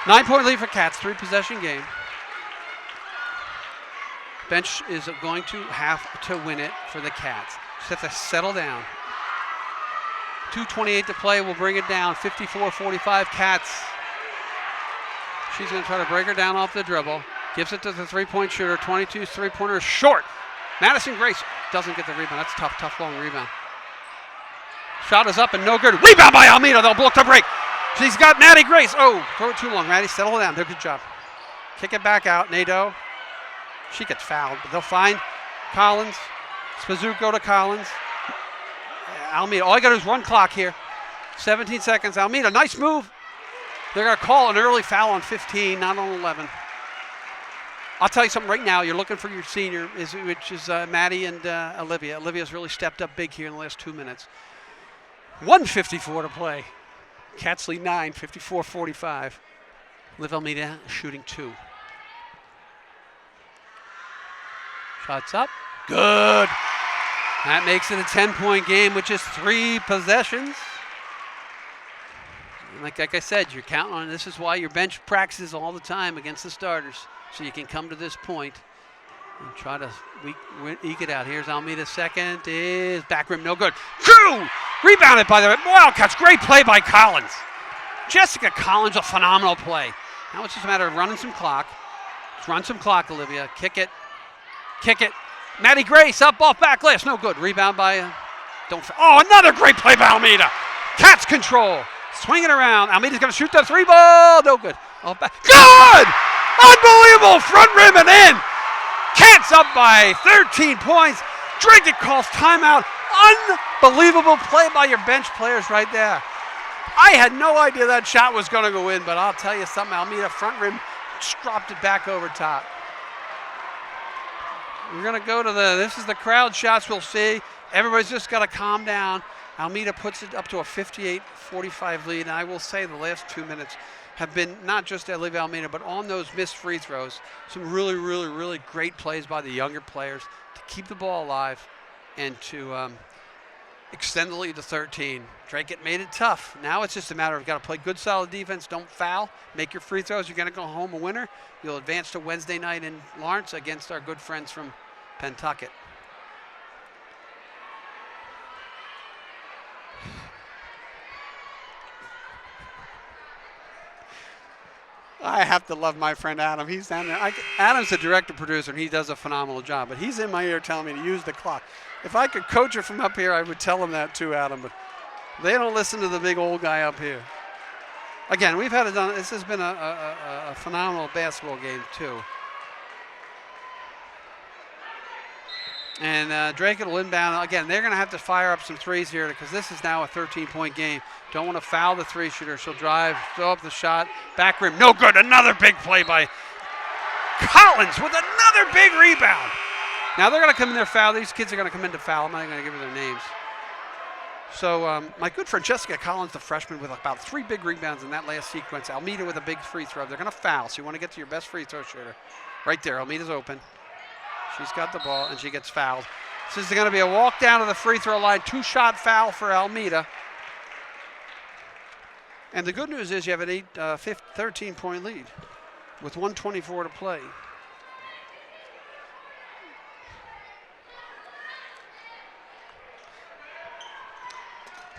9-point lead for Cats. 3-possession game. Bench is going to have to win it for the Cats. Just have to settle down. 2:28 to play. We'll bring it down. 54-45 Cats. She's going to try to break her down off the dribble. Gives it to the 3-point shooter. 22 3-pointer is short. Madison Grace doesn't get the rebound. That's tough long rebound. Shot is up and no good. Rebound by Almeida. They'll block the break. She's got Maddie Grace. Oh, throw it too long. Maddie, settle down. Good job. Kick it back out. Nadeau. She gets fouled, but they'll find Collins. Spazuko to Collins. Almeida. All you got to do is run clock here. 17 seconds. Almeida, nice move. They're going to call an early foul on 15, not on 11. I'll tell you something right now. You're looking for your senior, which is Maddie and Olivia. Olivia's really stepped up big here in the last 2 minutes. 1:54 to play. Cats lead 9, 54-45. Liv Almeida shooting 2. Shots up. Good. That makes it a 10-point game, which is 3 possessions. Like I said, you're counting on it. This is why your bench practices all the time against the starters, so you can come to this point and try to eke it out. Here's Almeida. Second is back rim, no good. True! Rebounded by the Wildcats. Great play by Collins. Jessica Collins, a phenomenal play. Now it's just a matter of running some clock. Let's run some clock, Olivia. Kick it. Maddie Grace up off back glass. No good. Rebound by another great play by Almeida. Cats control. Swing it around. Almeida's going to shoot the 3 ball. No good. Off back. Good! Unbelievable, front rim and in. Cats up by 13 points. Dracut calls timeout. Unbelievable play by your bench players right there. I had no idea that shot was going to go in, but I'll tell you something, Almeida front rim just dropped it back over top. We're going to go to this is the crowd shots we'll see. Everybody's just got to calm down. Almeida puts it up to a 58-45 lead, and I will say the last 2 minutes have been not just at Leave Almeida, but on those missed free throws, some really, really, really great plays by the younger players to keep the ball alive and to extend the lead to 13. Dracut made it tough. Now it's just a matter of got to play good, solid defense, don't foul, make your free throws. You're going to go home a winner. You'll advance to Wednesday night in Lawrence against our good friends from Pentucket. I have to love my friend Adam. He's down there. Adam's the director producer, and he does a phenomenal job. But he's in my ear telling me to use the clock. If I could coach it from up here, I would tell him that too, Adam. But they don't listen to the big old guy up here. Again, we've had it done. This has been a phenomenal basketball game too. And Dracut will inbound. Again, they're going to have to fire up some threes here because this is now a 13-point game. Don't want to foul the three shooter. She'll drive, throw up the shot. Back rim, no good. Another big play by Collins with another big rebound. Now they're going to come in there foul. These kids are going to come in to foul. I'm not going to give you their names. So my good friend Jessica Collins, the freshman, with about 3 big rebounds in that last sequence. Almeida with a big free throw. They're going to foul, so you want to get to your best free throw shooter. Right there, Almeida's open. She's got the ball, and she gets fouled. This is going to be a walk down to the free throw line. 2-shot foul for Almeida. And the good news is you have an 13-point lead with 1:24 to play.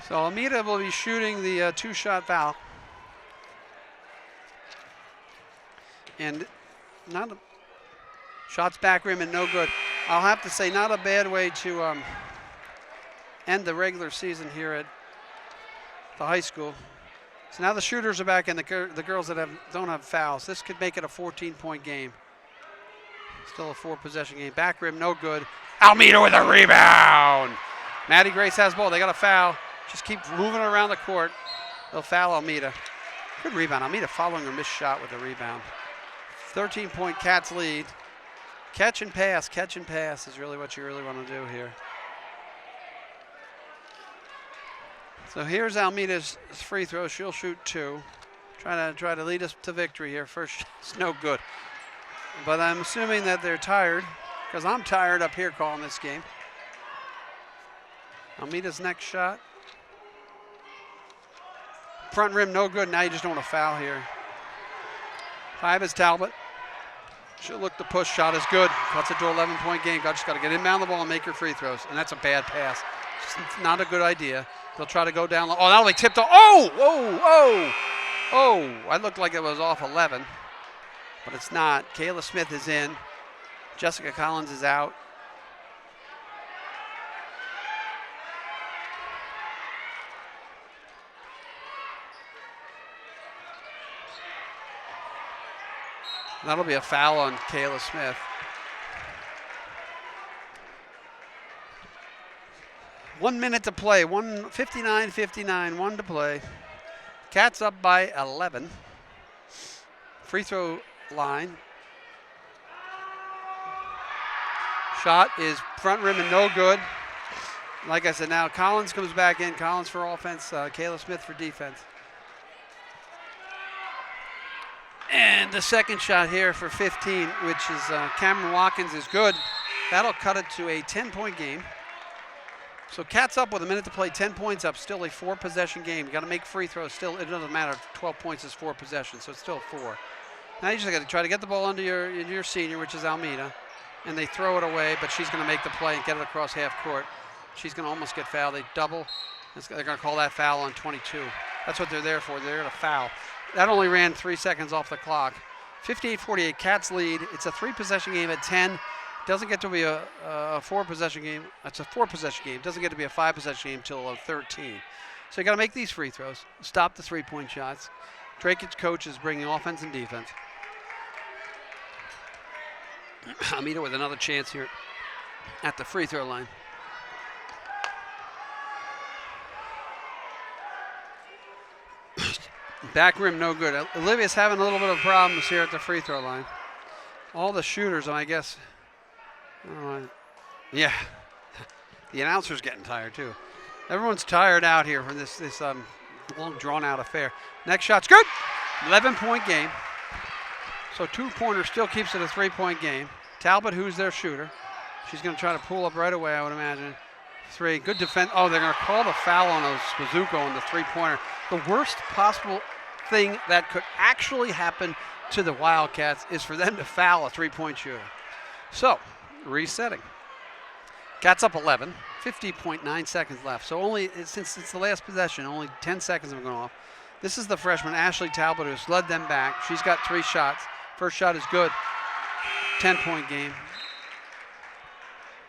So Almeida will be shooting the 2-shot foul. And not a shots back rim and no good. I'll have to say not a bad way to end the regular season here at the high school. So now the shooters are back and the girls that don't have fouls. This could make it a 14-point game. Still a 4-possession game. Back rim, no good. Almeida with a rebound. Maddie Grace has the ball. They got a foul. Just keep moving around the court. They'll foul Almeida. Good rebound. Almeida following her missed shot with the rebound. 13-point Cats lead. Catch and pass is really what you really want to do here. So here's Almeida's free throw. She'll shoot 2. Try to lead us to victory here. First shot's no good. But I'm assuming that they're tired because I'm tired up here calling this game. Almeida's next shot. Front rim no good. Now you just don't want to foul here. 5 is Talbot. She'll look the push. Shot is good. Cuts it to an 11-point game. Just got to get inbound the ball and make your free throws. And that's a bad pass. It's not a good idea. They'll try to go down. Oh, that'll be tipped off. Oh, I looked like it was off 11. But it's not. Kayla Smith is in. Jessica Collins is out. That'll be a foul on Kayla Smith. 1 minute to play. 59-59, 1 to play. Cats up by 11. Free throw line. Shot is front rim and no good. Like I said, now Collins comes back in. Collins for offense, Kayla Smith for defense. And the second shot here for 15, which is Cameron Watkins, is good. That'll cut it to a 10-point game. So Cats up with a minute to play, 10 points up, still a 4-possession game. You got to make free throws. Still, it doesn't matter. 12 points is 4 possessions, so it's still 4. Now you just got to try to get the ball under your senior, which is Almeida, and they throw it away, but she's going to make the play and get it across half court. She's going to almost get fouled. They double. They're going to call that foul on 22. That's what they're there for. They're going to foul. That only ran 3 seconds off the clock. 58-48, Cats lead. It's a 3-possession game at 10. Doesn't get to be a 4-possession game. It's a 4-possession game. Doesn't get to be a 5-possession game until 13. So you got to make these free throws. Stop the 3-point shots. Dracut's coach is bringing offense and defense. Almeida with another chance here at the free throw line. Back rim, no good. Olivia's having a little bit of problems here at the free throw line. All the shooters, I guess. Yeah, the announcer's getting tired too. Everyone's tired out here from this long drawn-out affair. Next shot's good. 11-point game. So 2-pointer still keeps it a 3-point game. Talbot, who's their shooter. She's going to try to pull up right away, I would imagine. 3, good defense. Oh, they're going to call the foul on those Spazuko on the 3-pointer. The worst possible thing that could actually happen to the Wildcats is for them to foul a 3-point shooter. So, resetting. Cats up 11, 50.9 seconds left. So only, since it's the last possession, only 10 seconds have gone off. This is the freshman, Ashley Talbot, who's led them back. She's got 3 shots. First shot is good. 10-point game.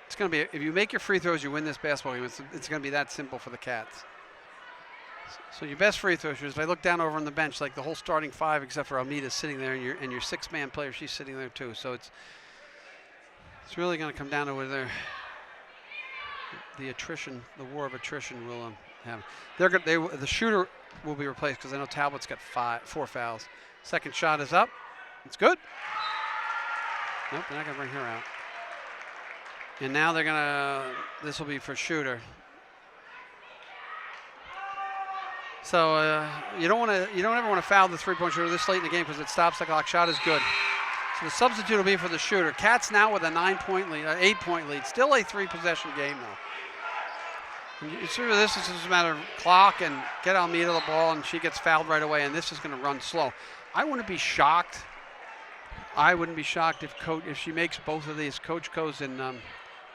It's going to be, if you make your free throws, you win this basketball game. It's going to be that simple for the Cats. So your best free throw shooters, if I look down over on the bench, like the whole starting 5 except for Almeida sitting there, and your 6-man player, she's sitting there too. So it's really going to come down to whether the attrition, the war of attrition will have. The shooter will be replaced because I know Talbot's got 4 fouls. Second shot is up. It's good. Nope, they're not going to bring her out. And now they're going to, this will be for shooter. So you don't ever want to foul the 3-point shooter this late in the game because it stops the clock. Shot is good. So the substitute will be for the shooter. Cats now with a 9-point lead, 8-point lead. Still a 3-possession game though. It's sort of this is just a matter of clock and get Almeida the ball, and she gets fouled right away, and this is going to run slow. I wouldn't be shocked. If she makes both of these. Coach goes and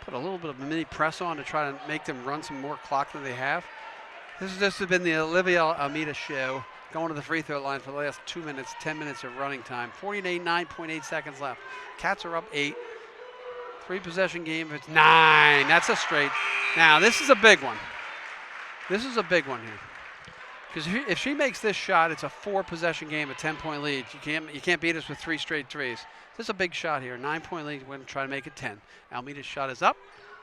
put a little bit of a mini press on to try to make them run some more clock than they have. This has been the Olivia Almeida show, going to the free throw line for the last 2 minutes, 10 minutes of running time. 9.8 seconds left. Cats are up 8. 3-possession game. It's 9. That's a straight. Now this is a big one. This is a big one here. Because if she makes this shot, it's a 4-possession game, a 10-point lead. You can't beat us with 3 straight threes. This is a big shot here. 9-point lead. We're going to try to make it 10. Almeida's shot is up.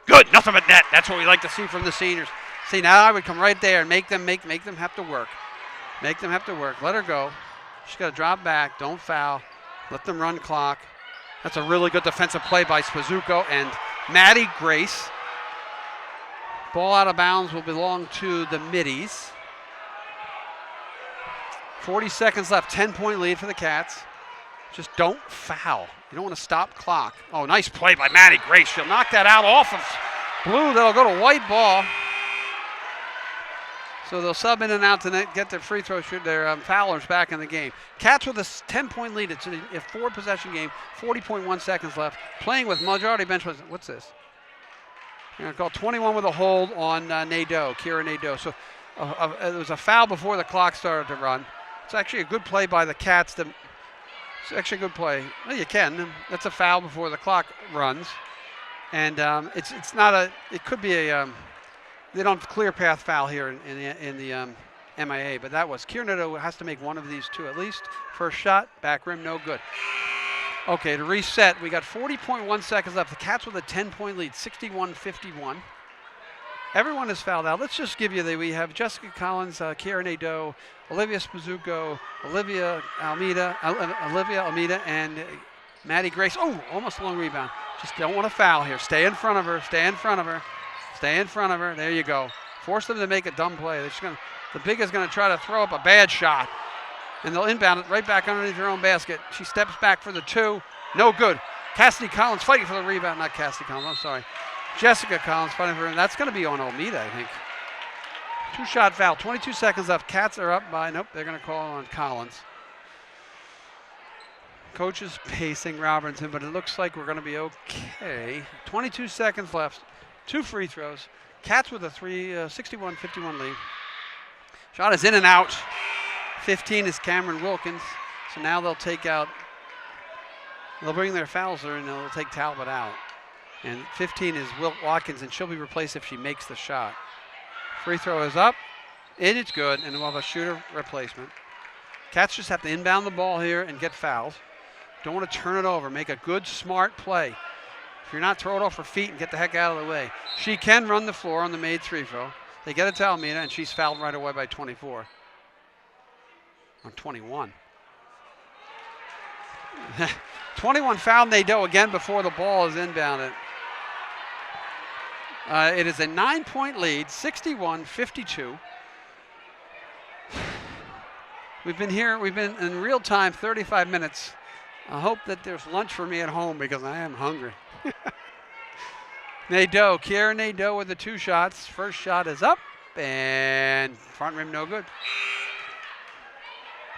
Good. Nothing but net. That's what we like to see from the seniors. See, now I would come right there and make them have to work. Make them have to work. Let her go. She's got to drop back. Don't foul. Let them run clock. That's a really good defensive play by Spazuko and Maddie Grace. Ball out of bounds will belong to the Middies. 40 seconds left. 10-point lead for the Cats. Just don't foul. You don't want to stop clock. Oh, nice play by Maddie Grace. She'll knock that out off of blue. That'll go to white ball. So they'll sub in and out to get their free throw shoot, their foulers back in the game. Cats with a 10-point lead. It's a 4-possession game, 40.1 seconds left. Playing with majority bench. What's this? They're going to call 21 with a hold on Nadeau, Kira Nadeau. So it was a foul before the clock started to run. It's actually a good play by the Cats. It's actually a good play. Well, you can. That's a foul before the clock runs. And it's not a, it could be a, they don't have clear path foul here in the MIAA, but that was. Kira Nadeau has to make one of these two at least. First shot, back rim, no good. Okay, to reset, we got 40.1 seconds left. The Cats with a 10-point lead, 61-51. Everyone is fouled out. Let's just give you we have Jessica Collins, Kira Nadeau, Olivia Spazuko, Olivia Almeida, and Maddie Grace. Oh, almost a long rebound. Just don't want to foul here. Stay in front of her. Stay in front of her. Stay in front of her. There you go. Force them to make a dumb play. The big is going to try to throw up a bad shot, and they'll inbound it right back underneath their own basket. She steps back for the 2. No good. Cassidy Collins fighting for the rebound. Not Cassidy Collins. I'm sorry. Jessica Collins fighting for him. That's going to be on Almeida, I think. 2-shot foul. 22 seconds left. Cats are up by, nope, they're going to call on Collins. Coach is pacing Robinson, but it looks like we're going to be okay. 22 seconds left. 2 free throws. Cats with a 61-51 lead. Shot is in and out. 15 is Cameron Wilkins. So now they'll bring their fouls in and they'll take Talbot out. And 15 is Wilt Watkins, and she'll be replaced if she makes the shot. Free throw is up. It is good, and we'll have a shooter replacement. Cats just have to inbound the ball here and get fouled. Don't want to turn it over. Make a good, smart play. If you're not, throw it off her feet and get the heck out of the way. She can run the floor on the made free throw. They get it to Almeida, and she's fouled right away by 24. Or 21. 21 fouled Nadeau again before the ball is inbounded. It is a 9-point lead, 61-52. We've been in real time 35 minutes. I hope that there's lunch for me at home because I am hungry. Nadeau, Kiara Nadeau with the 2 shots. First shot is up and front rim no good.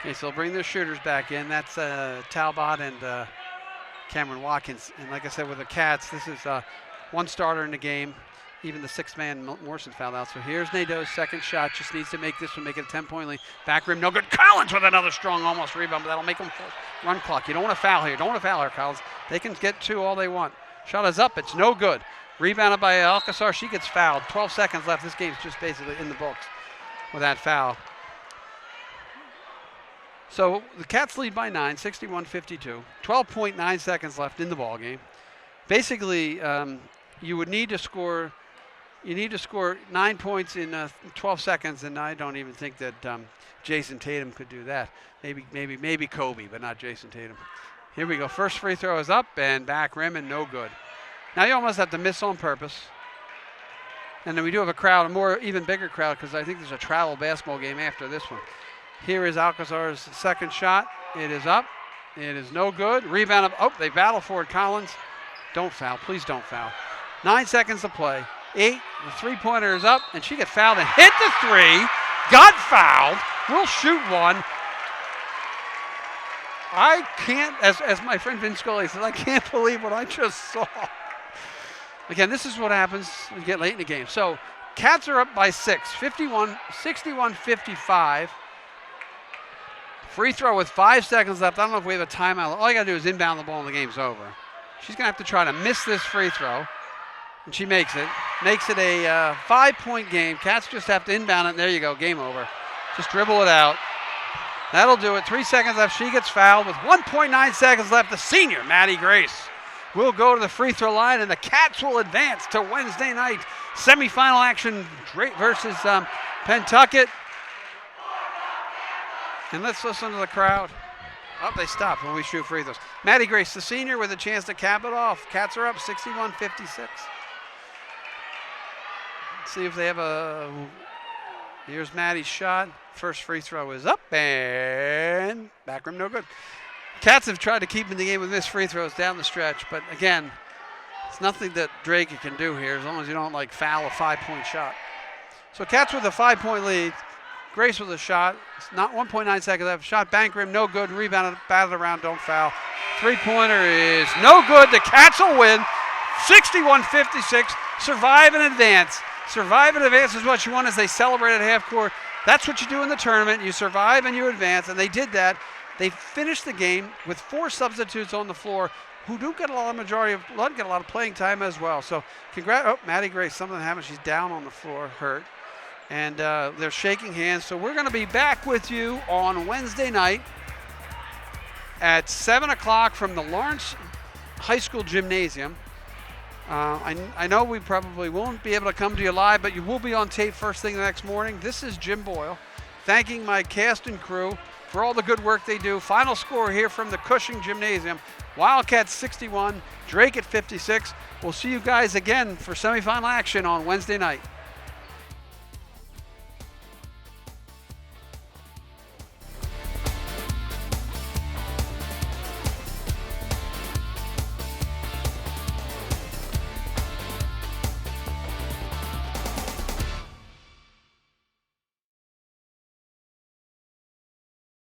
Okay, so they'll bring their shooters back in. That's Talbot and Cameron Watkins. And like I said, with the Cats, this is one starter in the game. Even the 6th man, Morrison, fouled out. So here's Nadeau's second shot. Just needs to make this one, make it a 10-point lead. Back rim, no good. Collins with another strong almost rebound, but that'll make them run clock. You don't want to foul here. Don't want to foul her, Collins. They can get 2 all they want. Shot is up. It's no good. Rebounded by Alcazar. She gets fouled. 12 seconds left. This game's just basically in the books with that foul. So the Cats lead by 9, 61-52. 12.9 seconds left in the ball game. Basically, you would need to score. You need to score 9 points in 12 seconds, and I don't even think that Jason Tatum could do that. Maybe Kobe, but not Jason Tatum. Here we go. First free throw is up and back rim and no good. Now you almost have to miss on purpose. And then we do have a crowd, even bigger crowd, because I think there's a travel basketball game after this one. Here is Alcazar's second shot. It is up. It is no good. Rebound up. Oh, they battle for it. Collins, don't foul. Please don't foul. 9 seconds to play. 8. The three-pointer is up, and she gets fouled and hit the 3. Got fouled. Will shoot one. I can't, as my friend Vince Scully says, I can't believe what I just saw. Again, this is what happens when you get late in the game. So, Cats are up by 6, 61-55. Free throw with 5 seconds left. I don't know if we have a timeout. All you got to do is inbound the ball and the game's over. She's going to have to try to miss this free throw. And she makes it. Makes it a 5-point game. Cats just have to inbound it. And there you go. Game over. Just dribble it out. That'll do it. 3 seconds left. She gets fouled with 1.9 seconds left. The senior, Maddie Grace, will go to the free throw line, and the Cats will advance to Wednesday night semifinal action versus Pentucket. And let's listen to the crowd. Oh, they stopped when we shoot free throws. Maddie Grace, the senior, with a chance to cap it off. Cats are up 61-56. Let's see if they have a... Here's Maddie's shot. First free throw is up, and back rim no good. Cats have tried to keep in the game with missed free throws down the stretch, but again, it's nothing that Dracut can do here as long as you don't foul a 5-point shot. So Cats with a 5-point lead. Grace with a shot. It's not 1.9 seconds left. Shot bank rim, no good. Rebounded, batted around, don't foul. Three-pointer is no good. The Cats will win 61-56. Survive and advance. Survive and advance is what you want as they celebrate at half court. That's what you do in the tournament. You survive and you advance, and they did that. They finished the game with 4 substitutes on the floor who do get a lot of playing time as well. So Maddie Grace, something happened. She's down on the floor, hurt. And they're shaking hands. So we're going to be back with you on Wednesday night at 7 o'clock from the Lawrence High School Gymnasium. I know we probably won't be able to come to you live, but you will be on tape first thing the next morning. This is Jim Boyle, thanking my cast and crew for all the good work they do. Final score here from the Cushing Gymnasium. Wildcats 61, Dracut 56. We'll see you guys again for semifinal action on Wednesday night.